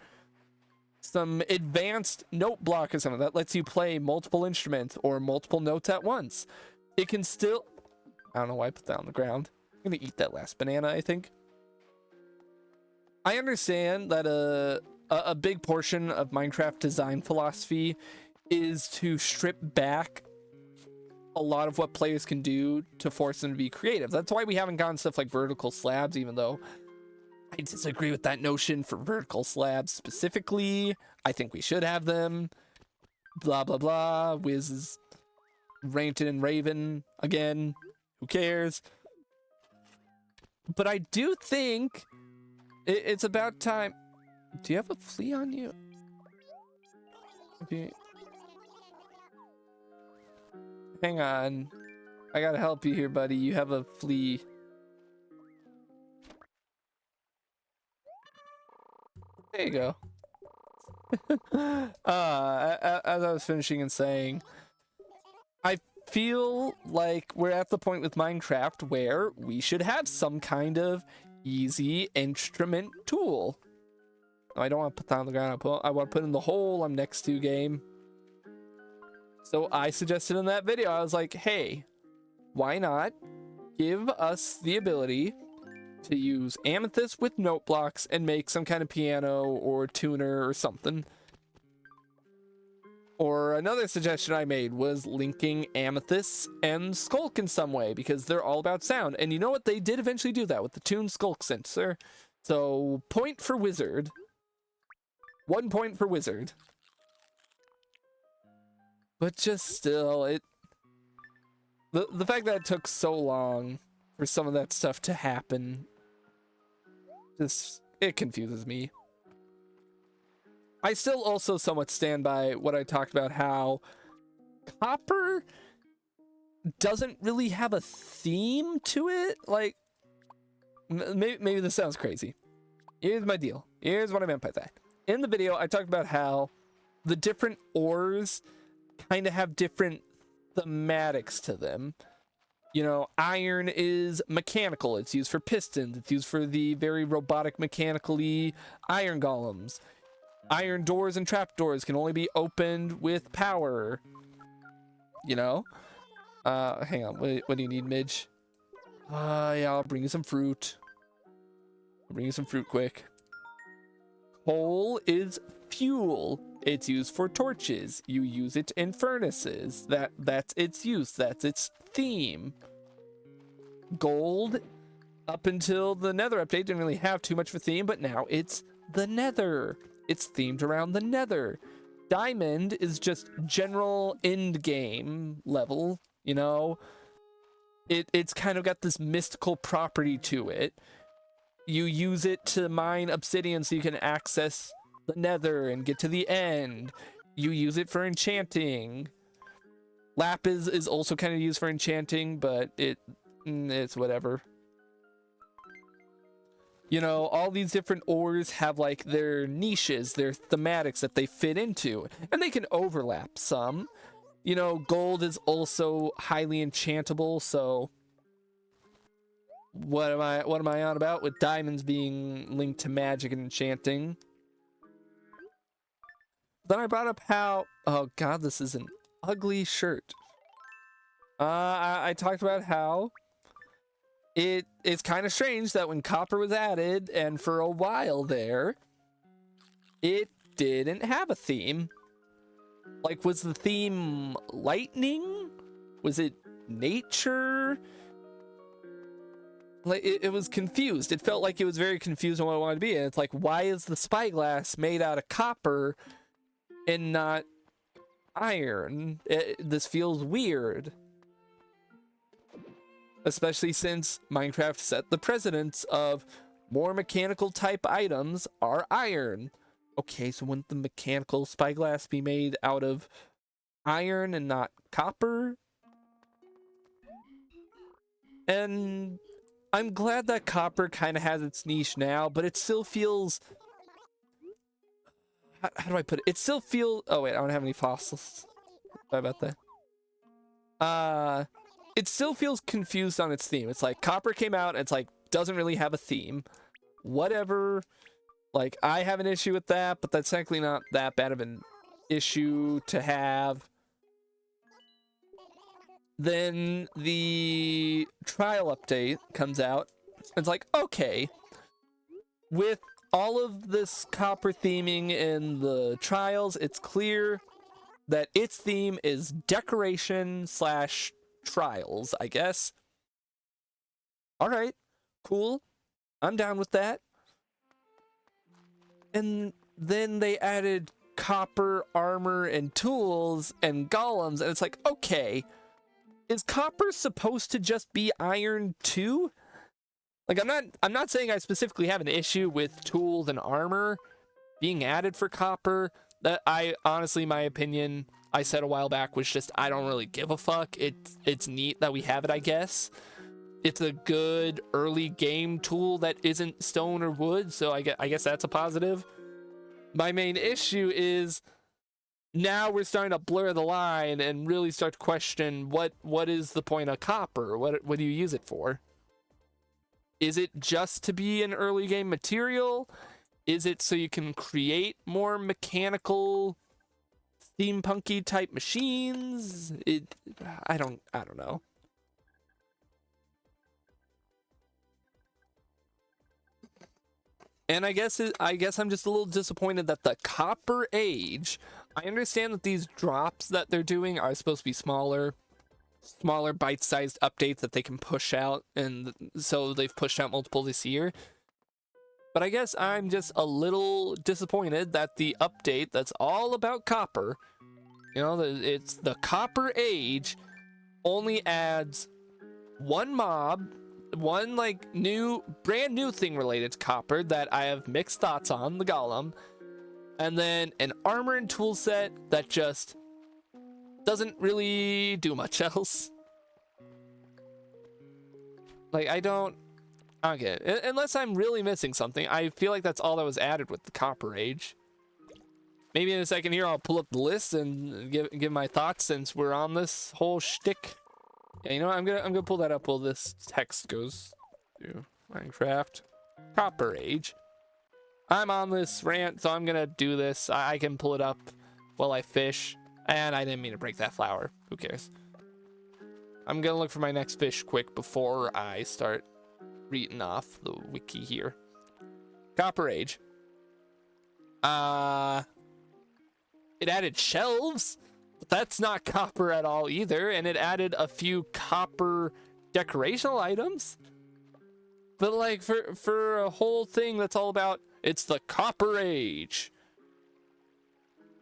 some advanced note block or something that lets you play multiple instruments or multiple notes at once? It can still... I don't know why I put that on the ground. I'm gonna eat that last banana, I think. I understand that a big portion of Minecraft design philosophy is to strip back a lot of what players can do to force them to be creative. That's why we haven't gotten stuff like vertical slabs, even though I disagree with that notion for vertical slabs specifically. I think we should have them. Blah, blah, blah. Wiz is ranting and raving again. Who cares? But I do think it's about time. Do you have a flea on you? Okay. Hang on. I gotta help you here, buddy. You have a flea. There you go. As I was finishing and saying, I feel like we're at the point with Minecraft where we should have some kind of easy instrument tool. I don't want to put that on the ground. I want to put in the hole I'm next to game. So I suggested in that video, I was like, hey, why not give us the ability to use amethyst with note blocks and make some kind of piano or tuner or something. Or another suggestion I made was linking amethyst and skulk in some way, because they're all about sound. And you know what? They did eventually do that with the tune skulk sensor. So point for wizard. 1 point for wizard. But just still, the fact that it took so long for some of that stuff to happen, just, it confuses me. I still also somewhat stand by what I talked about, how copper doesn't really have a theme to it. Like, maybe this sounds crazy. Here's my deal. Here's what I meant by that. In the video, I talked about how the different ores kind of have different thematics to them. You know, iron is mechanical. It's used for pistons. It's used for the very robotic, mechanically iron golems. Iron doors and trapdoors can only be opened with power. You know? Hang on. What do you need, Midge? Yeah, I'll bring you some fruit. I'll bring you some fruit quick. Coal is fuel. It's used for torches. You use it in furnaces. That's its use. That's its theme. Gold, up until the Nether update, didn't really have too much of a theme, but now it's the Nether. It's themed around the Nether. Diamond is just general end game level, you know? It's kind of got this mystical property to it. You use it to mine obsidian so you can access the Nether and get to the end. You use it for enchanting. Lapis is also kind of used for enchanting, but it's whatever. You know, all these different ores have like their niches, their thematics that they fit into, and they can overlap some. You know, gold is also highly enchantable, so what am I on about with diamonds being linked to magic and enchanting? Then I brought up how, oh god, this is an ugly shirt. I talked about how it's kind of strange that when copper was added, and for a while there, it didn't have a theme. Like, was the theme lightning? Was it nature? Like, it was confused. It felt like it was very confused on what it wanted to be. And it's like, why is the spyglass made out of copper and not iron? This feels weird. Especially since Minecraft set the precedence of more mechanical type items are iron. Okay, so wouldn't the mechanical spyglass be made out of iron and not copper? And I'm glad that copper kind of has its niche now, but it still feels... How do I put it? It still feels... Oh, wait, I don't have any fossils. Sorry about that. It still feels confused on its theme. It's like copper came out and it's like doesn't really have a theme. Whatever. Like, I have an issue with that, but that's technically not that bad of an issue to have. Then the trial update comes out. It's like, okay, with all of this copper theming in the trials, it's clear that its theme is decoration slash trials, I guess. All right, cool. I'm down with that. And then they added copper armor and tools and golems, and it's like, okay, is copper supposed to just be iron too? Like, I'm not saying I specifically have an issue with tools and armor being added for copper. That I honestly, my opinion, I said a while back, was just I don't really give a fuck. It's neat that we have it, I guess. It's a good early game tool that isn't stone or wood, so I guess that's a positive. My main issue is now we're starting to blur the line and really start to question what is the point of copper? What do you use it for? Is it just to be an early game material? Is it so you can create more mechanical steampunky type machines? I don't know. And I guess I'm just a little disappointed that the Copper Age, I understand that these drops that they're doing are supposed to be smaller bite-sized updates that they can push out, and so they've pushed out multiple this year. But I guess I'm just a little disappointed that the update that's all about copper, you know, it's the Copper Age, only adds one mob, one like brand new thing related to copper that I have mixed thoughts on, the golem, and then an armor and tool set that just doesn't really do much else. Like, I don't get it. Unless I'm really missing something. I feel like that's all that was added with the Copper Age. Maybe in a second here I'll pull up the list and give my thoughts since we're on this whole shtick. Yeah, you know what? I'm gonna pull that up while this text goes through. Minecraft Copper Age. I'm on this rant, so I'm gonna do this. I can pull it up while I fish. And I didn't mean to break that flower. Who cares? I'm gonna look for my next fish quick before I start reading off the wiki here. Copper Age. It added shelves, but that's not copper at all either. And it added a few copper decorational items. But like for a whole thing that's all about, it's the Copper Age.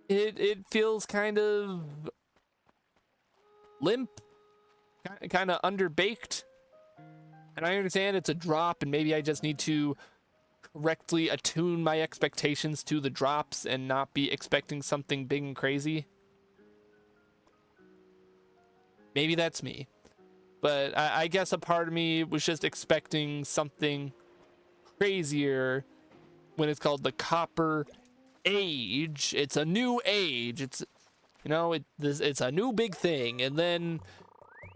It feels kind of limp, kind of underbaked. And I understand it's a drop, and maybe I just need to correctly attune my expectations to the drops and not be expecting something big and crazy. Maybe that's me. But I guess a part of me was just expecting something crazier when it's called the Copper Age. It's a new age. It's, you know, it's a new big thing. And then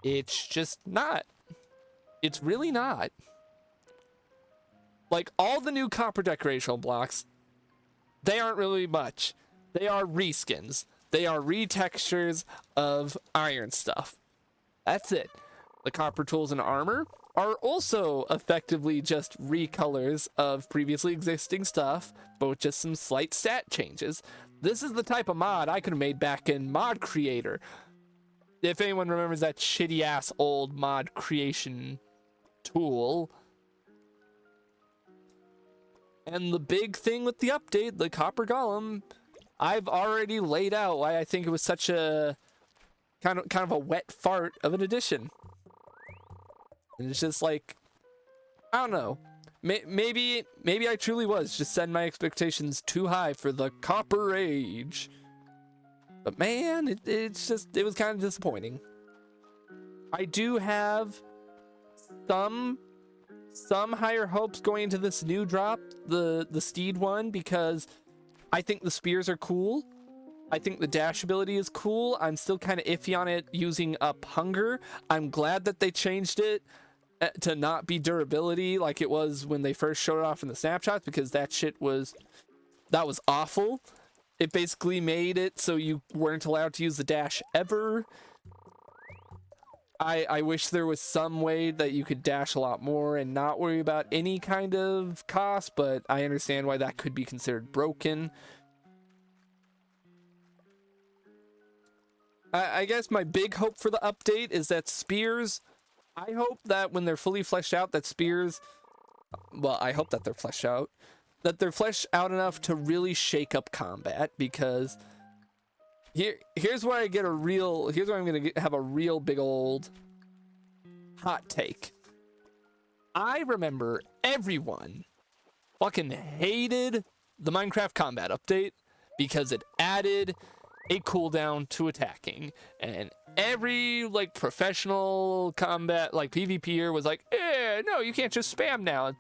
it's just not. It's really not. Like, all the new copper decorational blocks, they aren't really much. They are reskins. They are retextures of iron stuff. That's it. The copper tools and armor are also effectively just recolors of previously existing stuff, but with just some slight stat changes. This is the type of mod I could have made back in Mod Creator. If anyone remembers that shitty ass old mod creation tool. And the big thing with the update, the Copper Golem, I've already laid out why I think it was such a kind of a wet fart of an addition. And it's just like, I don't know. Maybe I truly was just setting my expectations too high for the Copper Age. But man, it was kind of disappointing. I do have some higher hopes going into this new drop, the Steed one, because I think the spears are cool. I think the dash ability is cool. I'm still kind of iffy on it using up hunger. I'm glad that they changed it to not be durability like it was when they first showed it off in the snapshots, because that was awful. It basically made it so you weren't allowed to use the dash ever. I wish there was some way that you could dash a lot more and not worry about any kind of cost, but I understand why that could be considered broken. I guess my big hope for the update is that spears, I hope that when they're fully fleshed out, that spears, well, I hope that they're fleshed out, enough to really shake up combat, because here's where I'm gonna have a real big old hot take. I remember everyone fucking hated the Minecraft combat update because it added a cooldown to attacking, and every like professional combat like PvPer was like, no, you can't just spam now.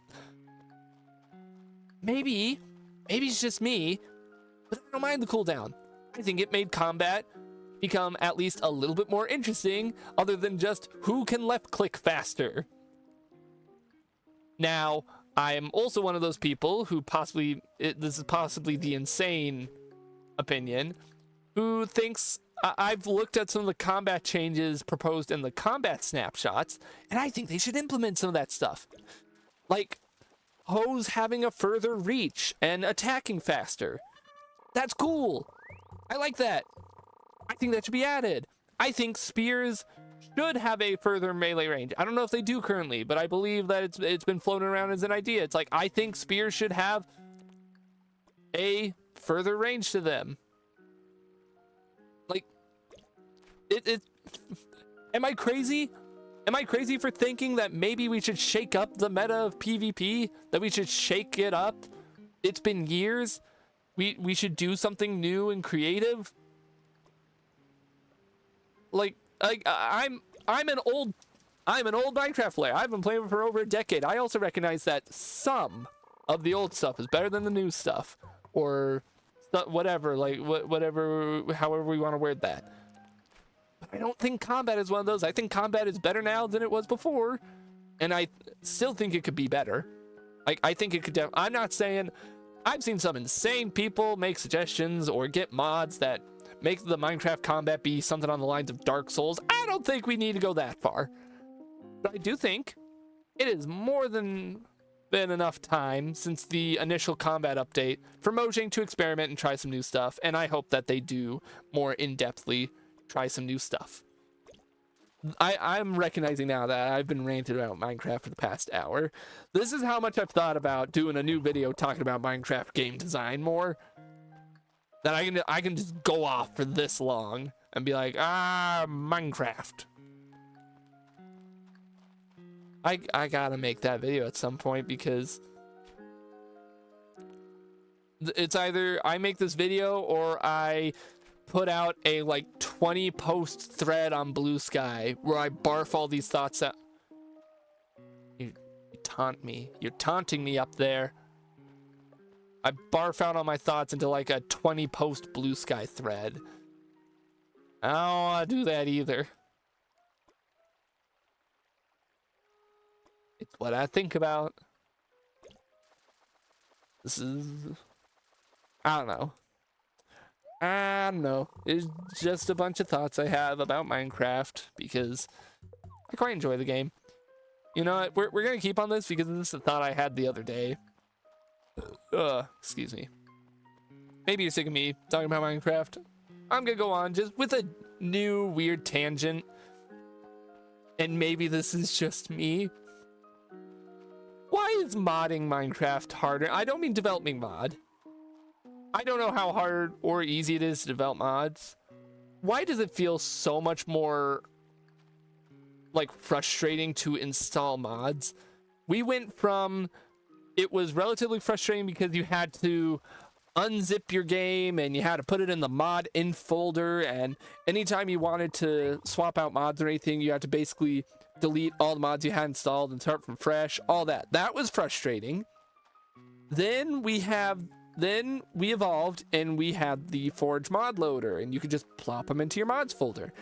Maybe it's just me, but I don't mind the cooldown. I think it made combat become at least a little bit more interesting, other than just who can left click faster. Now, I am also one of those people who this is possibly the insane opinion, who thinks I've looked at some of the combat changes proposed in the combat snapshots, and I think they should implement some of that stuff. Like, Hose having a further reach and attacking faster. That's cool. I like that. I think that should be added. I think spears should have a further melee range. I don't know if they do currently, but I believe that it's been floating around as an idea. It's like, I think spears should have a further range to them. Like, am I crazy? Am I crazy for thinking that maybe we should shake up the meta of PvP? That we should shake it up? It's been years. We should do something new and creative. Like I'm an old Minecraft player. I've been playing for over a decade. I also recognize that some of the old stuff is better than the new stuff, or whatever, like whatever, however we want to word that. But I don't think combat is one of those. I think combat is better now than it was before, and I still think it could be better. I think it could. I'm not saying. I've seen some insane people make suggestions or get mods that make the Minecraft combat be something on the lines of Dark Souls. I don't think we need to go that far, but I do think it is more than been enough time since the initial combat update for Mojang to experiment and try some new stuff, and I hope that they do more in-depthly try some new stuff. I'm recognizing now that I've been ranting about Minecraft for the past hour. This is how much I've thought about doing a new video talking about Minecraft game design more. That I can just go off for this long and be like, Minecraft. I gotta make that video at some point, because it's either I make this video or I put out a like 20 post thread on Blue Sky where I barf all these thoughts out. You taunt me. You're taunting me up there. I barf out all my thoughts into like a 20 post Blue Sky thread. I don't want to do that either. It's what I think about. This is... I don't know. I don't know. It's just a bunch of thoughts I have about Minecraft because I quite enjoy the game. You know what? We're going to keep on this because this is a thought I had the other day. Excuse me. Maybe you're sick of me talking about Minecraft. I'm going to go on just with a new weird tangent. And maybe this is just me. Why is modding Minecraft harder? I don't mean developing mod. I don't know how hard or easy it is to develop mods. Why does it feel so much more like frustrating to install mods? We went from it was relatively frustrating because you had to unzip your game and you had to put it in the mod in folder, and anytime you wanted to swap out mods or anything, you had to basically delete all the mods you had installed and start from fresh, all that. That was frustrating. Then we evolved and we had the Forge mod loader, and you could just plop them into your mods folder.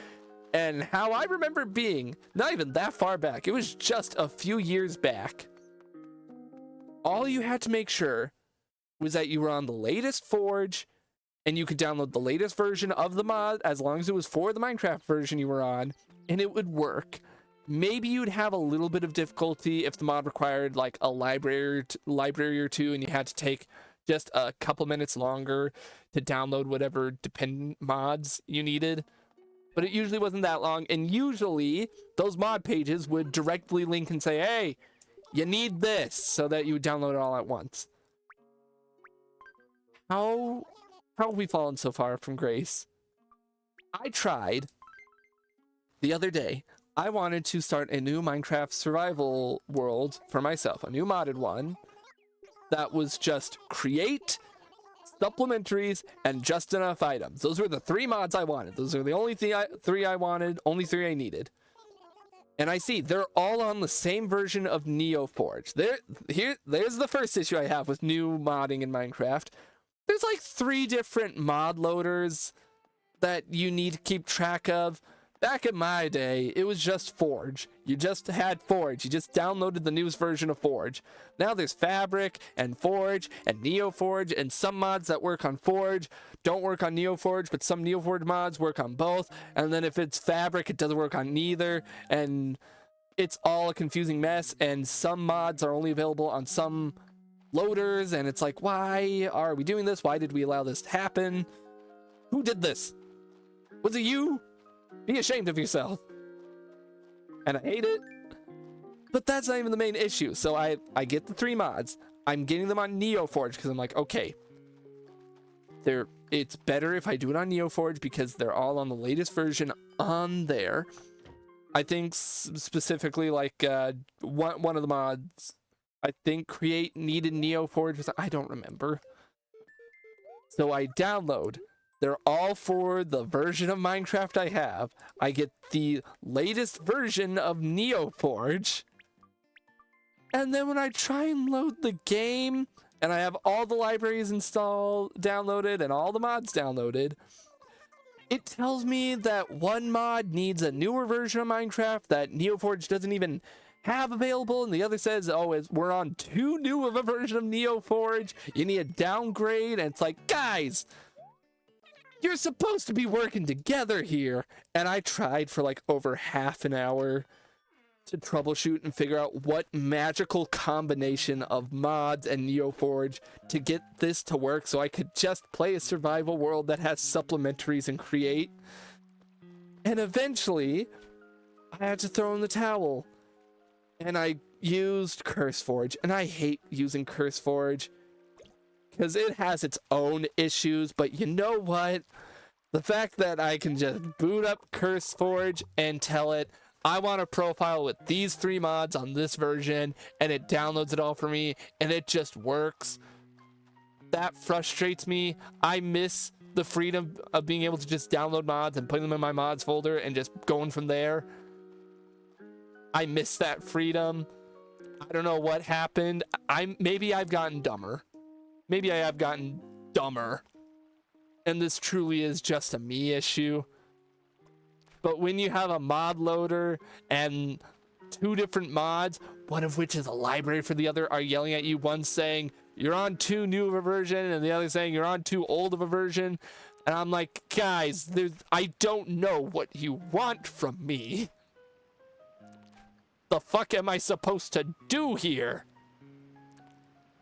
And how I remember it being, not even that far back, it was just a few years back, all you had to make sure was that you were on the latest Forge and you could download the latest version of the mod as long as it was for the Minecraft version you were on, and it would work. Maybe you'd have a little bit of difficulty if the mod required like a library or two and you had to take just a couple minutes longer to download whatever dependent mods you needed. But it usually wasn't that long, and usually those mod pages would directly link and say, hey, you need this, so that you would download it all at once. How have we fallen so far from grace? I tried the other day. I wanted to start a new Minecraft survival world for myself, a new modded one that was just create, supplementaries, and just enough items. Those were the 3 mods I wanted. Those are the only three I wanted, only 3 I needed. And I see they're all on the same version of NeoForge. There's the first issue I have with new modding in Minecraft. There's like 3 different mod loaders that you need to keep track of. Back in my day, it was just Forge. You just had Forge. You just downloaded the newest version of Forge. Now there's Fabric and Forge and NeoForge, and some mods that work on Forge don't work on NeoForge, but some NeoForge mods work on both. And then if it's Fabric, it doesn't work on neither. And it's all a confusing mess. And some mods are only available on some loaders. And it's like, why are we doing this? Why did we allow this to happen? Who did this? Was it you? Be ashamed of yourself. And I hate it. But that's not even the main issue. So I get the 3 mods. I'm getting them on NeoForge because I'm like, okay, it's better if I do it on NeoForge because they're all on the latest version on there. I think specifically like one of the mods, I think create needed NeoForge. I don't remember. So I download. They're all for the version of Minecraft I have. I get the latest version of NeoForge. And then when I try and load the game, and I have all the libraries downloaded, and all the mods downloaded, it tells me that one mod needs a newer version of Minecraft that NeoForge doesn't even have available, and the other says, oh, we're on too new of a version of NeoForge. You need a downgrade, and it's like, guys, you're supposed to be working together here. And I tried for like over half an hour to troubleshoot and figure out what magical combination of mods and NeoForge to get this to work so I could just play a survival world that has supplementaries and create. And eventually, I had to throw in the towel. And I used CurseForge, and I hate using CurseForge because it has its own issues, but you know what? The fact that I can just boot up CurseForge and tell it, I want a profile with these 3 mods on this version, and it downloads it all for me, and it just works. That frustrates me. I miss the freedom of being able to just download mods and putting them in my mods folder and just going from there. I miss that freedom. I don't know what happened. Maybe I've gotten dumber. Maybe I have gotten dumber. And this truly is just a me issue. But when you have a mod loader and two different mods, one of which is a library for the other, are yelling at you, one saying you're on too new of a version and the other saying you're on too old of a version, and I'm like, guys, I don't know what you want from me. The fuck am I supposed to do here?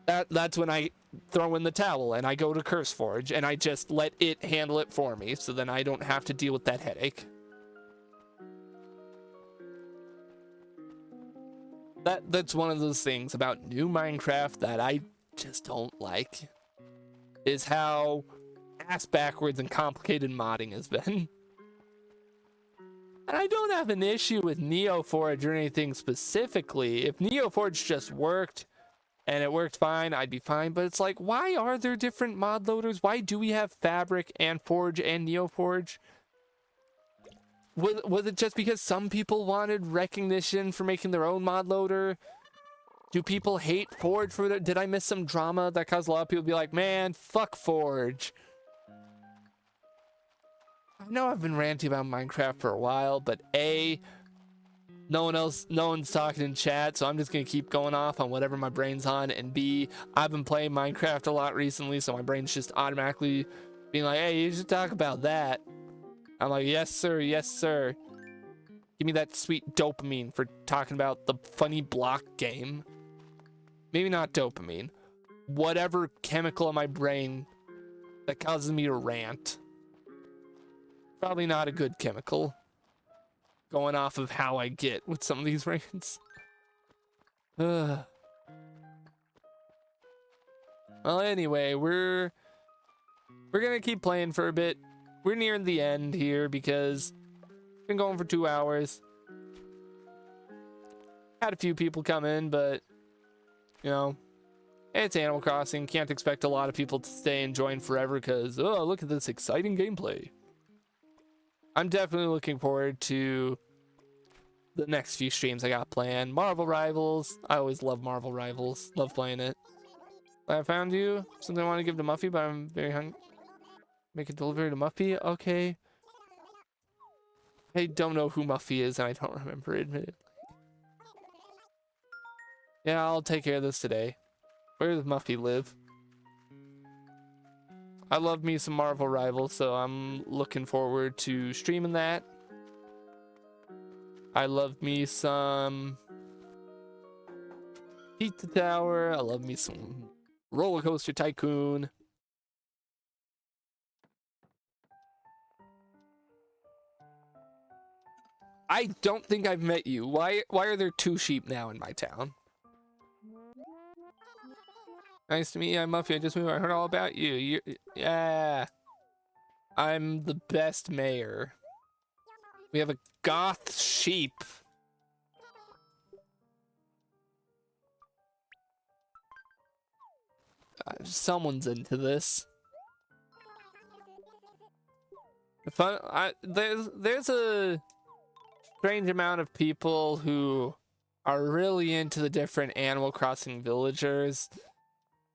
That's when I throw in the towel and I go to CurseForge and I just let it handle it for me, so then I don't have to deal with that headache. That's one of those things about new Minecraft that I just don't like, is how ass backwards and complicated modding has been. And I don't have an issue with NeoForge or anything specifically. If NeoForge just worked and it worked fine, I'd be fine. But it's like, why are there different mod loaders? Why do we have Fabric and Forge and NeoForge? Was it just because some people wanted recognition for making their own mod loader? Do people hate Forge for that? Did I miss some drama that caused a lot of people to be like, man, fuck Forge? I know I've been ranting about Minecraft for a while, but no one's talking in chat, so I'm just gonna keep going off on whatever my brain's on. And B, I've been playing Minecraft a lot recently, so my brain's just automatically being like, hey, you should talk about that. I'm like, yes sir, yes sir. Give me that sweet dopamine for talking about the funny block game. Maybe not dopamine. Whatever chemical in my brain that causes me to rant. Probably not a good chemical. Going off of how I get with some of these rants. Well, anyway, we're gonna keep playing for a bit. We're nearing the end here because we've been going for 2 hours. Had a few people come in, but you know, it's Animal Crossing. Can't expect a lot of people to stay and join forever because, oh, look at this exciting gameplay. I'm definitely looking forward to the next few streams I got planned. Marvel Rivals. I always love Marvel Rivals. Love playing it. I found you. Something I want to give to Muffy, but I'm very hungry. Make a delivery to Muffy? Okay. I don't know who Muffy is, and I don't remember it, admittedly. Yeah, I'll take care of this today. Where does Muffy live? I love me some Marvel Rivals, so I'm looking forward to streaming that. I love me some Pizza Tower. I love me some Roller Coaster Tycoon. I don't think I've met you. Why are there 2 sheep now in my town? Nice to meet you. I'm Muffy. I just moved. I heard all about you. Yeah. I'm the best mayor. We have a goth sheep. Someone's into this. There's a strange amount of people who are really into the different Animal Crossing villagers.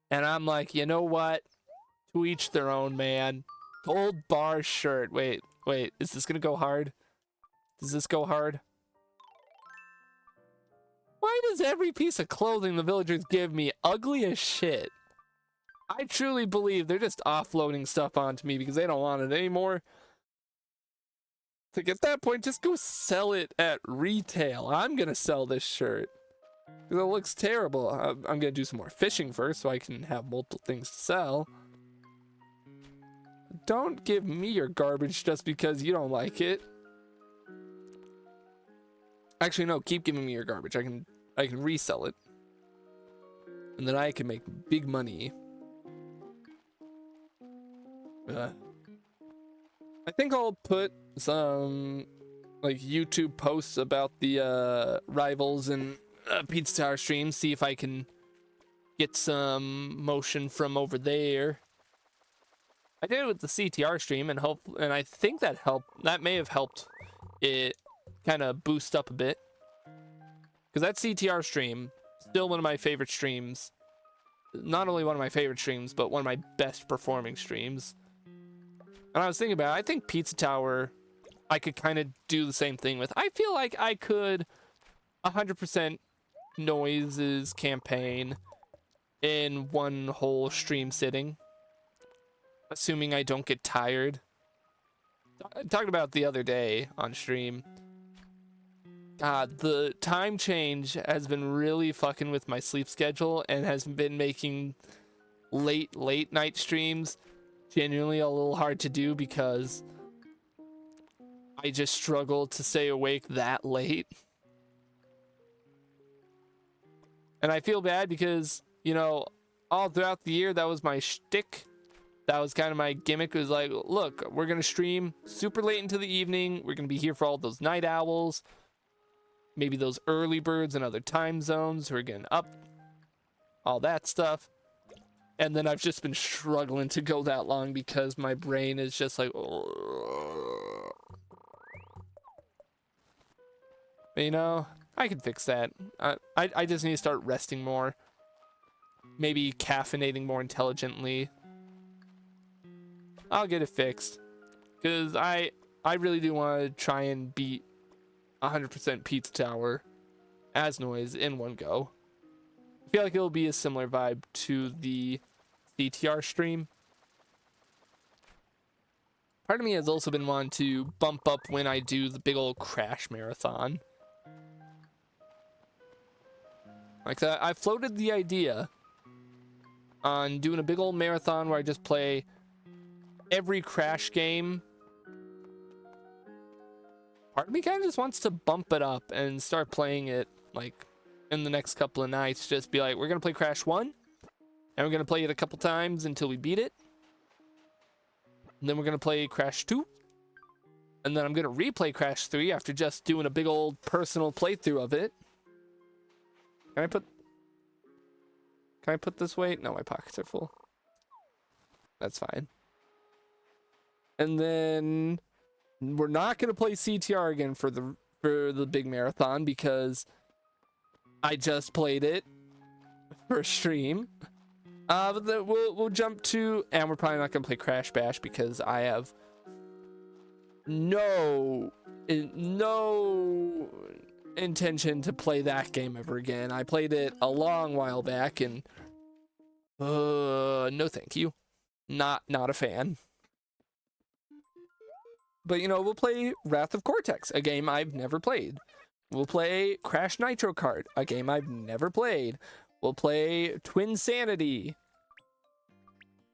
And I'm like, you know what? To each their own, man. Gold bar shirt. Wait. Is this gonna go hard? Does this go hard? Why does every piece of clothing the villagers give me ugly as shit? I truly believe they're just offloading stuff onto me because they don't want it anymore. Like, at that point, just go sell it at retail. I'm gonna sell this shirt. Because it looks terrible. I'm gonna do some more fishing first so I can have multiple things to sell. Don't give me your garbage just because you don't like it. Actually, no, keep giving me your garbage. I can resell it. And then I can make big money. I think I'll put some like YouTube posts about the Rivals and Pizza Tower stream, see if I can get some motion from over there. I did it with the CTR stream, and I think that helped. That may have helped it kind of boost up a bit, because that CTR stream still one of my favorite streams. Not only one of my favorite streams, but one of my best performing streams. And I was thinking about it, I think Pizza Tower, I could kind of do the same thing with. I feel like I could 100% noises campaign in one whole stream sitting, assuming I don't get tired. I talked about it the other day on stream. God, the time change has been really fucking with my sleep schedule and has been making late night streams genuinely a little hard to do, because I just struggle to stay awake that late. And I feel bad because, you know, all throughout the year, that was my shtick. That was kind of my gimmick. It was like, look, we're going to stream super late into the evening. We're going to be here for all those night owls. Maybe those early birds in other time zones who are getting up. All that stuff. And then I've just been struggling to go that long because my brain is just like... But, you know, I can fix that. I just need to start resting more. Maybe caffeinating more intelligently. I'll get it fixed. Because I really do want to try and beat 100% Pizza Tower as noise in one go. I feel like it'll be a similar vibe to the CTR stream. Part of me has also been wanting to bump up when I do the big old Crash Marathon. Like that, I floated the idea on doing a big old marathon where I just play every Crash game. Part of me kind of just wants to bump it up and start playing it like in the next couple of nights. Just be like, we're gonna play Crash 1 and we're gonna play it a couple times until we beat it, and then we're gonna play Crash 2, and then I'm gonna replay Crash 3 after just doing a big old personal playthrough of it. Can I put this weight? No, my pockets are full. That's fine. And then we're not gonna play CTR again for the big marathon because I just played it for stream. But then we'll jump to, and we're probably not gonna play Crash Bash because I have no intention to play that game ever again. I played it a long while back, and no thank you. Not a fan. But, you know, we'll play Wrath of Cortex, a game I've never played. We'll play Crash Nitro Kart, a game I've never played. We'll play Twin Sanity.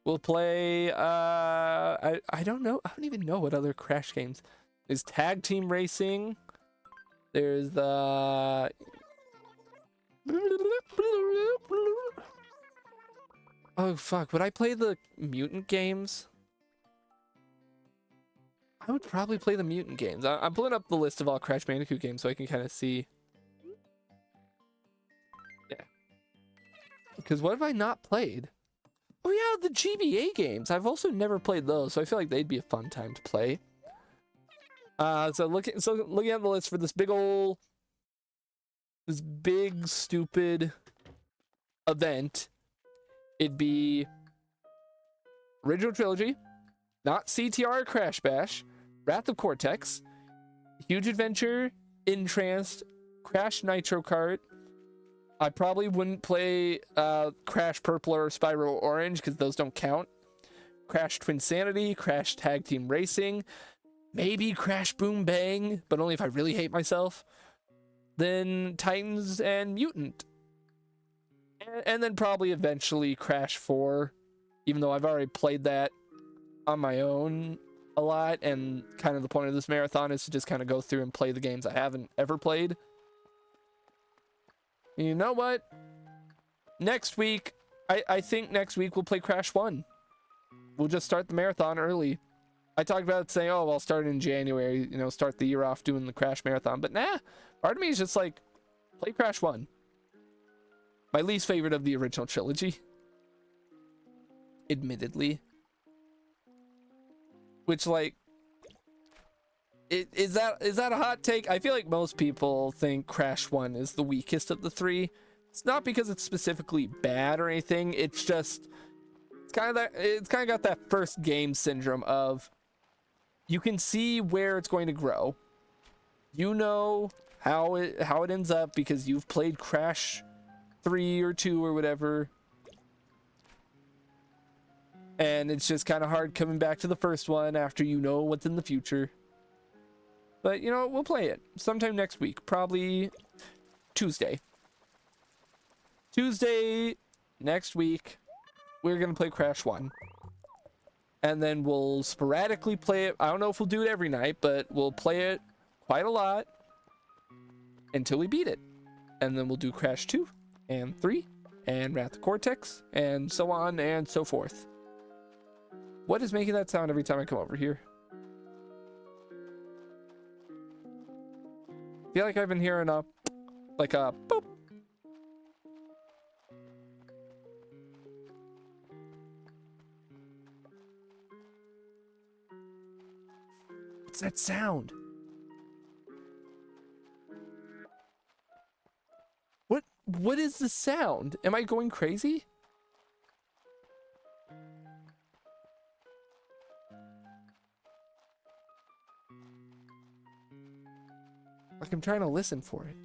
We'll play, I don't know. I don't even know what other Crash games. There's Tag Team Racing. There's the... Oh, fuck. Would I play the Mutant games? I would probably play the Mutant games. I'm pulling up the list of all Crash Bandicoot games so I can kind of see. Yeah. Because what have I not played? Oh yeah, the GBA games. I've also never played those, so I feel like they'd be a fun time to play. So looking at the list for this big stupid event, it'd be original trilogy, not CTR or Crash Bash, Wrath of Cortex, Huge Adventure, Entranced, Crash Nitro Kart. I probably wouldn't play Crash Purple or Spyro Orange because those don't count. Crash Twin Sanity, Crash Tag Team Racing, maybe Crash Boom Bang, but only if I really hate myself. Then Titans and Mutant. And then probably eventually Crash 4, even though I've already played that on my own a lot, and kind of the point of this marathon is to just kind of go through and play the games I haven't ever played. You know what? Next week, I think next week we'll play Crash 1. We'll just start the marathon early. I talked about saying, oh, I'll start in January, you know, start the year off doing the Crash marathon. But nah, part of me is just like, play Crash 1. My least favorite of the original trilogy. Admittedly. Which, like, is that a hot take? I feel like most people think Crash 1 is the weakest of the three. It's not because it's specifically bad or anything. It's just it's kind of got that first game syndrome of you can see where it's going to grow. You know how it ends up because you've played Crash 3 or 2 or whatever. And it's just kind of hard coming back to the first one after you know what's in the future. But, you know, we'll play it sometime next week. Probably Tuesday. Tuesday next week, we're going to play Crash 1. And then we'll sporadically play it. I don't know if we'll do it every night, but we'll play it quite a lot until we beat it. And then we'll do Crash 2 and 3 and Wrath of Cortex and so on and so forth. What is making that sound every time I come over here? I feel like I've been hearing a boop. What's that sound? What is the sound? Am I going crazy? Like I'm trying to listen for it.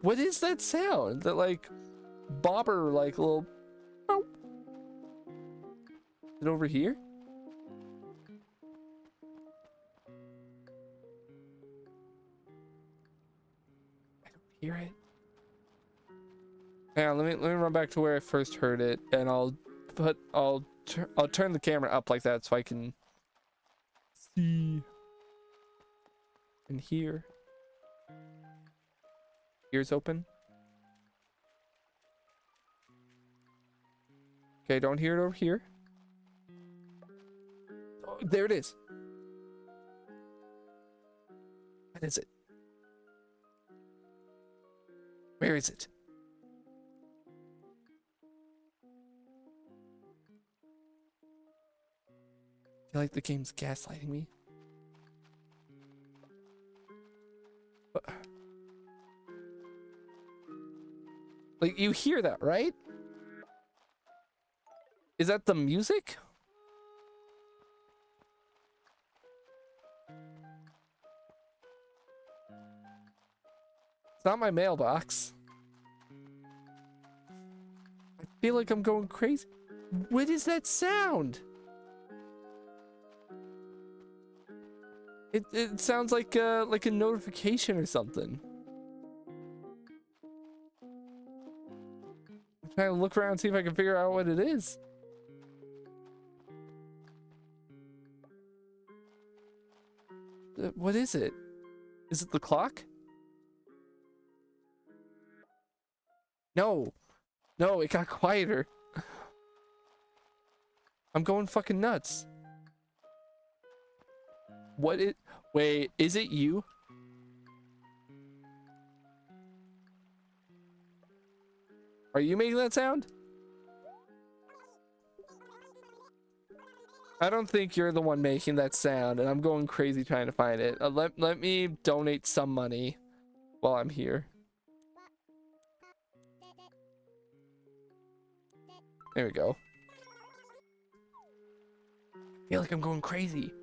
What is that sound? That like bobber, like little. Oh. Is it over here? I don't hear it. Yeah, let me run back to where I first heard it, and I'll turn the camera up like that so I can see and hear. Ears open. Okay, don't hear it over here. Oh, there it is. What is it? Where is it? I feel like the game's gaslighting me. Like, you hear that, right? Is that the music? It's not my mailbox. I feel like I'm going crazy. What is that sound? It sounds like a notification or something. I'm trying to look around and see if I can figure out what it is. What is it? Is it the clock? No. No, it got quieter. I'm going fucking nuts. Wait, is it you? Are you making that sound? I don't think you're the one making that sound, and I'm going crazy trying to find it. Let me donate some money while I'm here. There we go. I feel like I'm going crazy.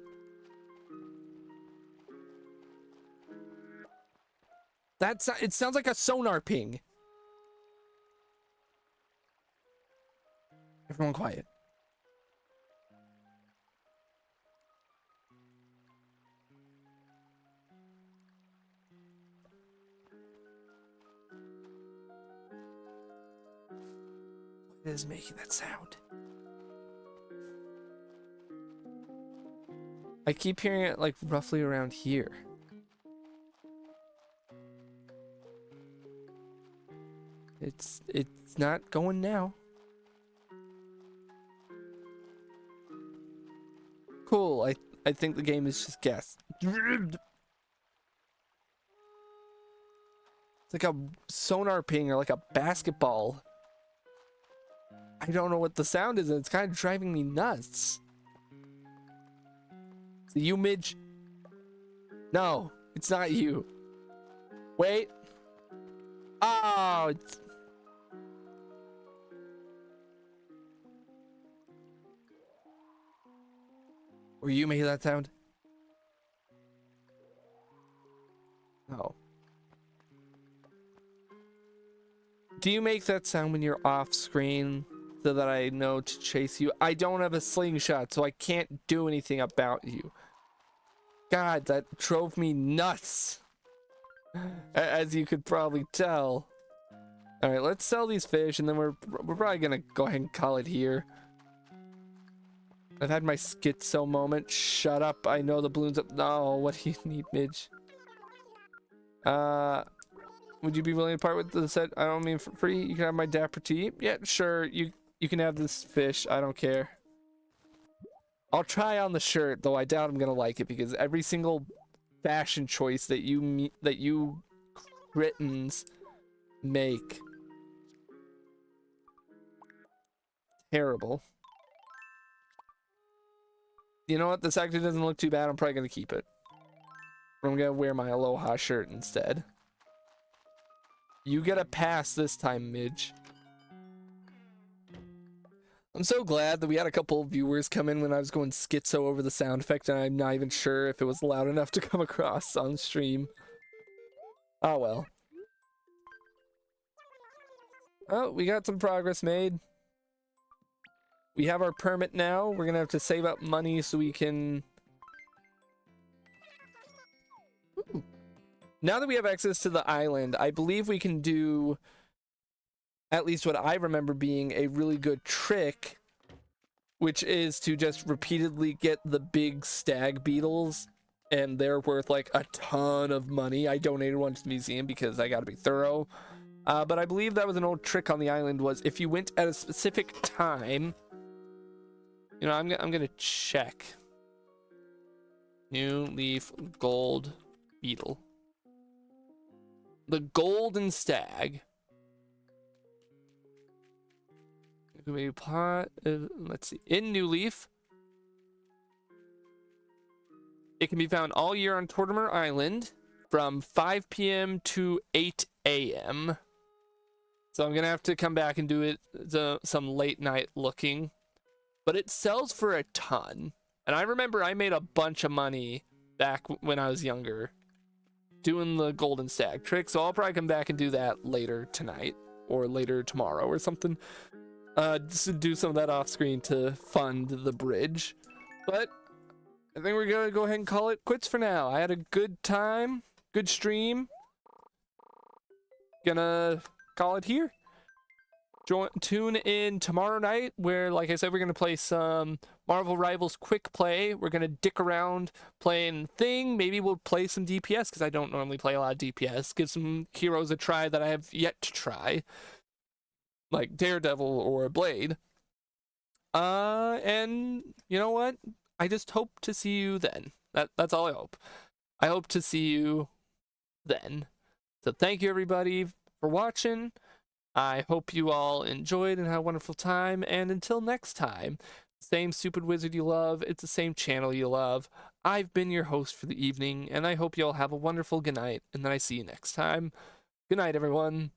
It sounds like a sonar ping. Everyone quiet. What is making that sound? I keep hearing it like roughly around here. It's not going now. Cool. I think the game is just guess. It's like a sonar ping or like a basketball. I don't know what the sound is, and it's kind of driving me nuts. Is it you, Midge? No, it's not you. Wait. Oh, it's... Were you making that sound? No. Do you make that sound when you're off screen so that I know to chase you? I don't have a slingshot, so I can't do anything about you. God, that drove me nuts. As you could probably tell. All right, let's sell these fish, and then we're probably gonna go ahead and call it here. I've had my schizo moment. Shut up! I know the balloon's up. No, what do you need, Midge? Would you be willing to part with the set? I don't mean for free. You can have my dapper tea. Yeah, sure. You can have this fish. I don't care. I'll try on the shirt, though I doubt I'm gonna like it because every single fashion choice that you cretins make, terrible. You know what? This actually doesn't look too bad. I'm probably gonna keep it. I'm gonna wear my Aloha shirt instead. You get a pass this time, Midge. I'm so glad that we had a couple of viewers come in when I was going schizo over the sound effect, and I'm not even sure if it was loud enough to come across on stream. Oh well. Oh, we got some progress made. We have our permit now. We're gonna have to save up money so we can... Ooh. Now that we have access to the island, I believe we can do at least what I remember being a really good trick, which is to just repeatedly get the big stag beetles, and they're worth like a ton of money. I donated one to the museum because I gotta be thorough. But I believe that was an old trick on the island, was if you went at a specific time... You know, I'm gonna check. New leaf gold beetle. The golden stag. Let's see. In New Leaf, it can be found all year on Tortimer Island from 5 p.m. to 8 a.m. So I'm gonna have to come back and do it some late night looking. But it sells for a ton. And I remember I made a bunch of money back when I was younger doing the golden stag trick. So I'll probably come back and do that later tonight or later tomorrow or something. Just to do some of that off screen to fund the bridge. But I think we're gonna go ahead and call it quits for now. I had a good time, good stream. Gonna call it here. Tune in tomorrow night where, like I said, we're going to play some Marvel Rivals Quick Play. We're going to dick around playing Thing. Maybe we'll play some DPS because I don't normally play a lot of DPS. Give some heroes a try that I have yet to try, like Daredevil or Blade. And you know what? I just hope to see you then. That's all I hope. I hope to see you then. So thank you everybody for watching. I hope you all enjoyed and had a wonderful time, and until next time, same stupid wizard you love, it's the same channel you love. I've been your host for the evening, and I hope you all have a wonderful good night, and then I see you next time. Good night, everyone.